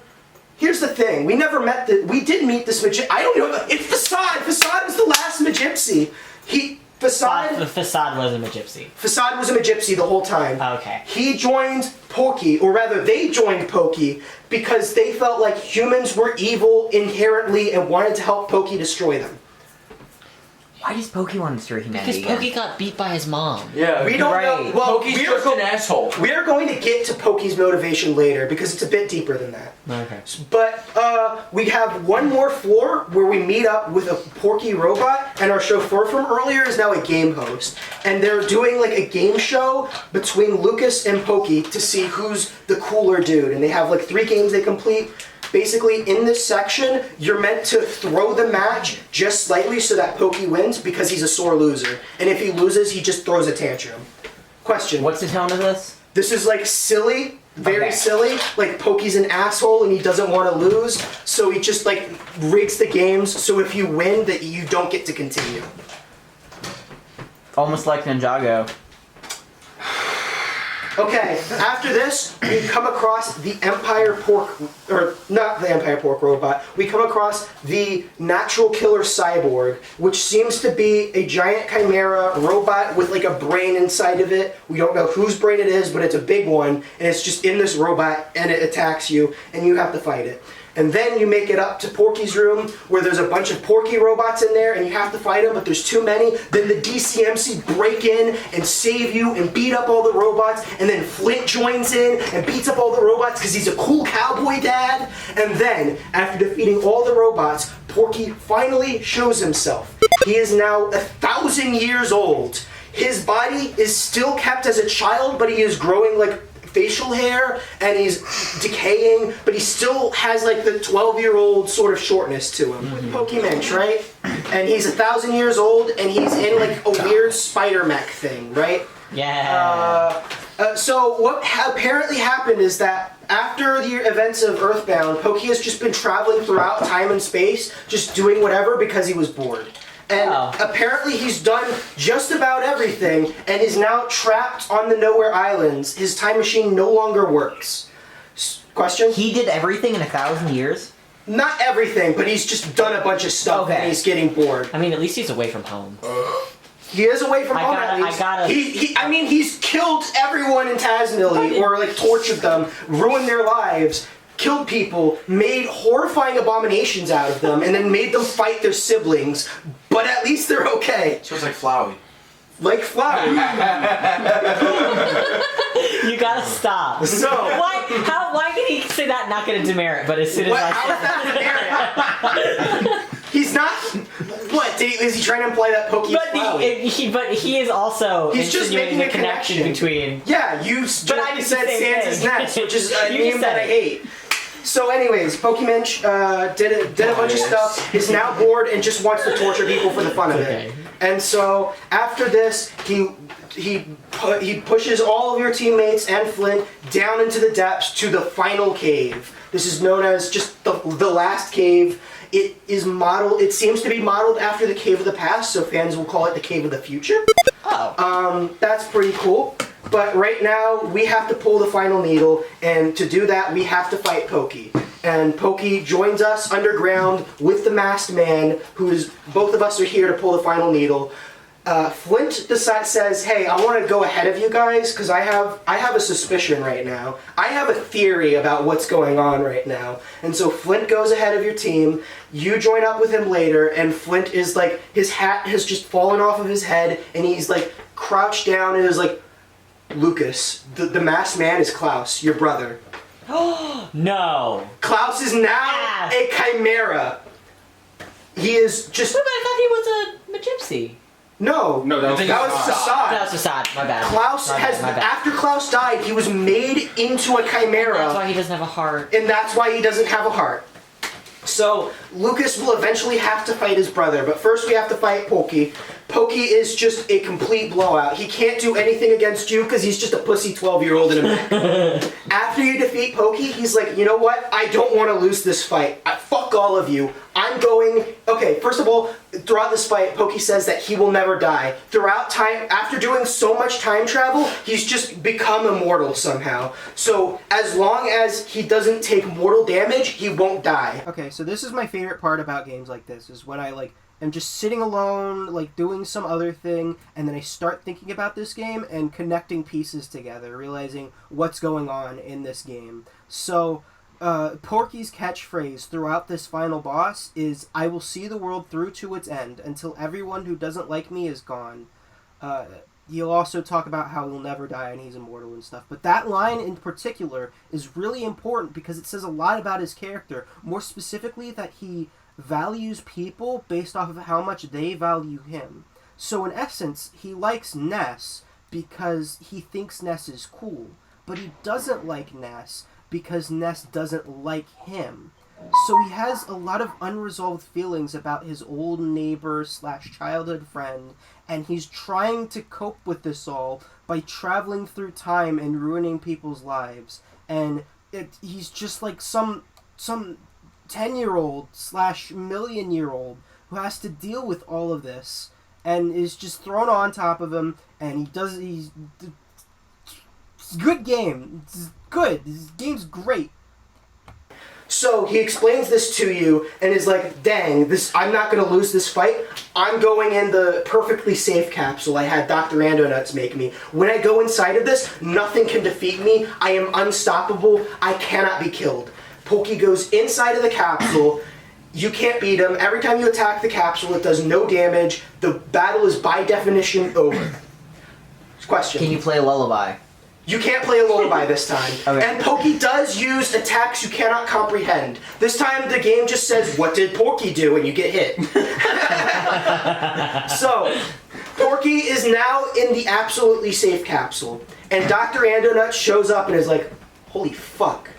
here's the thing. We did meet this Magypsy. I don't know. It's Facade. Facade was the last Magypsy. The Facade was a Magypsy. Facade was a Magypsy the whole time. Okay. He joined Porky, or rather they joined Porky, because they felt like humans were evil inherently and wanted to help Porky destroy them. Why does Porky want to destroy humanity Because again? Pokey got beat by his mom. Yeah. We don't Right. know. Well, Pokey's just an asshole. we are going to get to Pokey's motivation later because it's a bit deeper than that. Okay. But we have one more floor where we meet up with a Porky robot, and our chauffeur from earlier is now a game host. And they're doing like a game show between Lucas and Porky to see who's the cooler dude. And they have like 3 games they complete. Basically, in this section, you're meant to throw the match just slightly so that Porky wins because he's a sore loser. And if he loses, he just throws a tantrum. Question. What's the tone of this? This is like silly, very Okay. silly. Like Pokey's an asshole and he doesn't want to lose, so he just like rigs the games so if you win that you don't get to continue. Almost like Ninjago. Okay, after this, we come across the Empire Pork, or not the Empire Pork robot, we come across the Natural Killer Cyborg, which seems to be a giant chimera robot with like a brain inside of it. We don't know whose brain it is, but it's a big one, and it's just in this robot, and it attacks you, and you have to fight it. And then you make it up to Porky's room, where there's a bunch of Porky robots in there, and you have to fight them, but there's too many. Then the DCMC break in and save you and beat up all the robots, and then Flint joins in and beats up all the robots because he's a cool cowboy dad. And then, after defeating all the robots, Porky finally shows himself. He is now 1,000 years old. His body is still kept as a child, but he is growing like facial hair and he's decaying, but he still has like the 12-year-old sort of shortness to him. With Pokemon, right? And he's 1,000 years old and he's in like a weird spider mech thing, right? Yeah. So what apparently happened is that after the events of Earthbound, Porky has just been traveling throughout time and space, just doing whatever because he was bored. And apparently he's done just about everything and is now trapped on the Nowhere Islands. His time machine no longer works. Question? He did everything in 1,000 years? Not everything, but he's just done a bunch of stuff and he's getting bored. I mean, at least he's away from home. He is away from home at least. I mean, he's killed everyone in Tasnilly, or like tortured them, ruined their lives, killed people, made horrifying abominations out of them, and then made them fight their siblings. But at least they're okay. So it's like Flowey. Like Flower. You gotta stop. So Why can he say that not gonna demerit, but as soon as how is that an He's not. What? Is he trying to imply that Porky is Flowey? but he is also He's just insinuating making the a connection between. Yeah, you But I just said did the same Sans' thing. Nets, which is a You name just that said I it. hate. So anyways, Pokemon did a bunch of stuff, is now bored and just wants to torture people for the fun of it. And so after this, he pushes all of your teammates and Flint down into the depths to the final cave. This is known as just the last cave. It is modeled. It seems to be modeled after the Cave of the Past, so fans will call it the Cave of the Future. That's pretty cool. But right now, we have to pull the final needle, and to do that, we have to fight Porky. And Porky joins us underground with the masked man, both of us are here to pull the final needle. Flint says, hey, I want to go ahead of you guys, because I have a suspicion right now. I have a theory about what's going on right now. And so Flint goes ahead of your team, you join up with him later, and Flint is like, his hat has just fallen off of his head, and he's like, crouched down, and is like, Lucas, the masked man is Klaus, your brother. No. Klaus is now a chimera. He is just... But I thought he was a gypsy. No, that was facade. That was facade. My bad. Klaus My has, bad. after Klaus died, he was made into a chimera. That's why he doesn't have a heart. And that's why he doesn't have a heart. So, Lucas will eventually have to fight his brother, but first we have to fight Porky. Porky is just a complete blowout. He can't do anything against you because he's just a pussy 12-year-old in a mech. After you defeat Porky, he's like, you know what? I don't want to lose this fight. Fuck all of you. I'm going... Okay, first of all, throughout this fight, Porky says that he will never die. Throughout time, after doing so much time travel, he's just become immortal somehow. So, as long as he doesn't take mortal damage, he won't die. Okay, so this is my favorite part about games like this, is when I, am just sitting alone, doing some other thing, and then I start thinking about this game and connecting pieces together, realizing what's going on in this game. So, Porky's catchphrase throughout this final boss is, "I will see the world through to its end until everyone who doesn't like me is gone." He'll also talk about how he'll never die and he's immortal and stuff. But that line in particular is really important because it says a lot about his character. More specifically, that he values people based off of how much they value him. So in essence, he likes Ness because he thinks Ness is cool. But he doesn't like Ness because Ness doesn't like him. So he has a lot of unresolved feelings about his old neighbor / childhood friend, and he's trying to cope with this all by traveling through time and ruining people's lives. And he's just like some 10-year-old / million-year-old who has to deal with all of this and is just thrown on top of him, and it's a good game. It's good. This game's great. So he explains this to you and is like, dang, I'm not going to lose this fight. I'm going in the perfectly safe capsule I had Dr. Andonuts make me. When I go inside of this, nothing can defeat me. I am unstoppable. I cannot be killed. Porky goes inside of the capsule. You can't beat him. Every time you attack the capsule, it does no damage. The battle is by definition over. Question. Can you play a lullaby? You can't play a lullaby this time. Okay. And Porky does use attacks you cannot comprehend. This time the game just says, "What did Porky do?" and you get hit. So, Porky is now in the absolutely safe capsule. And Dr. Andonut shows up and is like, "Holy fuck.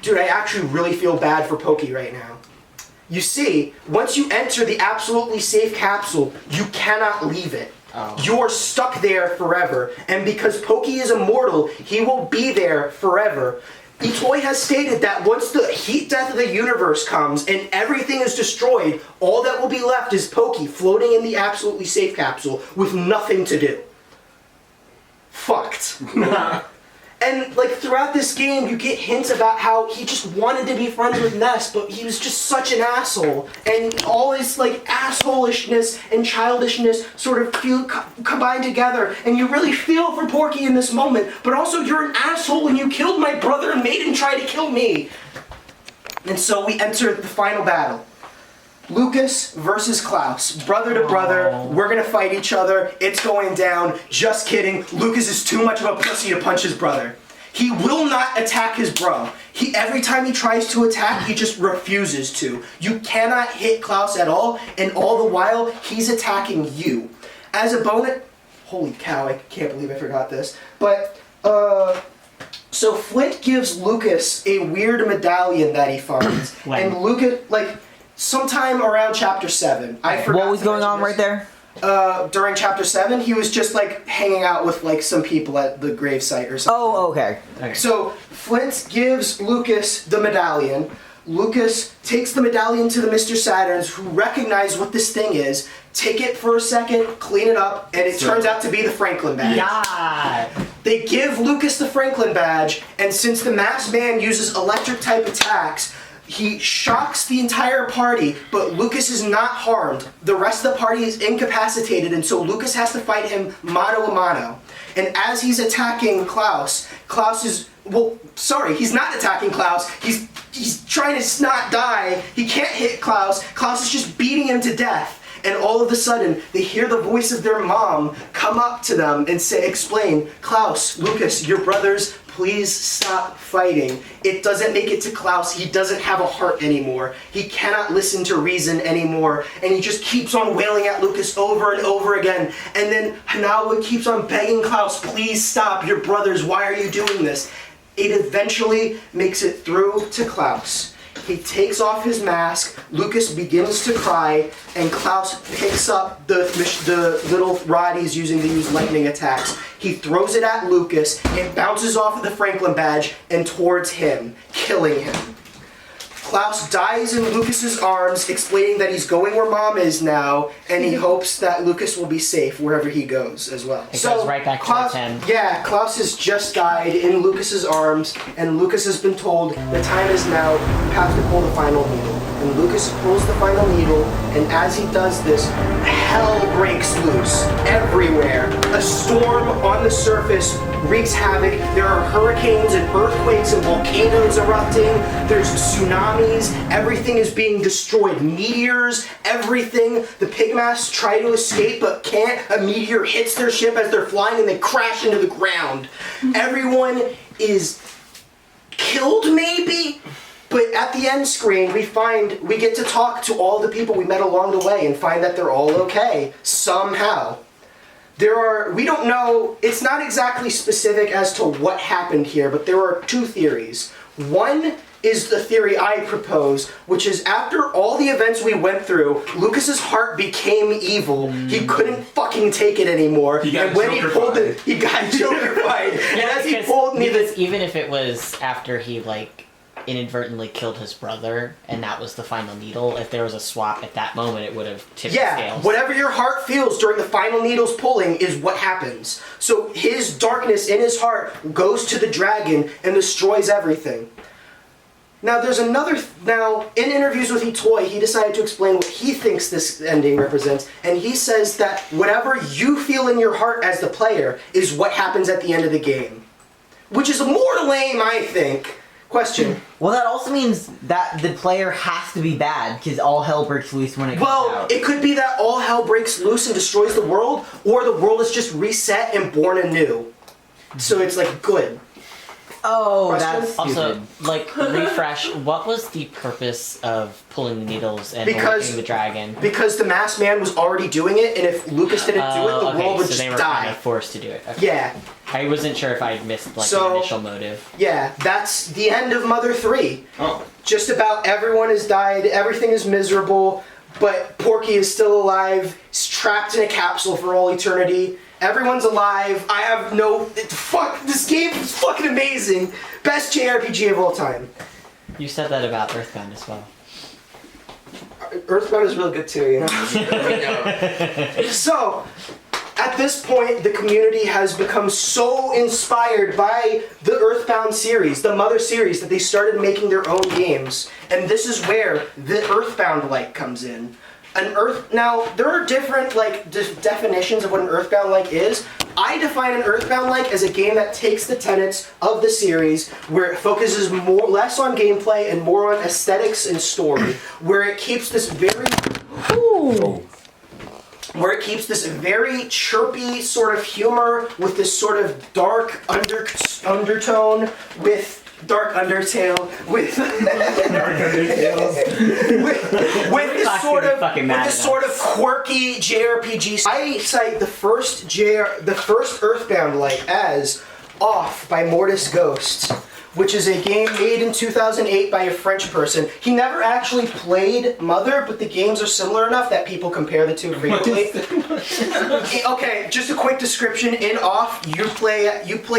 Dude, I actually really feel bad for Porky right now." You see, once you enter the absolutely safe capsule, you cannot leave it. You're stuck there forever, and because Porky is immortal, he will be there forever. Itoy has stated that once the heat death of the universe comes and everything is destroyed, all that will be left is Porky floating in the absolutely safe capsule with nothing to do. Fucked. And like throughout this game, you get hints about how he just wanted to be friends with Ness, but he was just such an asshole, and all his like assholishness and childishness sort of combined together, and you really feel for Porky in this moment. But also, you're an asshole and you killed my brother and made him try to kill me. And so we enter the final battle. Lucas versus Klaus. Brother to brother. We're gonna fight each other. It's going down. Just kidding. Lucas is too much of a pussy to punch his brother. He will not attack his bro. Every time he tries to attack, he just refuses to. You cannot hit Klaus at all, and all the while, he's attacking you. As a bonus... Holy cow, I can't believe I forgot this. But, so Flint gives Lucas a weird medallion that he finds. And Lucas, like... Sometime around chapter 7. I forgot. What was going on right there? During chapter 7, he was just like hanging out with like some people at the gravesite or something. Oh, okay. So Flint gives Lucas the medallion. Lucas takes the medallion to the Mr. Saturns, who recognize what this thing is, take it for a second, clean it up, and it turns out to be the Franklin badge. Yeah. They give Lucas the Franklin badge, and since the masked man uses electric type attacks, he shocks the entire party, but Lucas is not harmed. The rest of the party is incapacitated, and so Lucas has to fight him mano a mano. And as he's attacking Klaus is... Well, sorry, he's not attacking Klaus. He's trying to not die. He can't hit Klaus. Klaus is just beating him to death. And all of a sudden, they hear the voice of their mom come up to them and explain, "Klaus, Lucas, your brothers, please stop fighting." It doesn't make it to Klaus. He doesn't have a heart anymore. He cannot listen to reason anymore. And he just keeps on wailing at Lucas over and over again. And then Hanawa keeps on begging Klaus, "Please stop, your brothers, why are you doing this?" It eventually makes it through to Klaus. He takes off his mask, Lucas begins to cry, and Klaus picks up the little rod he's using to use lightning attacks. He throws it at Lucas, it bounces off of the Franklin badge and towards him, killing him. Klaus dies in Lucas's arms, explaining that he's going where Mom is now, and he hopes that Lucas will be safe wherever he goes as well. It goes right back Klaus, towards him. Yeah, Klaus has just died in Lucas's arms, and Lucas has been told the time is now have to pull the final needle. And Lucas pulls the final needle, and as he does this, hell breaks loose everywhere. A storm on the surface wreaks havoc. There are hurricanes and earthquakes and volcanoes erupting. There's tsunamis. Everything is being destroyed. Meteors, everything. The Pigmasts try to escape but can't. A meteor hits their ship as they're flying and they crash into the ground. Everyone is killed, maybe? But at the end screen, we get to talk to all the people we met along the way and find that they're all okay, somehow. We don't know, it's not exactly specific as to what happened here, but there are two theories. One is the theory I propose, which is after all the events we went through, Lucas's heart became evil. He couldn't fucking take it anymore. He got when he pulled it, he got joker-fied. And as he pulled me, even if it was after he inadvertently killed his brother, and that was the final needle, if there was a swap at that moment, it would have tipped the scales. Whatever your heart feels during the final needle's pulling is what happens. So his darkness in his heart goes to the dragon and destroys everything. Now there's now in interviews with eToy, he decided to explain what he thinks this ending represents, and he says that whatever you feel in your heart as the player is what happens at the end of the game. Which is more lame, I think. Question. Well, that also means that the player has to be bad, because all hell breaks loose when it comes out. It could be that all hell breaks loose and destroys the world, or the world is just reset and born anew. So it's good. Oh, Question? that's stupid. Also, refresh, what was the purpose of pulling the needles and Because- awakening the dragon? Because the masked man was already doing it, and if Lucas didn't do it, the world would so just they were die. kind of forced to do it. Okay. Yeah. I wasn't sure if I had missed So- the initial motive. Yeah, that's the end of Mother 3. Oh. Just about everyone has died, everything is miserable, but Porky is still alive, he's trapped in a capsule for all eternity. Everyone's alive, I have this game is fucking amazing. Best JRPG of all time. You said that about Earthbound as well. Earthbound is really good too, you know? So, at this point, the community has become so inspired by the Earthbound series, the Mother series, that they started making their own games. And this is where the Earthbound-like comes in. Now, there are different definitions of what an Earthbound-like is. I define an Earthbound-like as a game that takes the tenets of the series, where it focuses less on gameplay and more on aesthetics and story, where it keeps this very chirpy sort of humor with this sort of dark undertone with Dark Undertale with this sort of quirky JRPG. I cite the first Earthbound as Off by Mortis Ghost, which is a game made in 2008 by a French person. He never actually played Mother, but the games are similar enough that people compare the two frequently. Okay, just a quick description. In Off, you play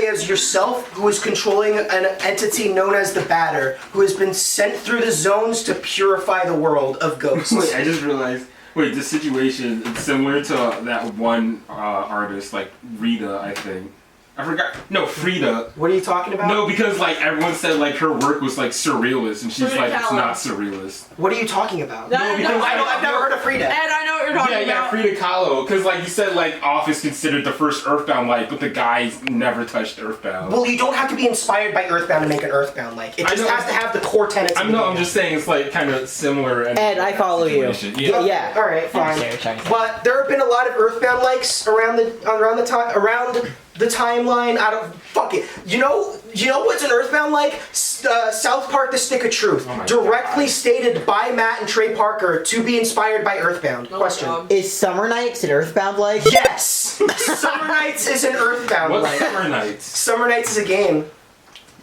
as yourself, who is controlling an entity known as the Batter, who has been sent through the zones to purify the world of ghosts. Wait, I just realized. Wait, this situation is similar to that one artist, Rita, I think. I forgot. No, Frida. What are you talking about? No, because everyone said her work was surrealist, and she's like it's not surrealist. What are you talking about? No, because I've never heard of Frida. Ed, I know what you're talking about. Frida Kahlo. Because you said Off is considered the first Earthbound but the guys never touched Earthbound. Well, you don't have to be inspired by Earthbound to make an Earthbound It just has to have the core tenets. I'm just saying it's kind of similar. And Ed, I follow you. Yeah. All right, fine. But there have been a lot of Earthbound around the timeline. I don't fuck it. You know what's an Earthbound South Park: The Stick of Truth, directly stated by Matt and Trey Parker to be inspired by Earthbound. Question: Is Summer Nights an Earthbound Yes. Summer Nights is an Earthbound What's Summer Nights? Summer Nights is a game.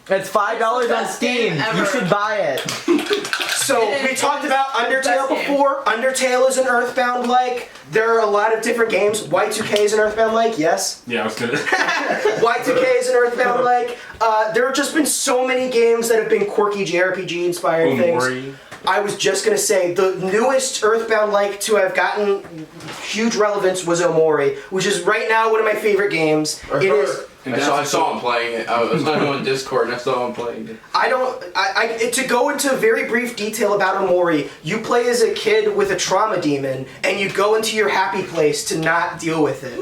It's $5 on Steam. You should buy it. So we talked about Undertale before. Undertale is an Earthbound There are a lot of different games. Y2K is an Earthbound yes? Yeah, I was gonna. Y2K is an Earthbound there have just been so many games that have been quirky JRPG inspired things. I was just gonna say the newest Earthbound to have gotten huge relevance was Omori, which is right now one of my favorite games. I saw him playing it. I was on Discord and I saw him playing it. To go into very brief detail about Omori, you play as a kid with a trauma demon, and you go into your happy place to not deal with it.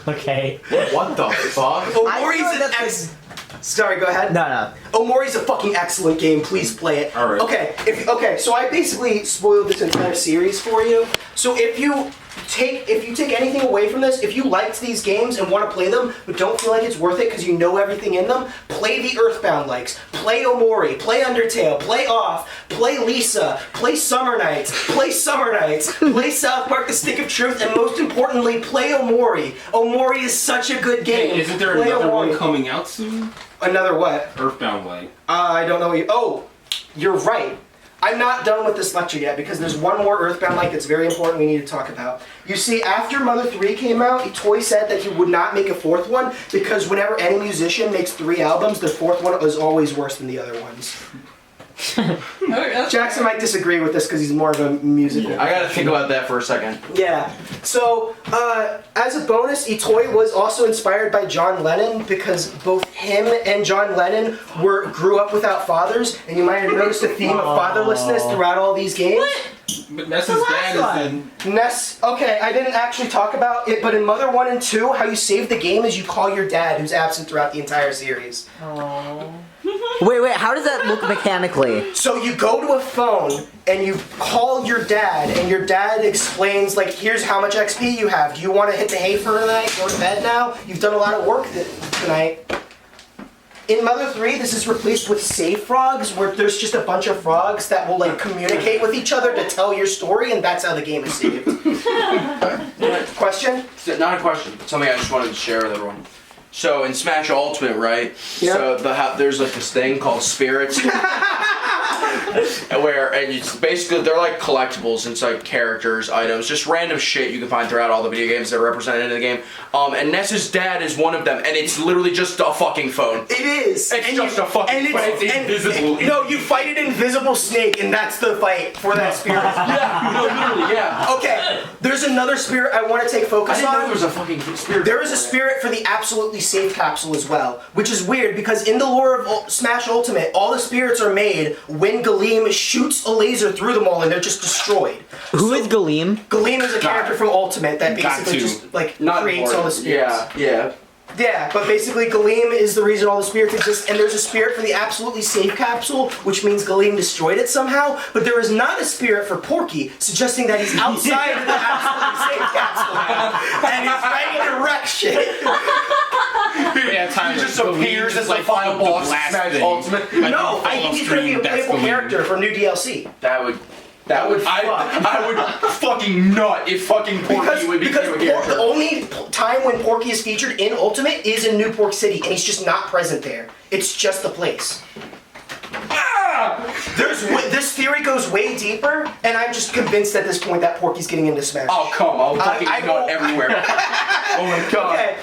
Okay. What the fuck? Omori's Sorry, go ahead. No. Omori's a fucking excellent game. Please play it. All right. Okay, so I basically spoiled this entire series for you. So if you take anything away from this, if you liked these games and want to play them, but don't feel like it's worth it because you know everything in them, play the Earthbound likes. Play Omori, play Undertale, play Off, play Lisa, play Summer Nights, play South Park: The Stick of Truth, and most importantly, play Omori. Omori is such a good game. Hey, isn't there Play another Omori. one coming out soon? Another what? Earthbound Light. I don't know. Oh, you're right. I'm not done with this lecture yet because there's one more Earthbound like that's very important we need to talk about. You see, after Mother 3 came out, Toy said that he would not make a fourth one because whenever any musician makes 3 albums, the fourth one is always worse than the other ones. Jackson might disagree with this because he's more of a musical. I gotta think about that for a second. Yeah. So, as a bonus, Itoi was also inspired by John Lennon because both him and John Lennon grew up without fathers, and you might have noticed a theme of fatherlessness throughout all these games. But Ness's dad is in. Ness, okay, I didn't actually talk about it, but in Mother 1 and 2, how you save the game is you call your dad, who's absent throughout the entire series. Wait, how does that look mechanically? So you go to a phone and you call your dad, and your dad explains, like, here's how much XP you have. Do you want to hit the hay for tonight? Go to bed now? You've done a lot of work tonight. In Mother 3, this is replaced with save frogs, where there's just a bunch of frogs that will, like, communicate with each other to tell your story, and that's how the game is saved. Question? Not a question. Something I just wanted to share with everyone. So in Smash Ultimate, right? Yeah. So there's like this thing called spirits, and it's basically they're like collectibles. It's like characters, items, just random shit you can find throughout all the video games that are represented in the game. And Ness's dad is one of them, and it's literally just a fucking phone. It is. It's just a fucking phone. It's invisible. No, you fight an invisible snake, and that's the fight for that spirit. Yeah, no, literally, yeah. Okay, there's another spirit I want to take I focus didn't know on. there was a fucking spirit. There is a spirit for the absolutely safe capsule as well, which is weird because in the lore of Smash Ultimate, all the spirits are made when Galeem shoots a laser through them all and they're just destroyed. Who is Galeem? Galeem is a character from Ultimate that basically just like creates all the spirits. Yeah. Yeah, but basically Galeem is the reason all the spirits exist, and there's a spirit for the absolutely safe capsule, which means Galeem destroyed it somehow, but there is not a spirit for Porky, suggesting that he's outside of the absolutely safe capsule now, and he's ready to wreck shit. He just appears as the final boss of Smash Ultimate. No, I think he's going to be a playable character for new DLC. That would I would fucking nut if fucking Porky would be a character. The only time when Porky is featured in Ultimate is in New Pork City, and he's just not present there. It's just the place. This theory goes way deeper, and I'm just convinced at this point that Porky's getting into Smash. Oh, come on. I'll fucking nut everywhere. Oh my god. Okay.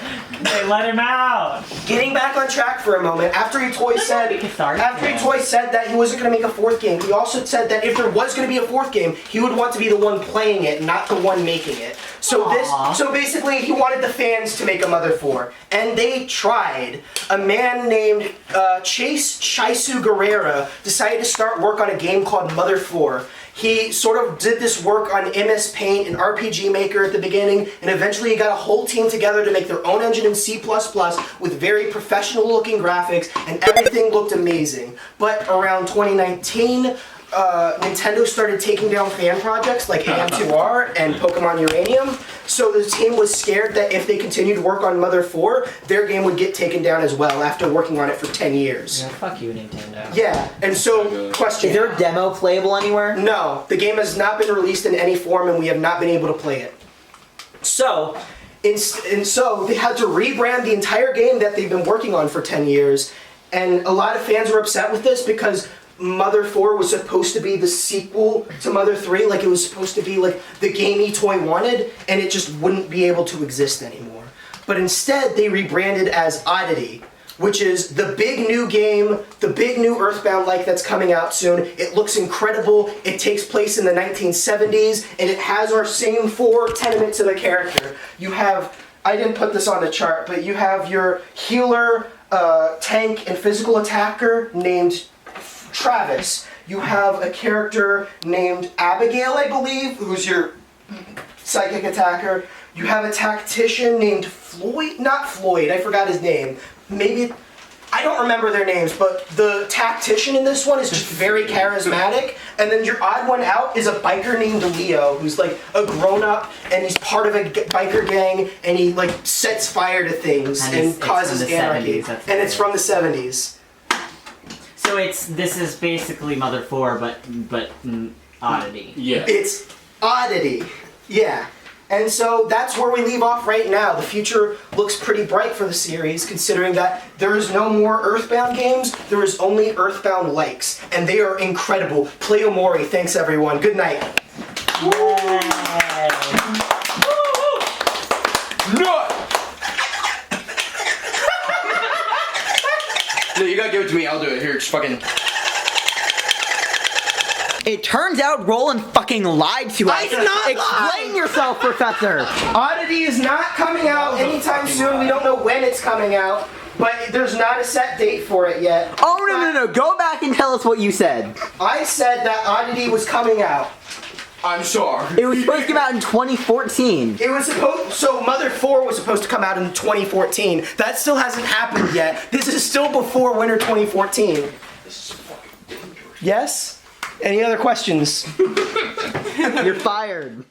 Hey, let him out! Getting back on track for a moment, after Itoi said that he wasn't going to make a fourth game, he also said that if there was going to be a fourth game, he would want to be the one playing it, not the one making it. So basically, he wanted the fans to make a Mother 4, and they tried. A man named Chase Chaisu Guerrera decided to start work on a game called Mother 4. He sort of did this work on MS Paint and RPG Maker at the beginning, and eventually he got a whole team together to make their own engine in C++ with very professional-looking graphics, and everything looked amazing. But around 2019, Nintendo started taking down fan projects like AM2R and Pokemon Uranium, so the team was scared that if they continued to work on Mother 4, their game would get taken down as well after working on it for 10 years. Yeah, fuck you, Nintendo. Yeah, and so, question. Is there a demo playable anywhere? No, the game has not been released in any form and we have not been able to play it. So, so they had to rebrand the entire game that they've been working on for 10 years, and a lot of fans were upset with this because Mother 4 was supposed to be the sequel to Mother 3, like it was supposed to be like the game Itoi wanted, and it just wouldn't be able to exist anymore. But instead, they rebranded as Oddity, which is the big new game, the big new Earthbound-like that's coming out soon. It looks incredible, it takes place in the 1970s, and it has our same 4 tenements of a character. You have I didn't put this on the chart, but you have your healer, tank, and physical attacker named Travis. You have a character named Abigail, I believe, who's your psychic attacker. You have a tactician named Floyd, not Floyd, I forgot his name. Maybe, I don't remember their names, but the tactician in this one is just very charismatic. And then your odd one out is a biker named Leo, who's like a grown-up, and he's part of a biker gang, and he like sets fire to things And and it's causes from the anarchy. 70s, that's And it's right. from the 70s. So this is basically Mother 4, but Oddity. Yeah. It's Oddity. Yeah. And so that's where we leave off right now. The future looks pretty bright for the series, considering that there is no more Earthbound games, there is only Earthbound likes. And they are incredible. Play Omori. Thanks, everyone. Good night. Nut! No, you gotta give it to me. I'll do it. Here, just fucking. It turns out Roland fucking lied to us. I did not Explain lie. yourself, Professor. Oddity is not coming out anytime soon. We don't know when it's coming out, but there's not a set date for it yet. Oh, no. Go back and tell us what you said. I said that Oddity was coming out. I'm sorry. It was supposed to come out in 2014. It was supposed, so Mother 4 was supposed to come out in 2014. That still hasn't happened yet. This is still before winter 2014. This is fucking dangerous. Yes? Any other questions? You're fired.